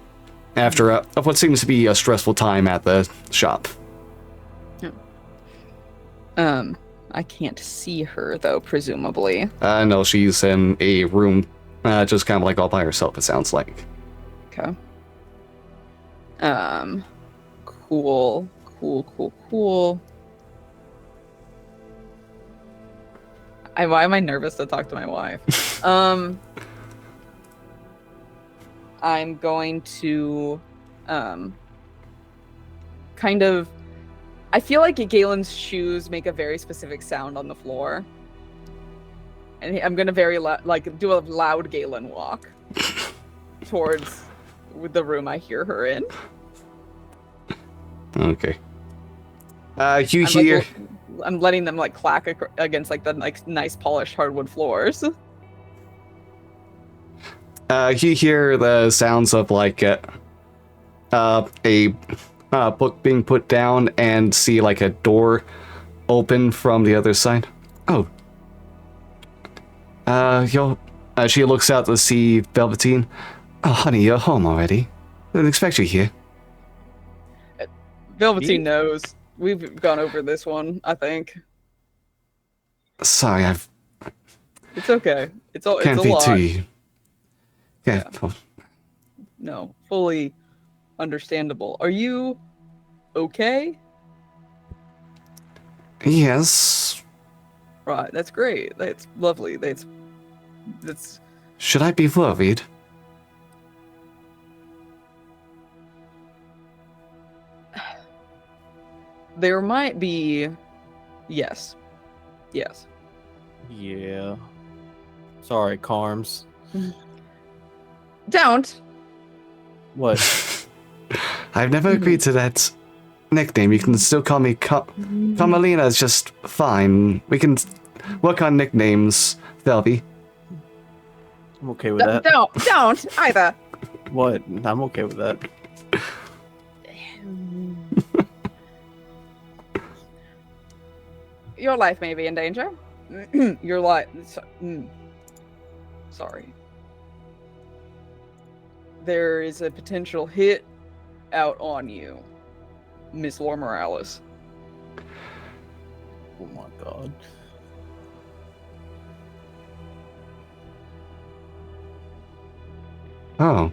Speaker 1: after what seems to be a stressful time at the shop.
Speaker 2: I can't see her though, presumably.
Speaker 1: No, she's in a room, just kind of like all by herself, it sounds like.
Speaker 2: Okay. Cool. Why am I nervous to talk to my wife? I'm going to, kind of. I feel like Galen's shoes make a very specific sound on the floor, and I'm gonna do a loud Galen walk towards the room I hear her in.
Speaker 1: Okay. You hear.
Speaker 2: I'm letting them clack against the nice polished hardwood floors.
Speaker 1: You hear the sounds of a book being put down and see a door open from the other side. Oh. She looks out to see Velveteen. Oh, honey, you're home already. Didn't expect you here.
Speaker 2: Velveteen knows. We've gone over this one, I think.
Speaker 1: Sorry,
Speaker 2: It's okay. It's a lot.
Speaker 1: Can't be too. Yeah.
Speaker 2: No, fully understandable. Are you okay?
Speaker 1: Yes.
Speaker 2: Right, that's great. That's lovely. That's
Speaker 1: Should I be worried?
Speaker 2: There might be. Yes.
Speaker 5: Yeah. Sorry, Carms.
Speaker 2: Don't.
Speaker 5: What?
Speaker 1: I've never agreed to that nickname. You can still call me Carmelina. Is just fine. We can work on nicknames, Velvy.
Speaker 5: I'm okay with that.
Speaker 2: Don't either.
Speaker 5: What? I'm okay with that.
Speaker 2: Your life may be in danger. Your life. Sorry. There is a potential hit out on you, Miss Lore Morales.
Speaker 5: Oh my god.
Speaker 1: Oh.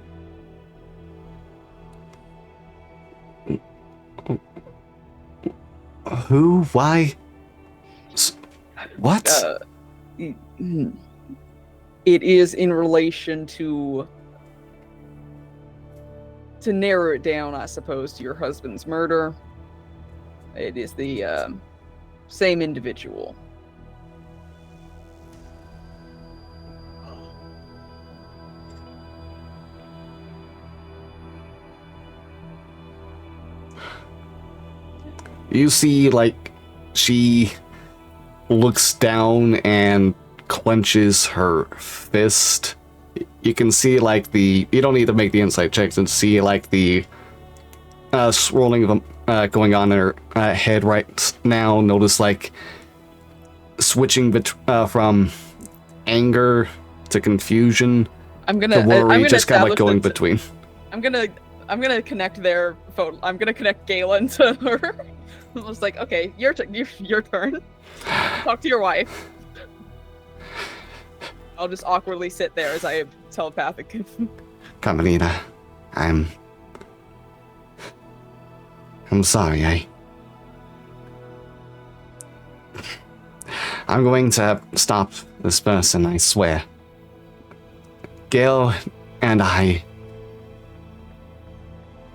Speaker 1: Who? Why? What?
Speaker 2: It is in relation to narrow it down, I suppose, to your husband's murder. It is the same individual.
Speaker 1: You see, she looks down and clenches her fist. You can see, you don't need to make the insight checks and see, the swirling of them going on in her head right now. Notice, switching from anger to confusion to worry, just kind of going between.
Speaker 2: I'm gonna connect their phone. I'm gonna connect Galen to her. I was like, okay, your turn. Talk to your wife. I'll just awkwardly sit there as I telepathic.
Speaker 1: Carmelina, I'm sorry, I'm going to stop this person, I swear. Gale and I...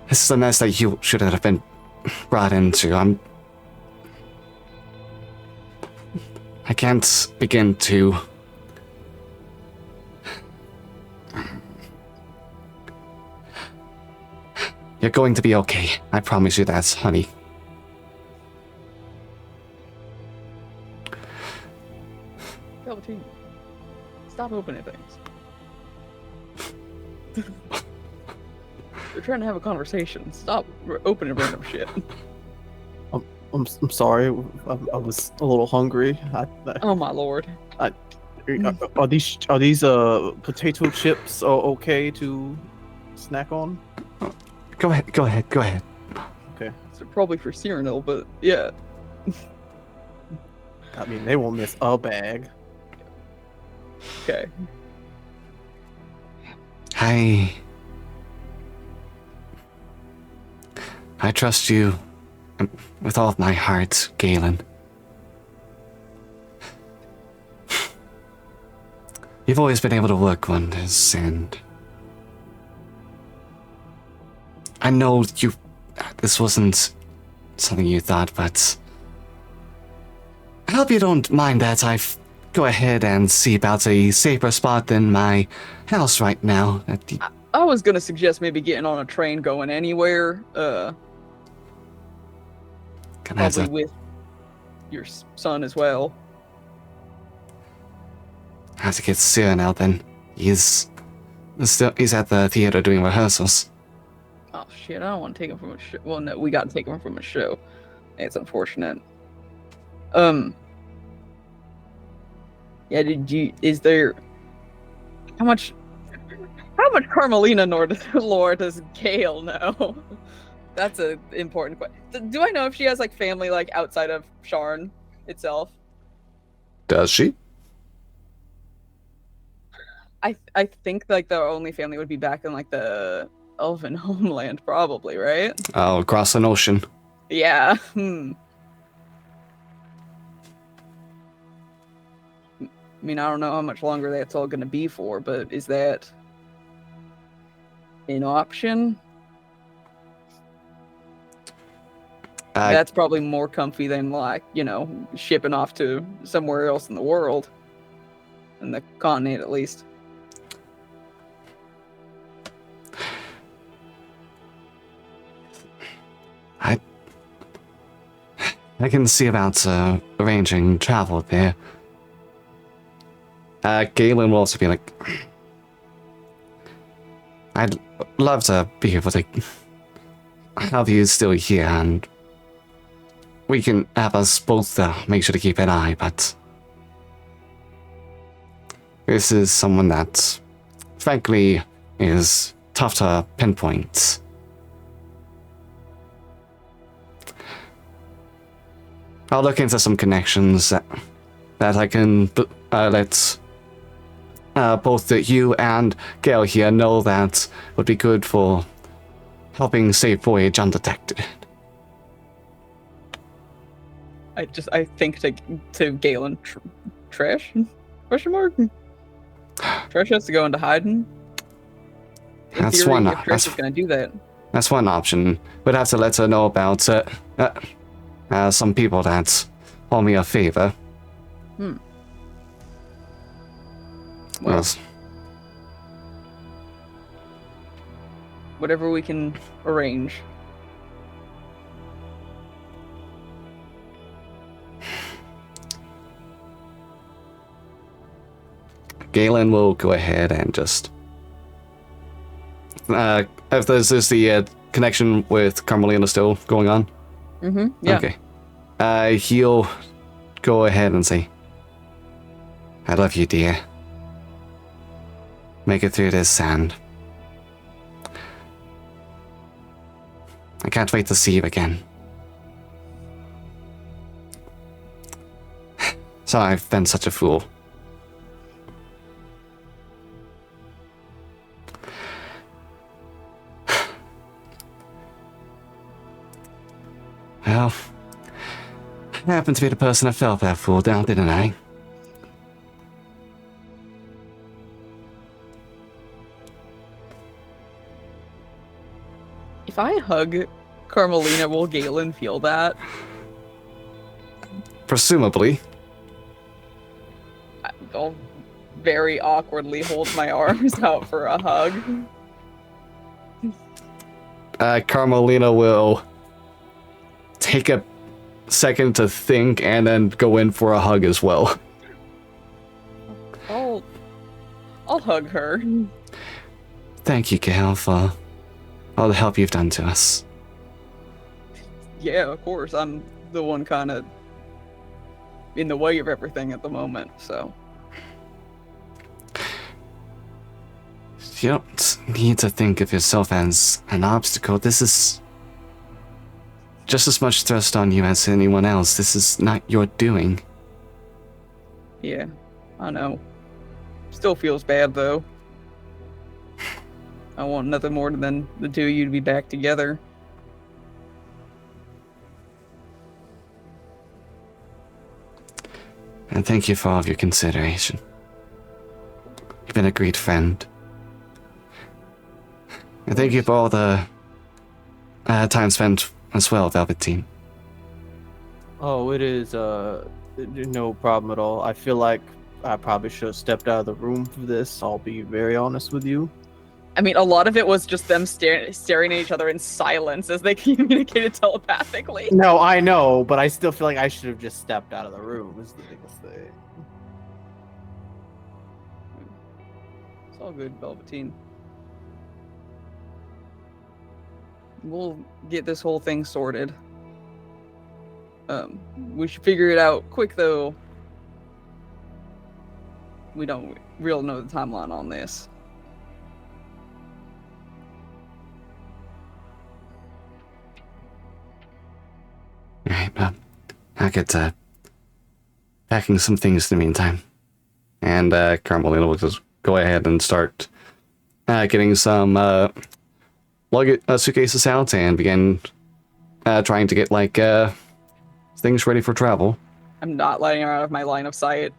Speaker 1: This is a mess that you shouldn't have been brought into. I can't begin to... You're going to be okay. I promise you that, honey.
Speaker 2: Velveteen, stop opening things. We're trying to have a conversation. Stop opening random shit.
Speaker 5: I'm sorry. I was a little hungry.
Speaker 2: Oh my lord.
Speaker 5: Are these potato chips okay to snack on?
Speaker 1: Go ahead.
Speaker 5: Okay.
Speaker 2: So probably for Cyrano, but yeah.
Speaker 5: I mean, they won't miss a bag.
Speaker 2: Okay.
Speaker 1: I trust you with all of my heart, Galen. You've always been able to work wonders, and I know this wasn't something you thought, but I hope you don't mind that I go ahead and see about a safer spot than my house right now.
Speaker 2: I was gonna suggest maybe getting on a train going anywhere. Probably with your son as well.
Speaker 1: I have to get Cyrano out then. He's at the theater doing rehearsals.
Speaker 2: Oh shit! I don't want to take him from a show. Well, no, we got to take him from a show. It's unfortunate. Yeah. Is there? How much Carmelina lore does Gale know? That's an important question. Do I know if she has like family like outside of Sharn itself?
Speaker 1: Does she?
Speaker 2: I think like the only family would be back in like the Elven homeland, probably, right?
Speaker 1: Oh, across an ocean.
Speaker 2: Yeah. I mean, I don't know how much longer that's all going to be for, but is that an option? That's probably more comfy than like, shipping off to somewhere else in the world. In the continent, at least.
Speaker 1: I can see about arranging travel there. Galen will also be like, I'd love to be able to have you still here, and we can have us both make sure to keep an eye, but this is someone that, frankly, is tough to pinpoint. I'll look into some connections that I can let both you and Gale here know that would be good for helping safe voyage undetected.
Speaker 2: I think to Galen, trash? Question mark? Trash has to go into hiding.
Speaker 1: That's
Speaker 2: theory,
Speaker 1: one.
Speaker 2: If Trash is going to do that.
Speaker 1: That's one option. We'd have to let her know about some people that owe me a favor.
Speaker 2: Well,
Speaker 1: Yes.
Speaker 2: Whatever we can arrange.
Speaker 1: Galen will go ahead and just if this is the connection with Carmelina still going on.
Speaker 2: Yeah.
Speaker 1: Okay. He'll go ahead and say, I love you, dear. Make it through this sand. I can't wait to see you again. Sorry, I've been such a fool. Well, I happened to be the person that fell for that fool down, didn't I?
Speaker 2: If I hug Carmelina, will Galen feel that?
Speaker 1: Presumably.
Speaker 2: I'll very awkwardly hold my arms out for a hug.
Speaker 1: Carmelina will take a second to think and then go in for a hug as well.
Speaker 2: I'll hug her.
Speaker 1: Thank you, Gail, for all the help you've done to us.
Speaker 2: Yeah, of course. I'm the one kind of in the way of everything at the moment, so.
Speaker 1: You don't need to think of yourself as an obstacle. This is just as much thrust on you as anyone else. This is not your doing.
Speaker 2: Yeah, I know. Still feels bad, though. I want nothing more than the two of you to be back together.
Speaker 1: And thank you for all of your consideration. You've been a great friend. And thank you for all the time spent as well, Velveteen.
Speaker 5: Oh, it is no problem at all. I feel like I probably should have stepped out of the room for this. I'll be very honest with you.
Speaker 2: I mean, a lot of it was just them staring at each other in silence as they communicated telepathically.
Speaker 5: No, I know, but I still feel like I should have just stepped out of the room. Is the biggest thing.
Speaker 2: It's all good, Velveteen. We'll get this whole thing sorted. We should figure it out quick, though. We don't really know the timeline on this.
Speaker 1: Alright, I'll get packing some things in the meantime. And Carmelina will just go ahead and start getting some suitcases out and begin trying to get things ready for travel.
Speaker 2: I'm not letting her out of my line of sight.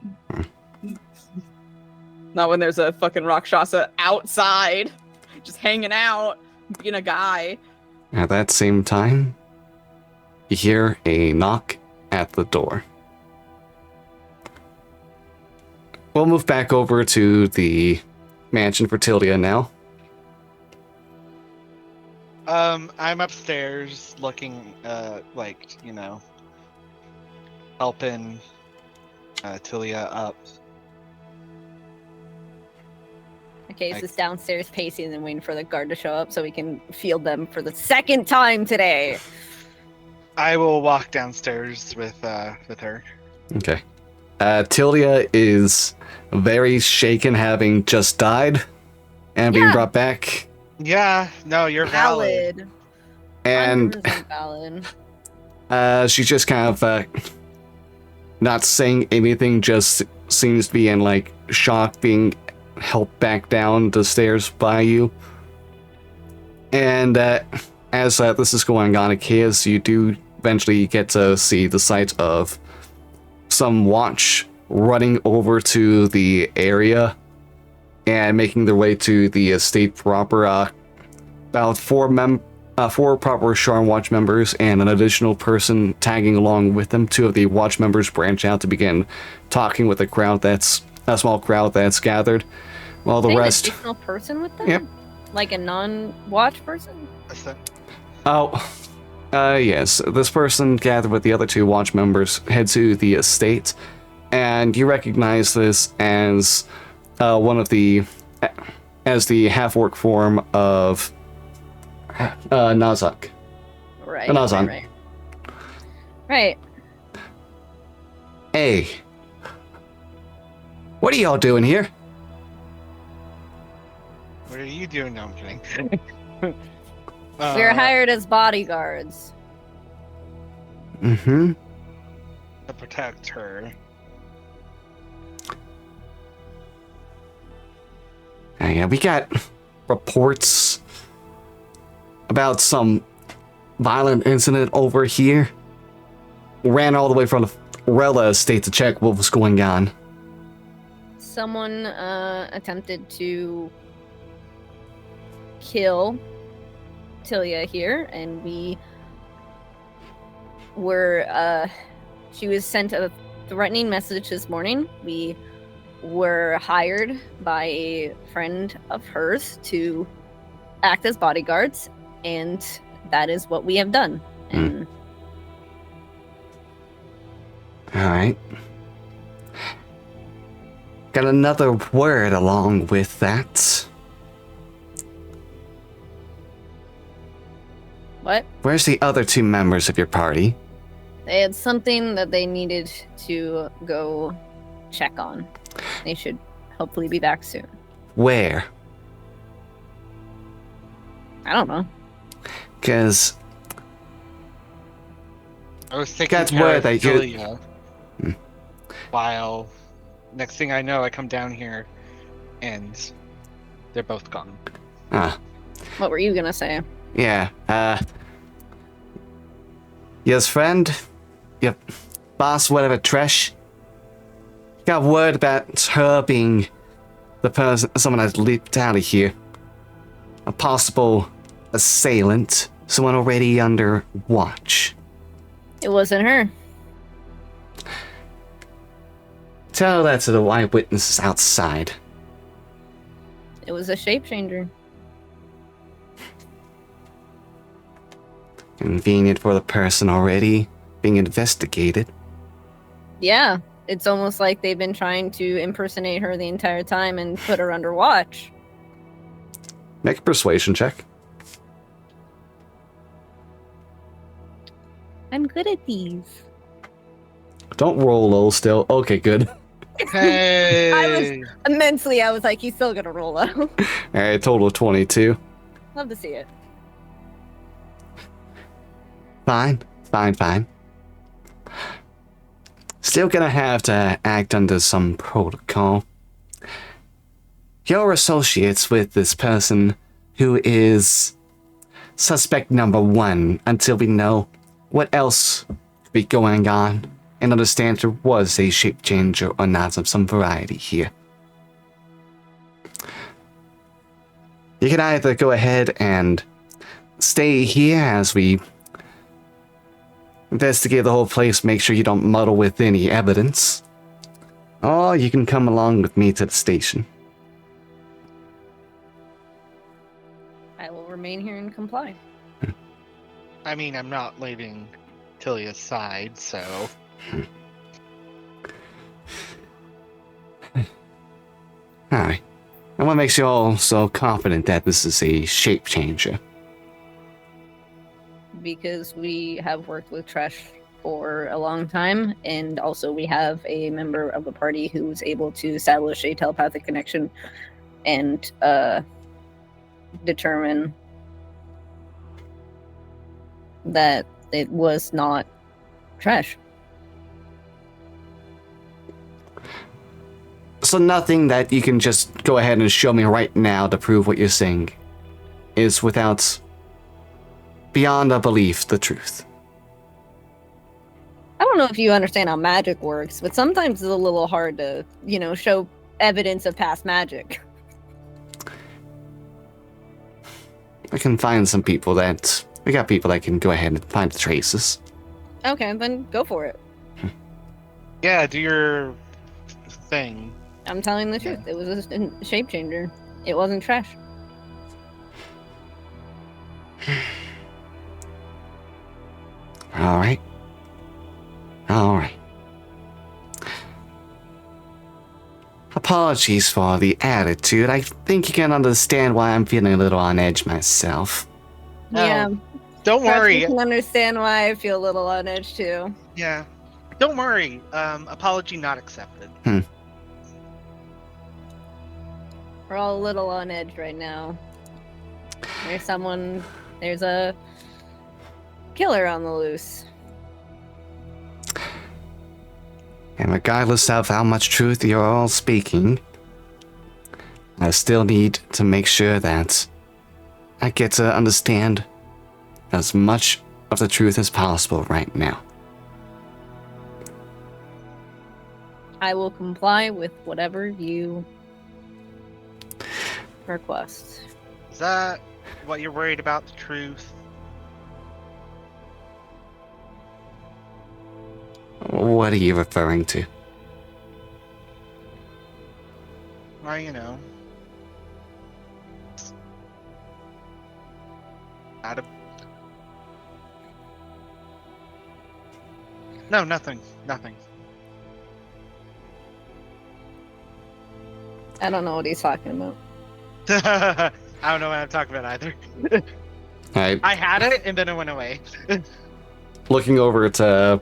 Speaker 2: Not when there's a fucking Rakshasa outside, just hanging out, being a guy.
Speaker 1: At that same time, you hear a knock at the door. We'll move back over to the mansion for Tildia now.
Speaker 3: I'm upstairs looking, helping Tilia up.
Speaker 4: Okay, so it's downstairs pacing and waiting for the guard to show up so we can field them for the second time today.
Speaker 3: I will walk downstairs with her.
Speaker 1: Okay. Tildia is very shaken, having just died and being brought back.
Speaker 3: Yeah, no, you're valid.
Speaker 1: And
Speaker 4: 100% valid.
Speaker 1: she's just kind of not saying anything, just seems to be in shock, being helped back down the stairs by you. And as this is going on, Achaeus, you do eventually get to see the sight of some watch running over to the area and making their way to the estate proper. About four proper Sharn watch members and an additional person tagging along with them. Two of the watch members branch out to begin talking with a small crowd that's gathered, while the rest.
Speaker 4: An additional person with them?
Speaker 1: Yep.
Speaker 4: Like a non-watch person?
Speaker 1: Yes. This person gathered with the other two watch members head to the estate, and you recognize this as the half-orc form of Nazak.
Speaker 4: Right.
Speaker 1: Nazan.
Speaker 4: Right.
Speaker 1: Hey. What are y'all doing here?
Speaker 3: What are you doing? No, I'm kidding.
Speaker 4: We were hired as bodyguards.
Speaker 1: Mm-hmm.
Speaker 3: To protect her.
Speaker 1: Yeah, we got reports about some violent incident over here. Ran all the way from the Rella estate to check what was going on.
Speaker 4: Someone attempted to kill Tilia here, and we were she was sent a threatening message this morning. We were hired by a friend of hers to act as bodyguards, and that is what we have done. And
Speaker 1: Alright. Got another word along with that.
Speaker 4: what?
Speaker 1: Where's the other 2 members of your party?
Speaker 4: They had something that they needed to go check on. They should hopefully be back soon.
Speaker 1: Where?
Speaker 4: I don't know.
Speaker 1: Because
Speaker 3: I was thinking
Speaker 1: That's where they get-
Speaker 3: Paraphilia.
Speaker 1: Hmm.
Speaker 3: While next thing I know, I come down here and they're both gone.
Speaker 4: What were you gonna say?
Speaker 1: Yeah, yes, friend, your boss, whatever, Tresh, got word about her being the person, someone that leaped out of here. A possible assailant, someone already under watch.
Speaker 4: It wasn't her.
Speaker 1: Tell that to the eyewitnesses outside.
Speaker 4: It was a shape changer.
Speaker 1: Convenient for the person already being investigated.
Speaker 4: Yeah, it's almost like they've been trying to impersonate her the entire time and put her under watch.
Speaker 1: Make a persuasion check.
Speaker 4: I'm good at these.
Speaker 1: Don't roll low still. Okay, good.
Speaker 3: Hey!
Speaker 4: Immensely, I was like, he's still gonna roll out.
Speaker 1: Alright, total of 22.
Speaker 4: Love to see it.
Speaker 1: Fine. Still gonna have to act under some protocol. You're associates with this person who is suspect number 1 until we know what else could be going on and understand if there was a shape changer or not of some variety here. You can either go ahead and stay here as we investigate the whole place, make sure you don't muddle with any evidence, or you can come along with me to the station.
Speaker 4: I will remain here and comply.
Speaker 3: I mean, I'm not leaving Tilly aside, so.
Speaker 1: Alright. And what makes you all so confident that this is a shape changer?
Speaker 4: Because we have worked with Tresh for a long time, and also we have a member of the party who was able to establish a telepathic connection and determine that it was not Tresh.
Speaker 1: So nothing that you can just go ahead and show me right now to prove what you're saying is without, beyond a belief, the truth.
Speaker 4: I don't know if you understand how magic works, but sometimes it's a little hard to, show evidence of past magic.
Speaker 1: I can find some people that... We got people that can go ahead and find the traces.
Speaker 4: Okay, then go for it.
Speaker 3: Yeah, do your thing.
Speaker 4: I'm telling the truth. It was a shape changer. It wasn't Tresh.
Speaker 1: Alright. Apologies for the attitude. I think you can understand why I'm feeling a little on edge myself.
Speaker 4: Yeah.
Speaker 3: Don't
Speaker 4: Perhaps
Speaker 3: worry.
Speaker 4: you can understand why I feel a little on edge too.
Speaker 3: Yeah. Don't worry. Apology not accepted.
Speaker 4: We're all a little on edge right now. There's a killer on the loose.
Speaker 1: And regardless of how much truth you're all speaking, I still need to make sure that I get to understand as much of the truth as possible right now.
Speaker 4: I will comply with whatever you request.
Speaker 3: Is that what you're worried about, the truth?
Speaker 1: What are you referring to?
Speaker 3: Well, No, nothing. Nothing.
Speaker 4: I don't know what he's talking about.
Speaker 3: I don't know what I'm talking about either.
Speaker 1: Alright,
Speaker 3: I had it and then it went away.
Speaker 1: looking over to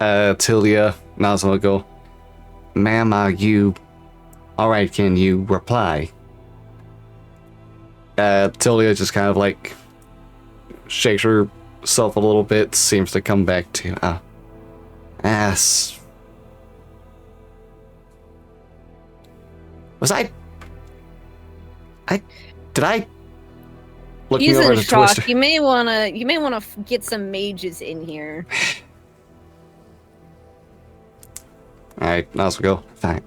Speaker 1: Tilia, Nazan will go, "Ma'am, are you alright? Can you reply?" Tilia just kind of like shakes herself a little bit, seems to come back to, ass. Did I? Looking
Speaker 4: He's
Speaker 1: over
Speaker 4: in
Speaker 1: to
Speaker 4: shock.
Speaker 1: Twister.
Speaker 4: You may wanna get some mages in here.
Speaker 1: Alright, Nazan will go, fine.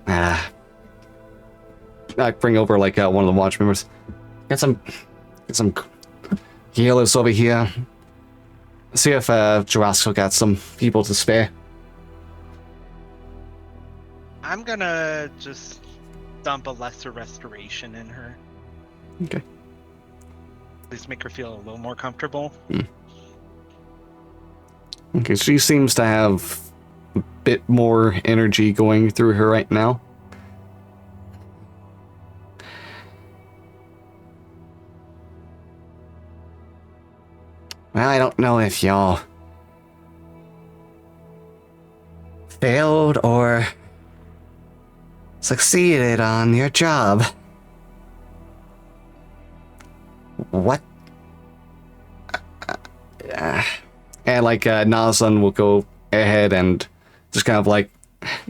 Speaker 1: I bring over like one of the watch members. Get some healers over here. See if Jurassic got some people to spare.
Speaker 3: I'm gonna just dump a lesser restoration in her.
Speaker 1: Okay.
Speaker 3: At least make her feel a little more comfortable.
Speaker 1: Okay, she seems to have a bit more energy going through her right now. Well, I don't know if y'all failed or succeeded on your job. What? And like Nazan will go ahead and just kind of like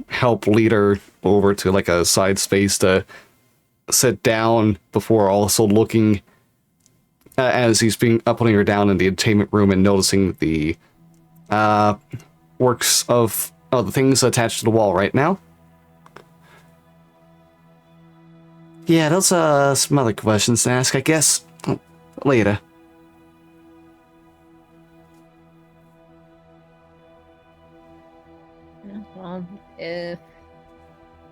Speaker 1: help lead her over to like a side space to sit down before also looking as he's putting her down in the entertainment room and noticing the works of the things attached to the wall right now. Yeah, those some other questions to ask, I guess. Later.
Speaker 4: Well, if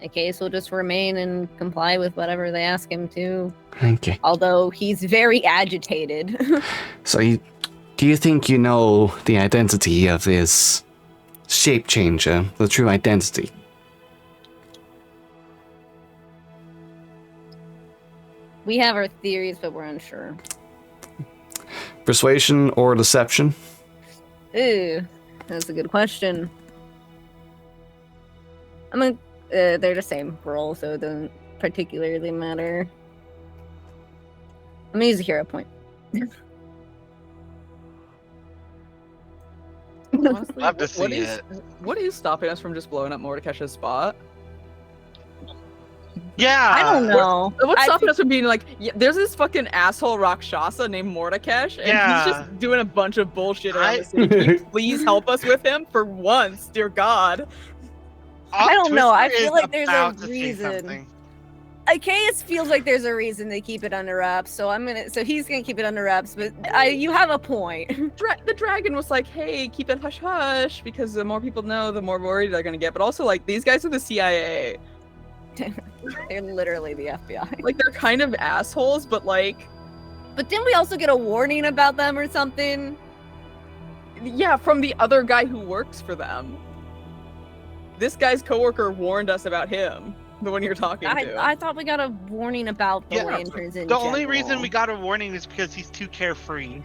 Speaker 4: the case will just remain and comply with whatever they ask him to.
Speaker 1: Okay.
Speaker 4: Although he's very agitated.
Speaker 1: So, do you think you know the identity of this shape changer, the true identity?
Speaker 4: We have our theories, but we're unsure.
Speaker 1: Persuasion or deception?
Speaker 4: Ooh, that's a good question. I'm gonna. They're the same roll, so it doesn't particularly matter. I'm gonna use a hero point.
Speaker 2: Honestly,
Speaker 3: Love to see it.
Speaker 2: what is stopping us from just blowing up Mordekaiser's spot?
Speaker 3: Yeah.
Speaker 4: I don't know.
Speaker 2: What's
Speaker 4: I
Speaker 2: stopping
Speaker 4: think-
Speaker 2: us from being like, yeah, there's this fucking asshole Rakshasa named Mordekaiser, and
Speaker 3: Yeah.
Speaker 2: he's just doing a bunch of bullshit around the city. Can you please help us with him for once, dear God?
Speaker 4: I don't know, I
Speaker 3: Twister
Speaker 4: feel
Speaker 3: is
Speaker 4: like there's a
Speaker 3: about to say
Speaker 4: reason.
Speaker 3: something.
Speaker 4: Caius feels like there's a reason they keep it under wraps, so he's gonna keep it under wraps. But you have a point.
Speaker 2: The dragon was like, hey, keep it hush hush, because the more people know, the more worried they're gonna get. But also, like, these guys are the CIA.
Speaker 4: They're literally the FBI.
Speaker 2: Like, they're kind of assholes, but like,
Speaker 4: But didn't we also get a warning about them or something?
Speaker 2: yeah, from the other guy who works for them. This guy's coworker warned us about him, the one you're talking to.
Speaker 4: I thought we got a warning about the
Speaker 3: Yeah,
Speaker 4: lanterns in
Speaker 3: The only
Speaker 4: general.
Speaker 3: reason we got a warning is because he's too carefree.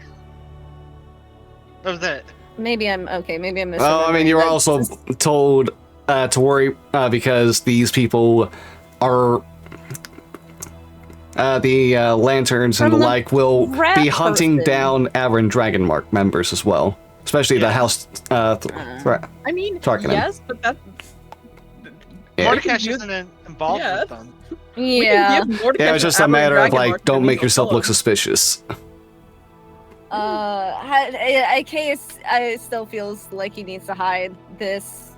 Speaker 3: That was it.
Speaker 4: Maybe I'm okay. Maybe I'm.
Speaker 1: Well, I mean, you were also told to worry because these people are the lanterns and
Speaker 4: From
Speaker 1: the
Speaker 4: the
Speaker 1: like will
Speaker 4: rat
Speaker 1: be hunting
Speaker 4: person.
Speaker 1: down Aaron Dragonmark members as well, especially the
Speaker 3: Yes.
Speaker 1: house.
Speaker 2: I mean,
Speaker 1: Tarkin.
Speaker 2: yes, but that.
Speaker 1: Yeah.
Speaker 3: Mordecai
Speaker 2: use-
Speaker 3: isn't involved
Speaker 2: Yeah.
Speaker 3: with them.
Speaker 2: We
Speaker 4: Yeah.
Speaker 2: can give Mordecai
Speaker 1: Yeah, it's just a
Speaker 2: Aberrant
Speaker 1: matter of
Speaker 2: Dragonmark
Speaker 1: like, don't
Speaker 2: and
Speaker 1: make
Speaker 2: he'll
Speaker 1: yourself
Speaker 2: kill
Speaker 1: look
Speaker 2: him.
Speaker 1: suspicious.
Speaker 4: Case still feels like he needs to hide this.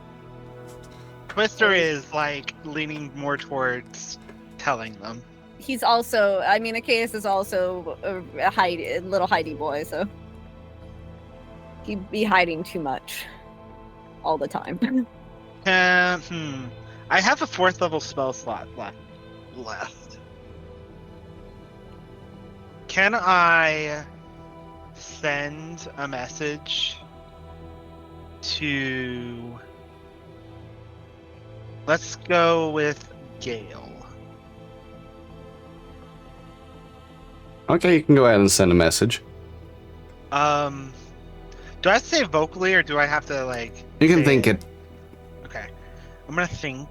Speaker 3: Twister is like leaning more towards telling them.
Speaker 4: He's also. I mean, Achaeus is also a little hidey boy, so he'd be hiding too much all the time.
Speaker 3: I have a 4th level spell slot left. Can I send a message to. Let's go with Gale.
Speaker 1: Okay, you can go ahead and send a message.
Speaker 3: Do I have to say it vocally or do I have to like?
Speaker 1: You can
Speaker 3: say
Speaker 1: think it.
Speaker 3: Okay, I'm gonna think.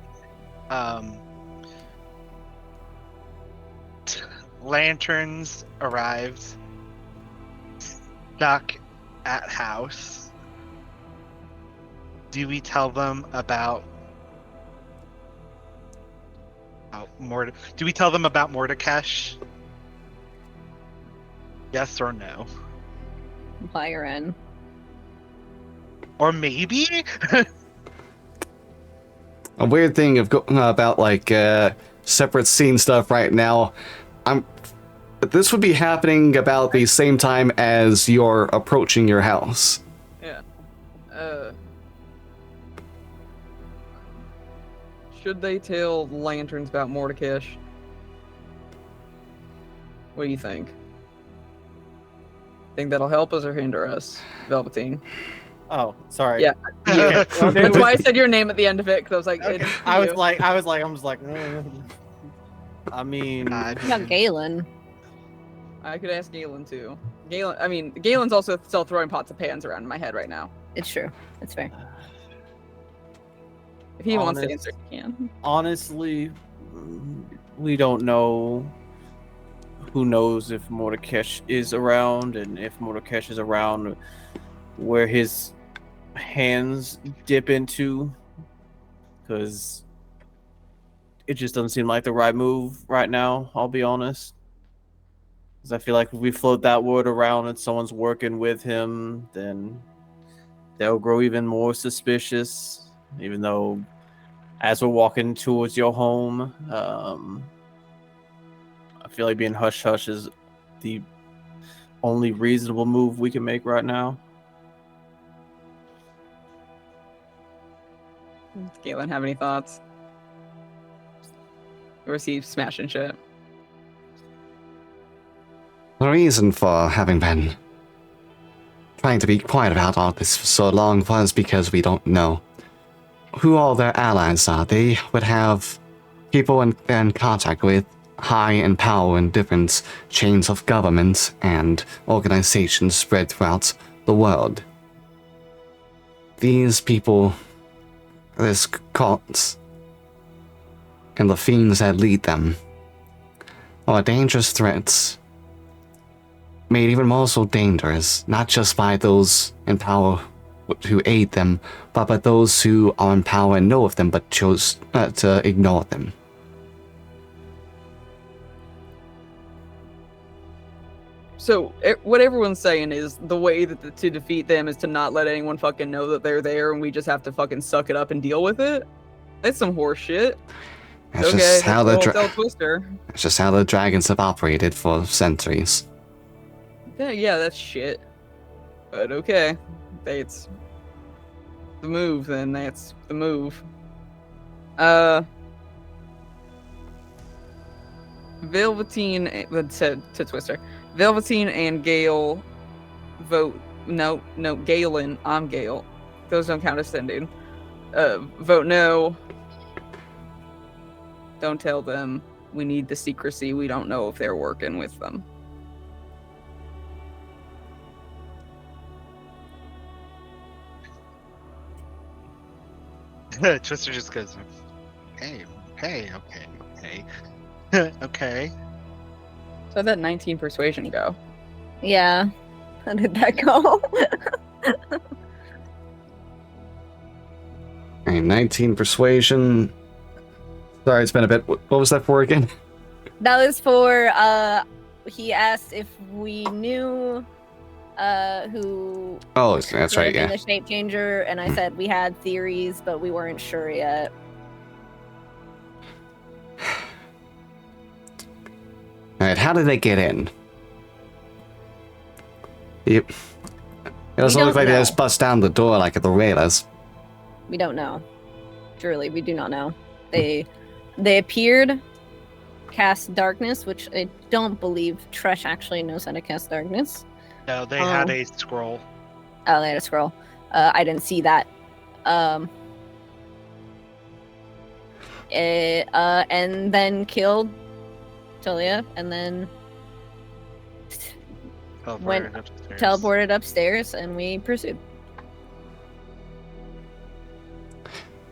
Speaker 3: Lanterns arrived. Stuck at house. Do we tell them about? Do we tell them about Mordekash? Yes or no?
Speaker 4: Byron.
Speaker 3: Or maybe?
Speaker 1: A weird thing about like separate scene stuff right now. This would be happening about the same time as you're approaching your house.
Speaker 2: Yeah. Should they tell Lanterns about Mordekash? What do you think? Think that'll help us or hinder us, Velveteen?
Speaker 5: Oh, sorry.
Speaker 2: Yeah. That's why I said your name at the end of it, because I was like,
Speaker 5: Okay.
Speaker 2: it's
Speaker 5: I was
Speaker 2: you.
Speaker 5: like, I'm just like, I mean,
Speaker 4: What about Galen?
Speaker 2: I could ask Galen too. Galen's also still throwing pots of pans around in my head right now.
Speaker 4: It's true. It's fair.
Speaker 2: If he wants to answer, he can.
Speaker 5: honestly, we don't know. Who knows if Mordekash is around, and if Mordekash is around, where his hands dip into, because it just doesn't seem like the right move right now, I'll be honest. Because I feel like if we float that word around and someone's working with him, then they'll grow even more suspicious, even though as we're walking towards your home, I feel like being hush-hush is the only reasonable move we can make right now.
Speaker 2: Does Galen have any thoughts? Or is he smashing shit?
Speaker 1: The reason for having been trying to be quiet about all this for so long was because we don't know who all their allies are. They would have people in contact with high in power in different chains of governments and organizations spread throughout the world. These people, these cults, and the fiends that lead them are dangerous threats, made even more so dangerous, not just by those in power who aid them, but by those who are in power and know of them but chose to ignore them.
Speaker 2: So what everyone's saying is the way that to defeat them is to not let anyone fucking know that they're there, and we just have to fucking suck it up and deal with it. That's some horse shit.
Speaker 1: That's
Speaker 2: Okay,
Speaker 1: just how
Speaker 2: that's
Speaker 1: the
Speaker 2: tell Twister.
Speaker 1: It's just how the dragons have operated for centuries.
Speaker 2: Yeah, that's shit. But okay, it's the move. Then that's the move. Velveteen said to Twister. Velveteen and Gale vote no. Galen, I'm Gale. Those don't count as sending. Vote no. Don't tell them. We need the secrecy. We don't know if they're working with them.
Speaker 3: Twister just goes, okay. Okay.
Speaker 2: So how'd that 19 persuasion go?
Speaker 4: Yeah. How did that go?
Speaker 1: Okay, 19 persuasion. Sorry, it's been a bit. What was that for again?
Speaker 4: That was for, he asked if we knew who
Speaker 1: Oh, that's right, yeah.
Speaker 4: the shape changer, and I said we had theories, but we weren't sure yet.
Speaker 1: Alright, how did they get in? It doesn't
Speaker 4: don't
Speaker 1: look like they
Speaker 4: know.
Speaker 1: just bust down the door like at the Raiders.
Speaker 4: We don't know. Truly, we do not know. They appeared, cast darkness, which I don't believe Tresh actually knows how to cast darkness.
Speaker 3: No, they had a scroll.
Speaker 4: Oh, they had a scroll. I didn't see that. And then killed Talia, and then teleported upstairs, and we pursued.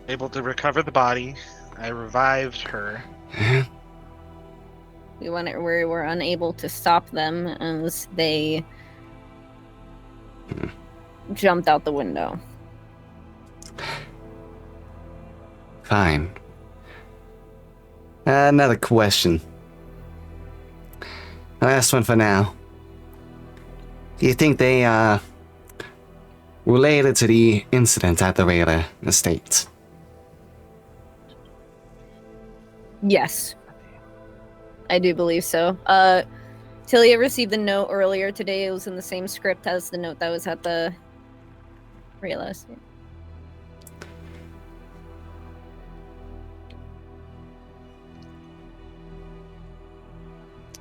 Speaker 3: Able to recover the body. I revived her.
Speaker 4: We were unable to stop them as they jumped out the window.
Speaker 1: Fine. Another question. Last one for now. Do you think they are related to the incident at the Raider estate?
Speaker 4: Yes. I do believe so. Talia received the note earlier today. It was in the same script as the note that was at the real estate.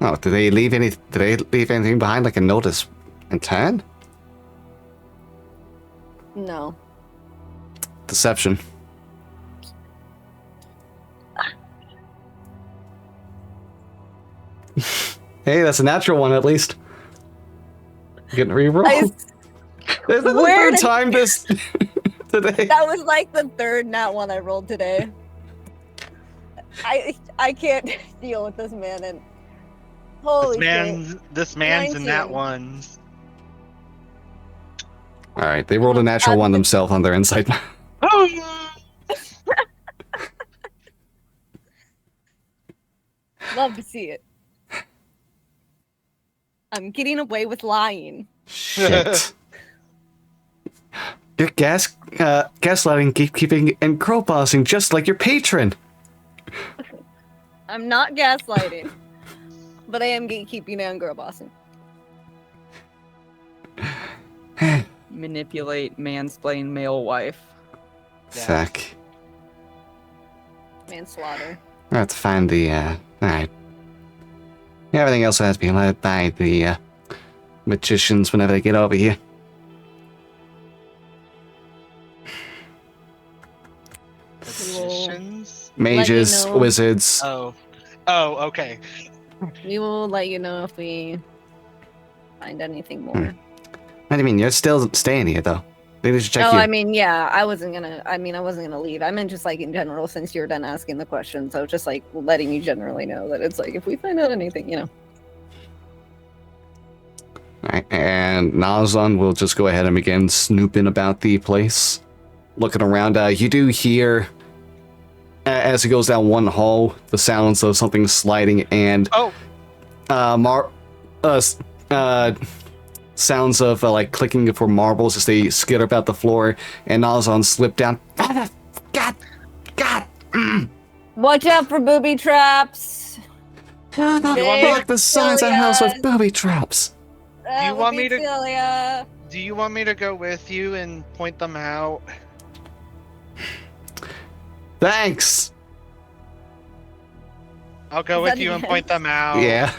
Speaker 1: Oh, did they leave anything behind, like a notice and turn?
Speaker 4: No.
Speaker 1: Deception. Hey, that's a natural one at least. Getting reroll. Is that the third time this today?
Speaker 4: That was like the third nat one I rolled today. I can't deal with this man, and holy
Speaker 3: this man's in that
Speaker 4: 19.
Speaker 3: ones.
Speaker 1: All right, they rolled a natural one themselves on their insight.
Speaker 4: Love to see it. I'm getting away with lying.
Speaker 1: Shit. You're gaslighting, gatekeeping, and crow bossing just like your patron.
Speaker 4: I'm not gaslighting, but I am gatekeeping and girl bossing.
Speaker 2: Manipulate, mansplain, male wife.
Speaker 1: Fuck.
Speaker 4: Manslaughter.
Speaker 1: I have to find the, alright. Everything else has to be led by the, magicians whenever they get over here.
Speaker 3: Magicians?
Speaker 1: Mages,
Speaker 4: know.
Speaker 1: wizards.
Speaker 3: Oh, okay.
Speaker 4: We will let you know if we find anything more.
Speaker 1: What do you mean? You're still staying here, though. They need to check
Speaker 4: Oh,
Speaker 1: you.
Speaker 4: I mean, yeah, I wasn't gonna leave. I meant just like in general, since you're done asking the questions, I was just like letting you generally know that it's like if we find out anything, you know.
Speaker 1: Alright, and Nazan will just go ahead and begin snooping about the place. Looking around, you do hear, as he goes down one hall, the sounds of something sliding and sounds of like clicking for marbles as they skitter about the floor, and Nazan slip down. God.
Speaker 4: Watch out for booby traps.
Speaker 1: Look, the signs of house with booby traps.
Speaker 3: Do you want me to go with you and point them out?
Speaker 1: Thanks.
Speaker 3: I'll go with you and point them out.
Speaker 1: Yeah.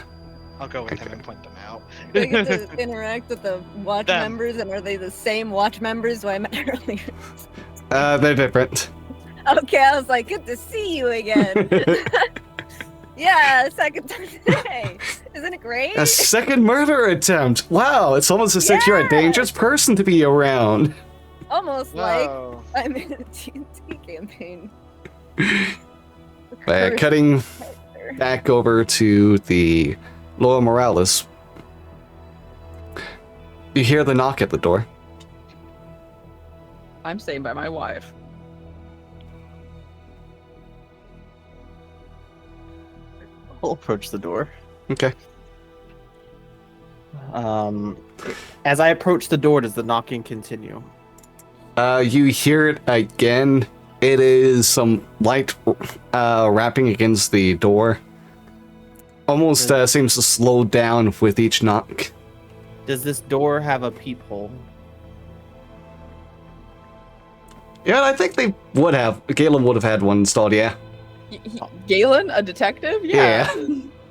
Speaker 3: I'll go with him and point them out.
Speaker 4: Do I get to interact with the watch members, and are they the same watch members who I met earlier?
Speaker 1: They're different.
Speaker 4: Okay, I was like, good to see you again. Yeah, second time today. Isn't it great?
Speaker 1: A second murder attempt. Wow, it's almost as if you're a dangerous person to be around.
Speaker 4: Almost
Speaker 3: Whoa.
Speaker 4: like I'm in a TNT campaign.
Speaker 1: Cutting back over to the Laura Morales. You hear the knock at the door.
Speaker 2: I'm staying by my wife.
Speaker 5: I'll approach the door.
Speaker 1: Okay.
Speaker 5: As I approach the door, does the knocking continue?
Speaker 1: You hear it again. It is some light rapping against the door. Almost seems to slow down with each knock.
Speaker 5: Does this door have a peephole?
Speaker 1: Yeah, I think they would have. Galen would have had one installed, yeah.
Speaker 2: Galen, a detective? Yeah.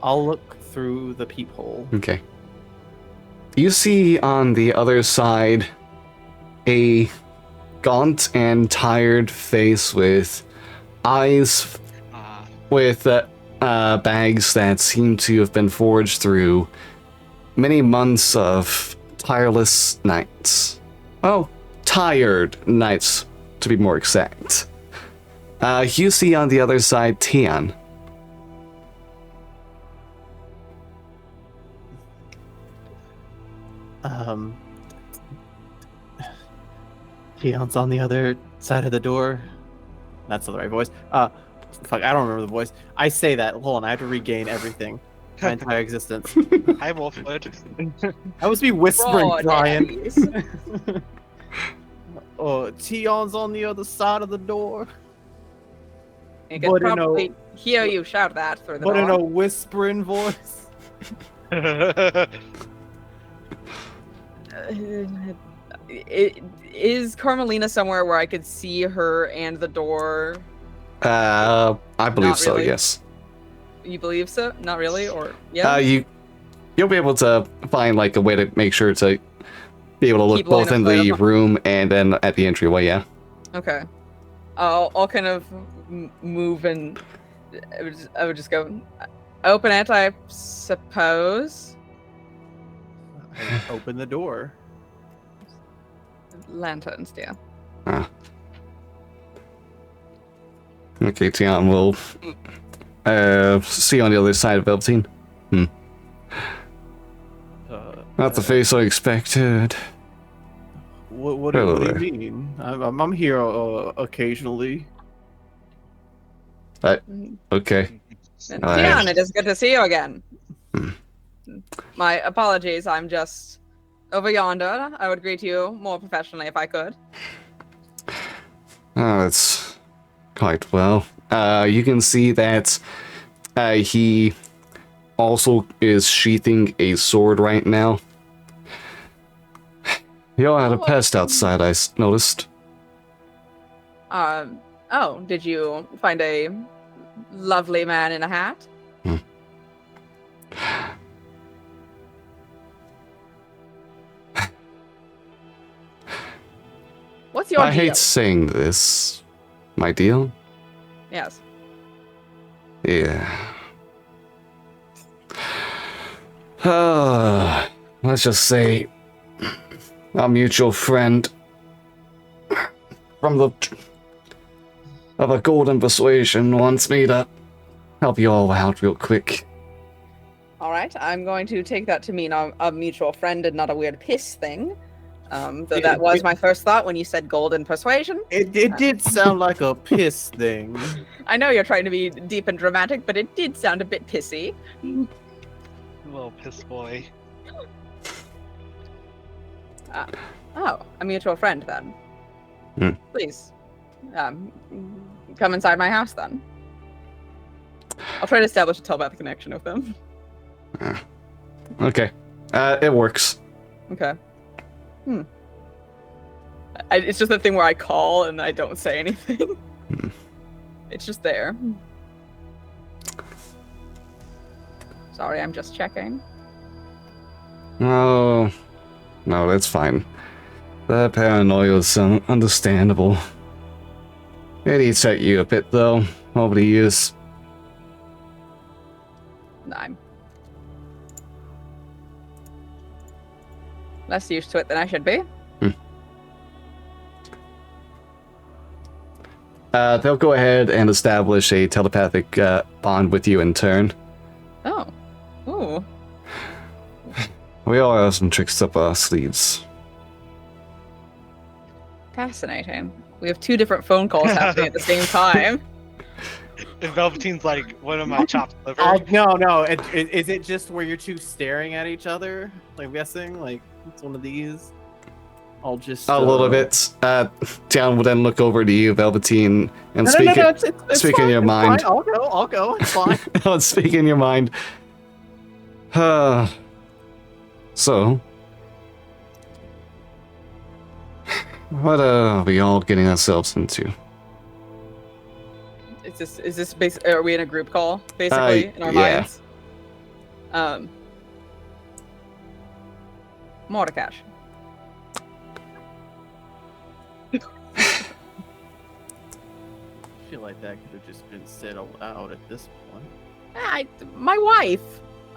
Speaker 5: I'll look through the peephole.
Speaker 1: Okay. You see on the other side a gaunt and tired face with eyes with bags that seem to have been forged through many months of tireless nights. Oh, tired nights, to be more exact. You see on the other side Tian.
Speaker 5: Keon's on the other side of the door. That's not the right voice. Fuck, I don't remember the voice. I say that. Hold on, I have to regain everything. My entire existence.
Speaker 3: Hi, Wolfwood.
Speaker 5: I was be whispering,
Speaker 2: Raw
Speaker 5: Brian.
Speaker 2: daddies.
Speaker 5: Oh, Tion's on the other side of the door.
Speaker 2: You can
Speaker 5: But in a-
Speaker 2: probably hear you shout that through the
Speaker 5: But
Speaker 2: door.
Speaker 5: in a whispering voice.
Speaker 2: Is Carmelina somewhere where I could see her and the door?
Speaker 1: I believe
Speaker 2: Not
Speaker 1: so,
Speaker 2: really.
Speaker 1: yes.
Speaker 2: You believe so? Not really, or yeah?
Speaker 1: You'll be able to find like a way to make sure to be able to look
Speaker 2: Keep line
Speaker 1: both
Speaker 2: of
Speaker 1: in
Speaker 2: sight
Speaker 1: the
Speaker 2: up.
Speaker 1: room and then at the entryway, yeah.
Speaker 2: Okay. I'll kind of move and I would just go open it, I suppose.
Speaker 5: I open the door.
Speaker 2: Lanterns, dear.
Speaker 1: Okay, Tian, we'll see you on the other side of Velveteen. Not the face I expected.
Speaker 5: What
Speaker 1: Hello
Speaker 5: do you
Speaker 1: there.
Speaker 5: mean? I'm here occasionally.
Speaker 1: Okay.
Speaker 2: Tian, it is good to see you again.
Speaker 1: Hmm.
Speaker 2: My apologies, I'm just over yonder. I would greet you more professionally if I could.
Speaker 1: Oh, that's quite well. You can see that he also is sheathing a sword right now. You all had a pest outside, I noticed.
Speaker 2: Oh, did you find a lovely man in a hat? What's your
Speaker 1: I
Speaker 2: deal?
Speaker 1: hate saying this. My deal?
Speaker 2: Yes.
Speaker 1: Yeah. Let's just say our mutual friend from the of a golden persuasion wants me to help you all out real quick.
Speaker 2: All right, I'm going to take that to mean a mutual friend and not a weird piss thing. Though that was my first thought when you said golden persuasion.
Speaker 5: It did sound like a piss thing.
Speaker 2: I know you're trying to be deep and dramatic, but it did sound a bit pissy.
Speaker 3: Little piss boy.
Speaker 2: Oh, a mutual friend then.
Speaker 1: Hmm.
Speaker 2: Please, come inside my house then. I'll try to establish a telepathic connection with them.
Speaker 1: Okay. It works.
Speaker 2: Okay. It's just the thing where I call and I don't say anything. It's just there. Sorry, I'm just checking.
Speaker 1: Oh, no, that's fine. The paranoia is understandable. It eats at you a bit, though, over the years.
Speaker 2: I'm less used to it than I should be.
Speaker 1: They'll go ahead and establish a telepathic bond with you in turn.
Speaker 2: Oh. Ooh.
Speaker 1: We all have some tricks up our sleeves.
Speaker 2: Fascinating. We have two different phone calls happening at the same time.
Speaker 3: Velveteen's like, what am I, chopped liver?
Speaker 5: No. Is it just where you're two staring at each other? Like, I'm guessing? Like, it's one of these? I'll just...
Speaker 1: A little bit. Tian will then look over to you, Velveteen, and speak in
Speaker 5: fine,
Speaker 1: your
Speaker 5: it's
Speaker 1: mind.
Speaker 5: Fine. I'll go. It's fine.
Speaker 1: Speak in your mind. So, what are we all getting ourselves into?
Speaker 2: Is this basically, are we in a group call, basically, in our
Speaker 1: yeah.
Speaker 2: minds? Mordekash.
Speaker 5: I feel like that could have just been said aloud at this point.
Speaker 2: My wife.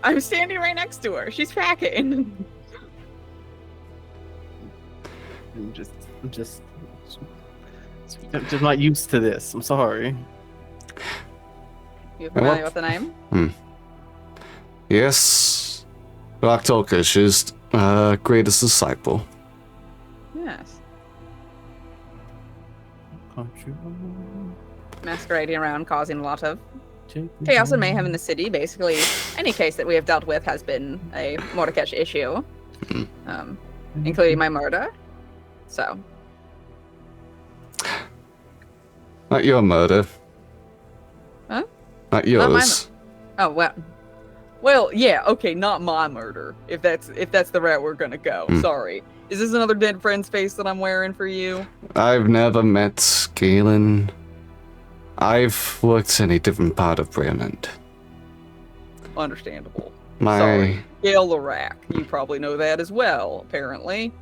Speaker 2: I'm standing right next to her. She's packing.
Speaker 5: I'm just not used to this. I'm sorry.
Speaker 2: You familiar with the name?
Speaker 1: Yes. Rock-Tolkish is greatest disciple.
Speaker 2: Yes.
Speaker 5: Country.
Speaker 2: Masquerading around, causing a lot of chaos and mayhem in the city. Basically, any case that we have dealt with has been a Mordecai issue, including my murder. So.
Speaker 1: Not your murder.
Speaker 2: Huh?
Speaker 1: Not yours.
Speaker 2: Oh well. Well, yeah, okay, not my murder. If that's the route we're gonna go. Sorry. Is this another dead friend's face that I'm wearing for you?
Speaker 1: I've never met Galen. I've worked in a different part of Breland.
Speaker 2: Understandable.
Speaker 1: My...
Speaker 2: Sorry. Gale Larac. You probably know that as well, apparently.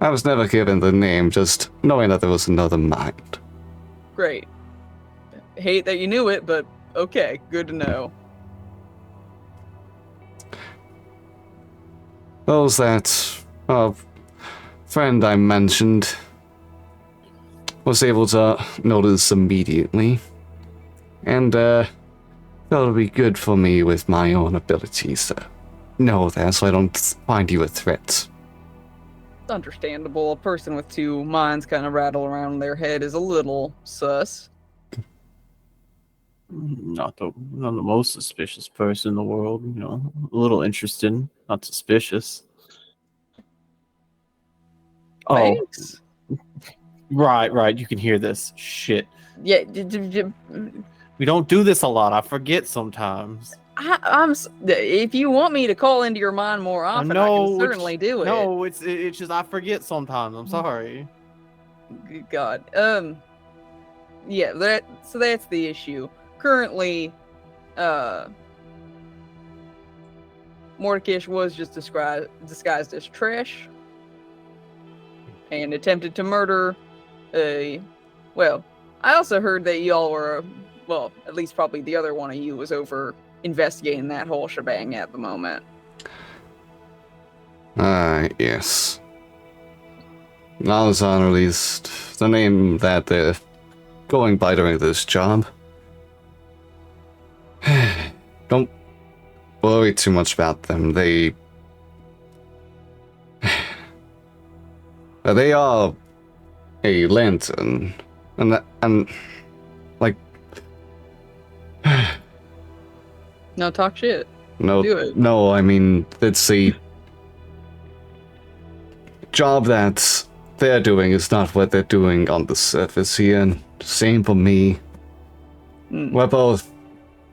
Speaker 1: I was never given the name, just knowing that there was another mind.
Speaker 2: Great. Hate that you knew it, but okay, good to know.
Speaker 1: Those that friend I mentioned was able to notice immediately, and thought it would be good for me with my own abilities to know that, so I don't find you a threat.
Speaker 2: It's understandable. A person with two minds kind of rattle around in their head is a little sus.
Speaker 5: Not the most suspicious person in the world, you know. A little interested, not suspicious.
Speaker 2: Thanks.
Speaker 5: Oh, right. You can hear this shit.
Speaker 2: Yeah.
Speaker 5: We don't do this a lot. I forget sometimes.
Speaker 2: If you want me to call into your mind more often, I can certainly do it.
Speaker 5: No, it's just I forget sometimes. I'm sorry.
Speaker 2: Good God. Yeah. That's the issue. Currently, Mordecai was just disguised as Trish and attempted to murder well, I also heard that y'all were, well, at least probably the other one of you was over investigating that whole shebang at the moment.
Speaker 1: Yes. Nalazan, or at least the name that they're going by during this job. Don't worry too much about them. They are a lantern, and like
Speaker 2: No, talk shit.
Speaker 1: no,
Speaker 2: Do it.
Speaker 1: no. I mean, it's a job that they're doing is not what they're doing on the surface here. And same for me. We're both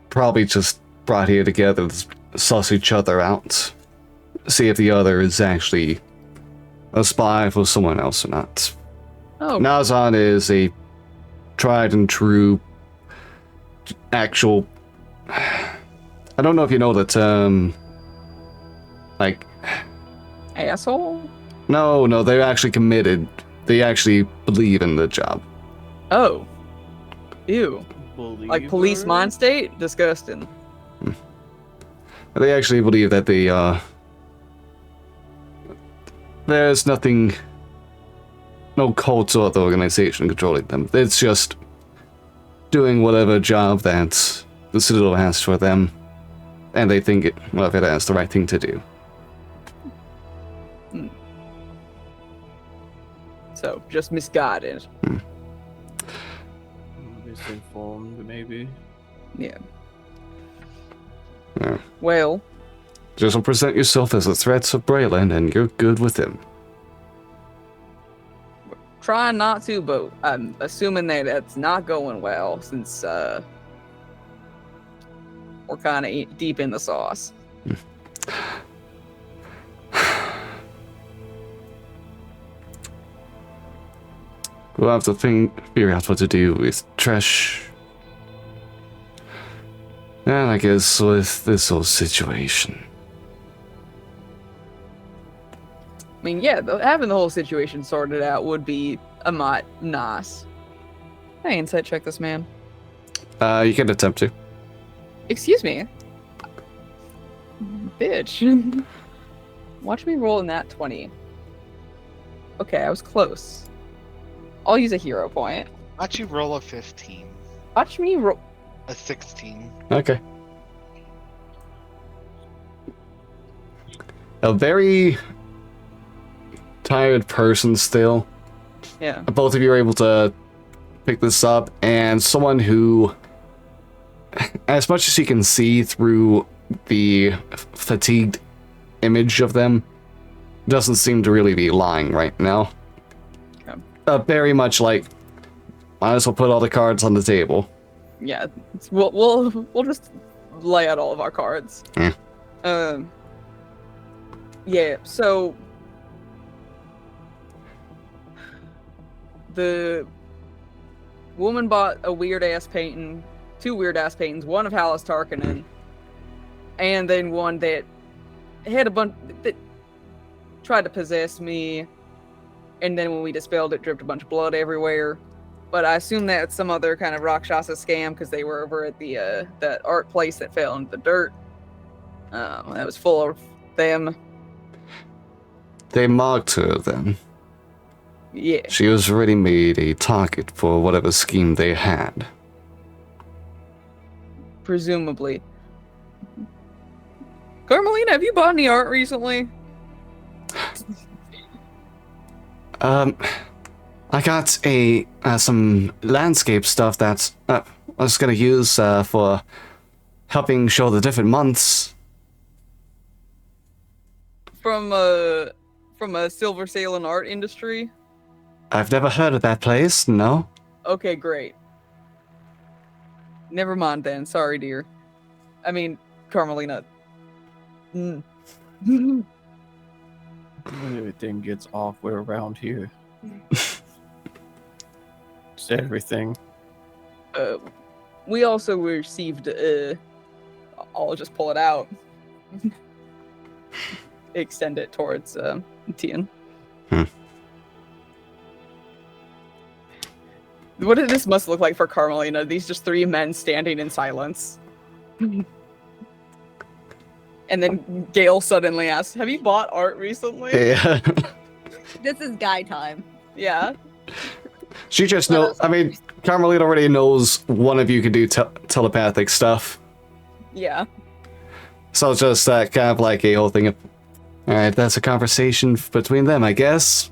Speaker 1: probably just brought here together to suss each other out, see if the other is actually a spy for someone else or not.
Speaker 2: Oh,
Speaker 1: Nazan is a tried and true actual... I don't know if you know the term, like...
Speaker 2: asshole?
Speaker 1: No, they're actually committed. They actually believe in the job.
Speaker 2: Oh. Ew. Like police
Speaker 5: Believer?
Speaker 2: mind state? Disgusting.
Speaker 1: They actually believe that there's nothing, no cult or other organization controlling them. It's just doing whatever job that the Citadel has for them, and they think it has the right thing to do.
Speaker 2: So, just misguided.
Speaker 5: Misinformed, maybe.
Speaker 2: Yeah.
Speaker 1: Yeah.
Speaker 2: Well,
Speaker 1: Just present yourself as a threat to Braylon, and you're good with him.
Speaker 2: trying not to, but I'm assuming that that's not going well since we're kind of deep in the sauce.
Speaker 1: We'll have to figure out what to do with Tresh. And I guess with this whole situation.
Speaker 2: I mean, yeah, having the whole situation sorted out would be a lot nice. Hey, insight check this man.
Speaker 1: You can attempt to.
Speaker 2: Excuse me. Bitch. Watch me roll in that 20. Okay, I was close. I'll use a hero point.
Speaker 3: Watch you roll a 15.
Speaker 2: Watch me roll.
Speaker 3: A 16.
Speaker 1: Okay. A very tired person still.
Speaker 2: Yeah.
Speaker 1: Both of you are able to pick this up, and someone who, as much as you can see through the fatigued image of them, doesn't seem to really be lying right now.
Speaker 2: Okay.
Speaker 1: Very much like, might as well put all the cards on the table.
Speaker 2: Yeah. We'll just lay out all of our cards.
Speaker 1: Yeah.
Speaker 2: Yeah, so the woman bought a weird ass painting, 2 weird ass paintings, one of Hallis Tarkinen, and then one that had a bunch that tried to possess me, and then when we dispelled it, dripped a bunch of blood everywhere. But I assume that's some other kind of Rakshasa scam because they were over at the that art place that fell into the dirt. That was full of them.
Speaker 1: They marked her then.
Speaker 2: Yeah.
Speaker 1: She was already made a target for whatever scheme they had.
Speaker 2: Presumably. Carmelina, have you bought any art recently?
Speaker 1: I got some landscape stuff that I was gonna use for helping show the different months.
Speaker 2: From a silver sailing art industry?
Speaker 1: I've never heard of that place, no.
Speaker 2: Okay, great. Never mind then. Sorry, dear. I mean, Carmelina.
Speaker 5: Everything gets awkward around here. Just everything.
Speaker 2: We also received, I'll just pull it out. Extend it towards, Tian. What did this must look like for Carmelina? These just 3 men standing in silence. And then Gale suddenly asks, have you bought art recently?
Speaker 1: Yeah.
Speaker 4: This is guy time.
Speaker 2: Yeah.
Speaker 1: She just knows. I mean, Carmelita already knows one of you can do telepathic stuff.
Speaker 2: Yeah.
Speaker 1: So it's just kind of like a whole thing of, alright, that's a conversation between them, I guess.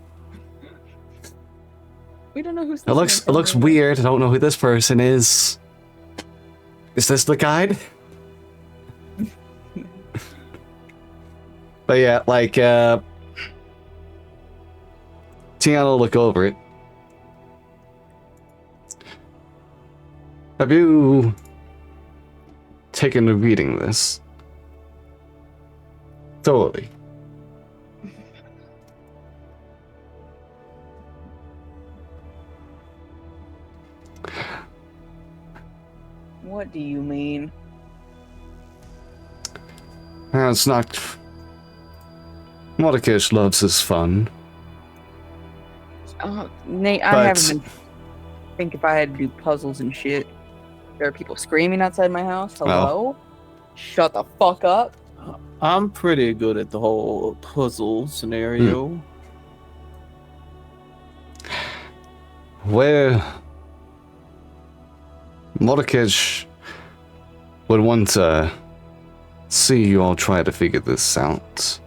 Speaker 2: We don't know who's
Speaker 1: It looks weird. I don't know who this person is. Is this the guide? But yeah, like, Tiana will look over it. Have you taken to reading this? Thoroughly.
Speaker 2: What do you mean?
Speaker 1: It's not... Mordecai loves his fun.
Speaker 2: Nate, I haven't been... think if I had to do puzzles and shit. There are people screaming outside my house. Hello? Shut the fuck up.
Speaker 5: I'm pretty good at the whole puzzle scenario.
Speaker 1: Where Mordecai would want to see you all try to figure this out.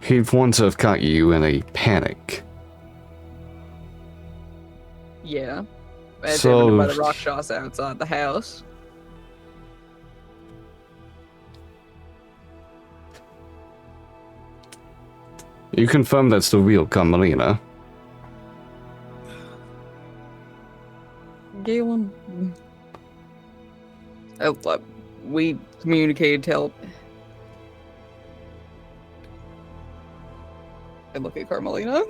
Speaker 1: He'd want to have caught you in a panic.
Speaker 2: Yeah. As
Speaker 1: So-
Speaker 2: evident by the Rakshasa outside the house.
Speaker 1: You confirm that's the real Carmelina.
Speaker 2: Galen. We communicated I look at Carmelina.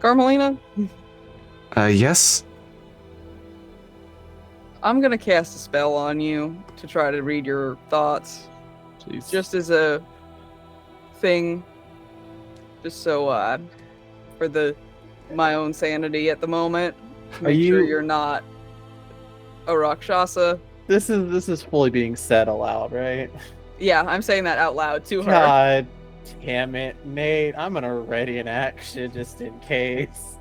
Speaker 2: Carmelina?
Speaker 1: Yes?
Speaker 2: I'm gonna cast a spell on you to try to read your thoughts.
Speaker 5: Jeez.
Speaker 2: Just as a thing. Just so, for my own sanity at the moment. To make sure you're not a Rakshasa.
Speaker 5: This is fully being said aloud, right?
Speaker 2: Yeah, I'm saying that out loud to her.
Speaker 5: God damn it, Nate. I'm gonna ready an action just in case.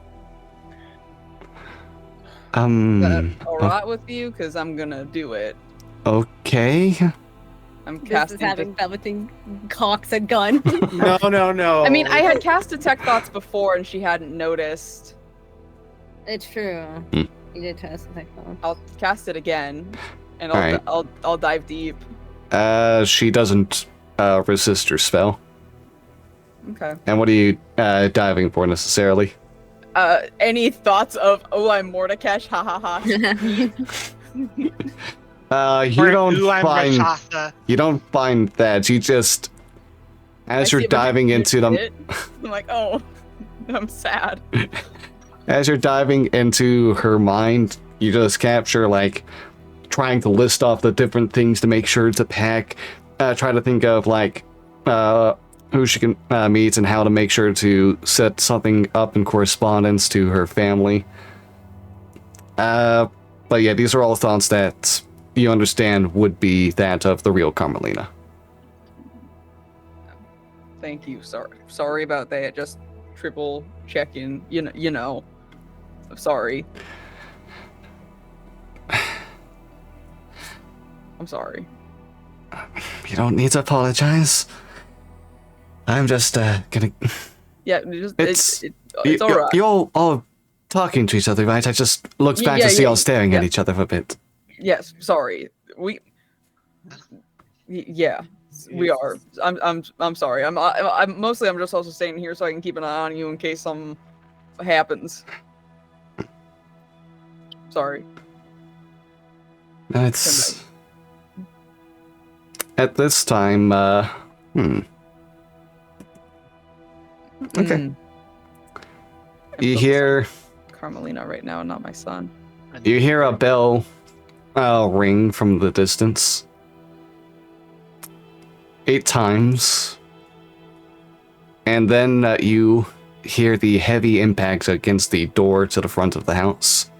Speaker 2: Is that alright with you? Because I'm gonna do it.
Speaker 1: Okay.
Speaker 2: I'm
Speaker 4: This
Speaker 2: casting.
Speaker 4: is having Velveteen cocks a gun.
Speaker 5: No.
Speaker 2: I mean, I had cast Detect Thoughts before and she hadn't noticed.
Speaker 4: It's true.
Speaker 1: Hmm.
Speaker 4: You did test the phone.
Speaker 2: I'll cast it again, and
Speaker 1: Alright.
Speaker 2: I'll dive deep.
Speaker 1: She doesn't resist your spell.
Speaker 2: Okay.
Speaker 1: And what are you diving for necessarily?
Speaker 2: Any thoughts of I'm Mordekash? Ha ha ha.
Speaker 1: You don't
Speaker 3: I'm
Speaker 1: find
Speaker 3: Rakshasa.
Speaker 1: you don't find that. You just as you're diving into them,
Speaker 2: I'm like, oh, I'm sad.
Speaker 1: as you're diving into her mind, you just capture like trying to list off the different things to make sure to pack. Try to think of like who she can meet and how to make sure to set something up in correspondence to her family. But yeah, these are all thoughts that you understand would be that of the real Carmelina.
Speaker 2: Thank you. Sorry about that. Just triple checking. You know. I'm sorry. I'm sorry.
Speaker 1: You don't need to apologize. I'm just gonna.
Speaker 2: Yeah, just,
Speaker 1: It's
Speaker 2: it's all right.
Speaker 1: You're all talking to each other, right? I just looked back to see y'all staring at each other for a bit.
Speaker 2: Yes, sorry. Yeah, we are. I'm sorry. I'm mostly I'm just also staying here so I can keep an eye on you in case something happens. Sorry.
Speaker 1: It's at this time. Okay. You hear
Speaker 2: Carmelina right now, not my son.
Speaker 1: you hear a bell ring from the distance 8 times, and then you hear the heavy impact against the door to the front of the house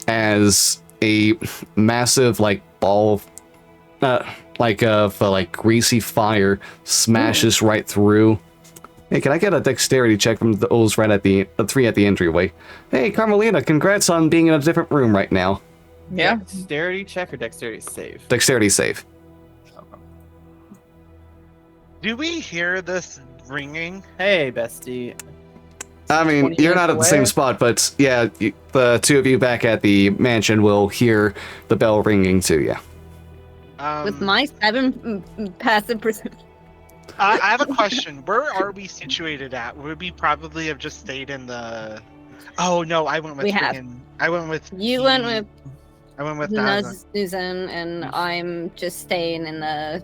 Speaker 1: as a massive like ball of greasy fire smashes right through. Hey, can I get a dexterity check from those right at the 3 at the entryway? Hey, Carmelina, congrats on being in a different room right now.
Speaker 2: Yeah.
Speaker 5: Dexterity check or dexterity save?
Speaker 1: Dexterity save.
Speaker 3: Do we hear this ringing?
Speaker 5: Hey, bestie.
Speaker 1: I mean,
Speaker 2: 20
Speaker 1: you're not at the
Speaker 2: minutes
Speaker 1: same
Speaker 2: away.
Speaker 1: spot, but yeah, the two of you back at the mansion will hear the bell ringing too, yeah.
Speaker 4: With my 7 passive percent.
Speaker 3: I have a question. Where are we situated at? Would we probably have just stayed in the? Oh no, I went with.
Speaker 4: We have.
Speaker 3: I went with.
Speaker 4: You went with
Speaker 3: I went with Daza.
Speaker 4: Susan, and I'm just staying in the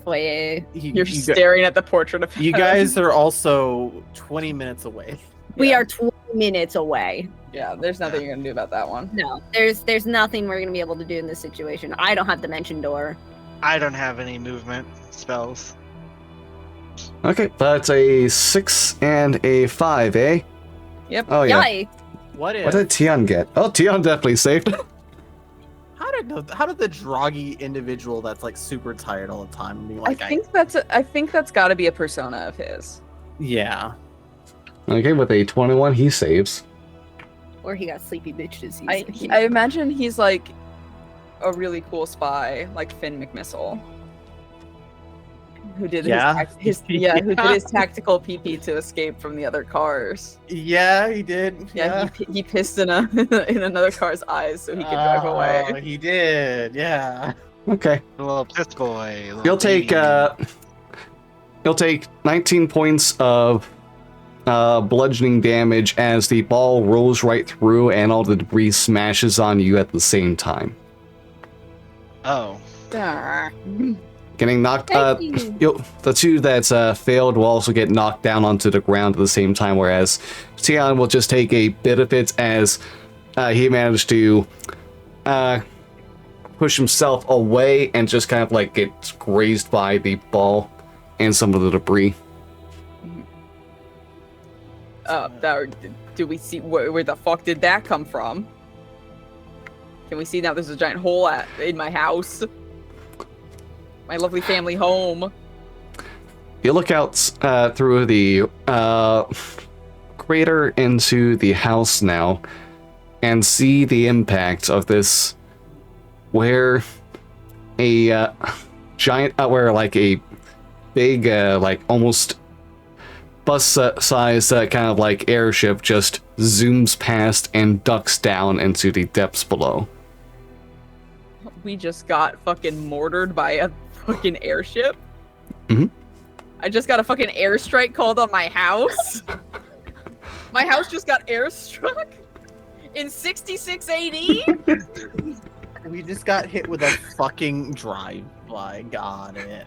Speaker 4: foyer.
Speaker 2: You're staring at the portrait of
Speaker 5: You guys are also 20 minutes away.
Speaker 4: We are 20 minutes away.
Speaker 2: Yeah, there's nothing you're gonna do about that one.
Speaker 4: No, there's nothing we're gonna be able to do in this situation. I don't have dimension door.
Speaker 3: I don't have any movement spells.
Speaker 1: Okay, that's a 6 and a 5, eh?
Speaker 2: Yep.
Speaker 1: Oh yeah.
Speaker 4: Yikes.
Speaker 5: What if?
Speaker 1: What did Tion get? Oh, Tion definitely saved.
Speaker 5: How did the droggy individual that's like super tired all the time be like?
Speaker 2: I think that's got to be a persona of his.
Speaker 5: Yeah.
Speaker 1: Okay, with a 21, he saves.
Speaker 4: Or he got sleepy bitch disease.
Speaker 2: I imagine he's like a really cool spy, like Finn McMissile, who did his tactical PP to escape from the other cars.
Speaker 5: Yeah, he did.
Speaker 2: Yeah, he pissed in in another car's eyes so he could drive away.
Speaker 5: He did. Yeah.
Speaker 1: Okay.
Speaker 3: A little piss boy. a little
Speaker 1: You'll take
Speaker 3: baby.
Speaker 1: you'll take 19 points of bludgeoning damage as the ball rolls right through and all the debris smashes on you at the same time.
Speaker 3: Oh.
Speaker 1: Getting knocked.
Speaker 4: Thank you.
Speaker 1: The two that failed will also get knocked down onto the ground at the same time, whereas Tion will just take a bit of it as he managed to push himself away and just kind of like gets grazed by the ball and some of the debris.
Speaker 2: Do we see where the fuck did that come from? Can we see now? There's a giant hole in my house, my lovely family home.
Speaker 1: You look out through the crater into the house now and see the impact of this, where a giant, where like a big, like almost bus-sized kind of like airship just zooms past and ducks down into the depths below.
Speaker 2: We just got fucking mortared by a fucking airship.
Speaker 1: Mm-hmm.
Speaker 2: I just got a fucking airstrike called on my house. My house just got airstruck in 66 AD.
Speaker 5: We just got hit with a fucking drive-by. Got it.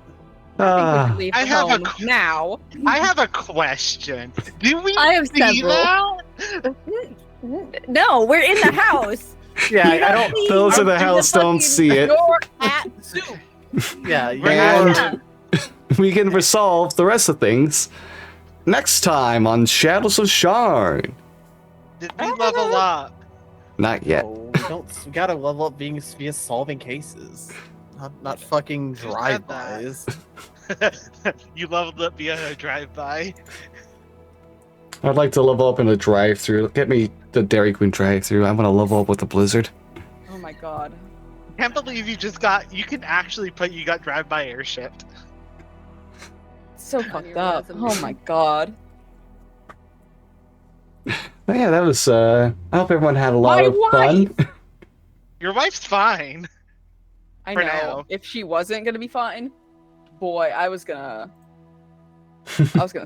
Speaker 2: I think we
Speaker 3: I
Speaker 2: can leave
Speaker 3: have
Speaker 2: home now.
Speaker 3: I have a question. Do we
Speaker 4: I have
Speaker 3: see
Speaker 4: several.
Speaker 3: that?
Speaker 4: No, we're in the house.
Speaker 5: Yeah,
Speaker 4: We
Speaker 5: I don't.
Speaker 4: see
Speaker 1: Those in the
Speaker 4: the
Speaker 1: house don't
Speaker 4: fucking
Speaker 1: see it.
Speaker 2: You're at soup.
Speaker 5: Yeah,
Speaker 1: And we can resolve the rest of things next time on Shadows of Sharn.
Speaker 3: Did we level up?
Speaker 1: Not yet.
Speaker 5: No, we don't. We gotta level up being via solving cases, not fucking
Speaker 3: Who said that?
Speaker 5: drive-bys.
Speaker 3: You leveled up via a drive-by.
Speaker 1: I'd like to level up in a drive-thru. Get me the Dairy Queen drive-thru. I want to level up with the Blizzard.
Speaker 2: Oh my god.
Speaker 3: Can't believe you can actually you got drive-by airshipped.
Speaker 2: So fucked up. Oh my god.
Speaker 1: But yeah, that was, I hope everyone had a lot
Speaker 2: My
Speaker 1: of fun.
Speaker 3: Your wife's fine.
Speaker 2: I
Speaker 3: For
Speaker 2: know.
Speaker 3: now.
Speaker 2: If she wasn't gonna be fine, boy, I was gonna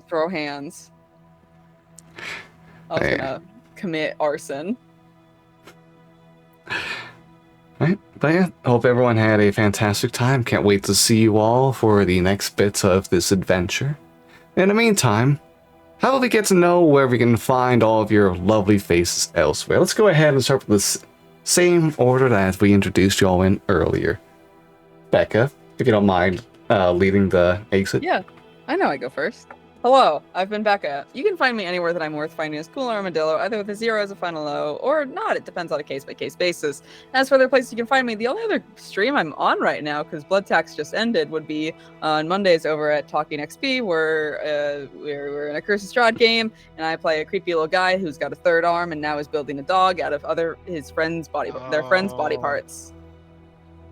Speaker 2: throw hands. I was
Speaker 1: Hey.
Speaker 2: gonna commit arson.
Speaker 1: Right? But yeah, hope everyone had a fantastic time. Can't wait to see you all for the next bits of this adventure. In the meantime, how will we get to know where we can find all of your lovely faces elsewhere? Let's go ahead and start with this same order that we introduced you all in earlier. Becca, if you don't mind leading the exit.
Speaker 2: Yeah, I know I go first. Hello, I've been Becca. You can find me anywhere that I'm worth finding as Cool Armadillo, either with a 0 as a final low, or not. It depends on a case-by-case basis. As for other places you can find me, the only other stream I'm on right now, because Blood Tax just ended, would be on Mondays over at Talking XP, where we're in a Curse of Strahd game, and I play a creepy little guy who's got a third arm and now is building a dog out of their friends' body
Speaker 3: Oh.
Speaker 2: parts.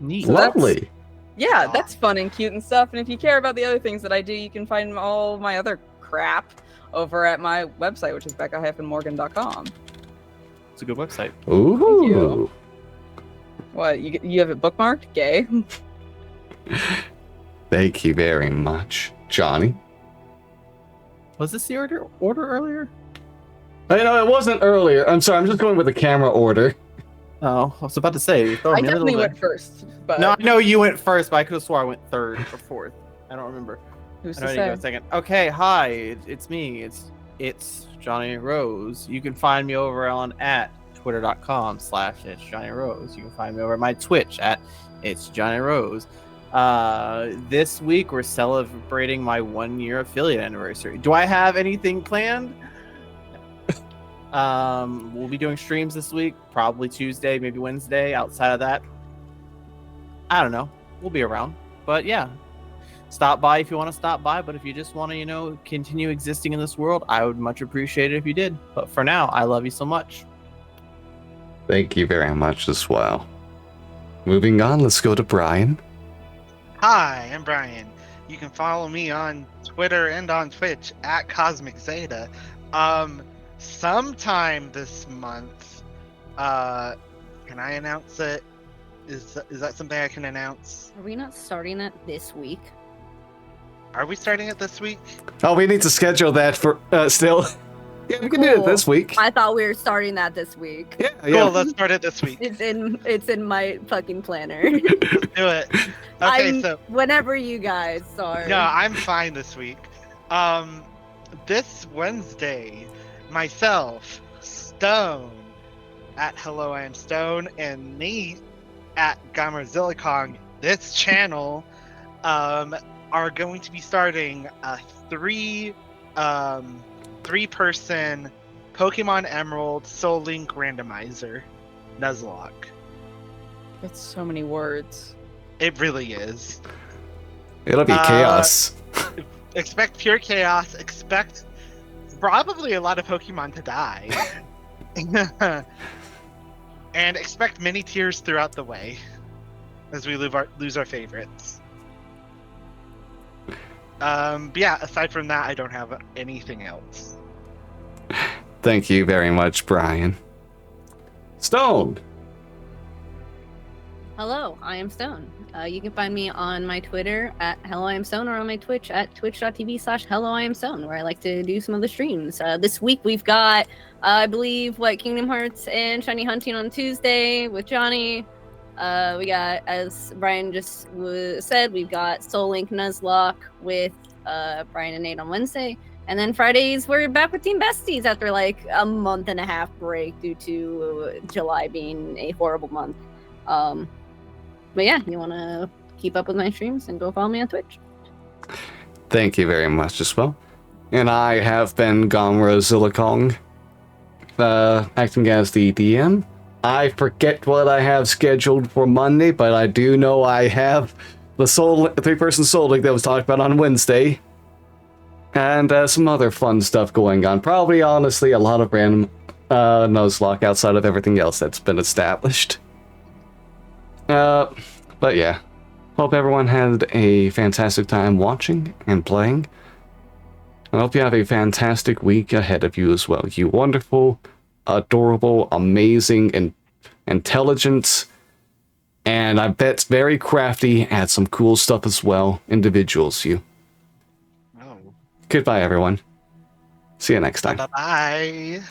Speaker 5: Neat.
Speaker 2: So that's-
Speaker 1: Lovely.
Speaker 2: Yeah, that's fun and cute and stuff. And if you care about the other things that I do, you can find all my other crap over at my website, which is becca-morgan.com.
Speaker 5: It's a good website.
Speaker 1: Ooh.
Speaker 2: you. What, you have it bookmarked? Gay?
Speaker 1: Thank you very much, Johnny.
Speaker 5: Was this the order earlier?
Speaker 1: I know it wasn't earlier. I'm sorry, I'm just going with the camera order.
Speaker 5: Oh, I was about to say. You throw
Speaker 2: I
Speaker 5: me a little
Speaker 2: definitely
Speaker 5: bit.
Speaker 2: went first, but
Speaker 5: No, I know you went first, but I could have swore I went third or fourth. I don't remember.
Speaker 2: who's
Speaker 5: I
Speaker 2: to
Speaker 5: know you go
Speaker 2: say?
Speaker 5: second. Okay, hi, it's me. It's Johnny Rose. You can find me over on at twitter.com/it's Johnny Rose. You can find me over at my Twitch at it's Johnny Rose. This week we're celebrating my 1-year affiliate anniversary. Do I have anything planned? We'll be doing streams this week, probably Tuesday, maybe Wednesday. Outside of that, I don't know. We'll be around. But yeah, stop by if you want to stop by. But if you just want to, continue existing in this world, I would much appreciate it if you did. But for now, I love you so much.
Speaker 1: Thank you very much as well. Moving on, let's go to Brian.
Speaker 3: Hi, I'm Brian. You can follow me on Twitter and on Twitch at Cosmic Zeta. Sometime this month, can I announce it? Is that something I can announce?
Speaker 4: Are we not starting that this week?
Speaker 3: Are we starting it this week?
Speaker 1: Oh, we need to schedule that for still. Yeah, we can do it
Speaker 4: Cool.
Speaker 1: this week.
Speaker 4: I thought we were starting that this week.
Speaker 1: Yeah,
Speaker 3: Cool,
Speaker 1: yeah.
Speaker 3: let's start it this week.
Speaker 4: It's in my fucking planner.
Speaker 3: Do it. Okay,
Speaker 4: I'm-
Speaker 3: so
Speaker 4: Whenever you guys are.
Speaker 3: no, I'm fine this week. This Wednesday, myself, Stone, at Hello I Am Stone, and Nate at Gamerzillicon, this channel, are going to be starting a three-person Pokemon Emerald Soul Link randomizer, Nuzlocke.
Speaker 2: It's so many words.
Speaker 3: It really is.
Speaker 1: It'll be chaos.
Speaker 3: Expect pure chaos. Expect probably a lot of Pokemon to die. And expect many tears throughout the way as we lose our favorites. But yeah, aside from that, I don't have anything else.
Speaker 1: Thank you very much, Brian. Stone!
Speaker 4: Hello, I am Stone. You can find me on my Twitter at HelloIamStone or on my Twitch at twitch.tv/HelloIamStone, where I like to do some of the streams. This week we've got, I believe, Kingdom Hearts and Shiny Hunting on Tuesday with Johnny. We got, as Brian just said, we've got Soul Link Nuzlocke with Brian and Nate on Wednesday. And then Fridays, we're back with Team Besties after like a month and a half break due to July being a horrible month. But yeah, you want to keep up with my streams and go follow me on Twitch.
Speaker 1: Thank you very much as well. And I have been Gamerzillicon, acting as the DM. I forget what I have scheduled for Monday, but I do know I have the three-person Soul Link that was talked about on Wednesday. And some other fun stuff going on. Probably, honestly, a lot of random Nuzlocke outside of everything else that's been established. But yeah. Hope everyone had a fantastic time watching and playing. I hope you have a fantastic week ahead of you as well. You wonderful, adorable, amazing, and intelligent, and I bet very crafty at some cool stuff as well, individuals you.
Speaker 3: Oh.
Speaker 1: Goodbye, everyone. See you next time.
Speaker 3: Bye-bye.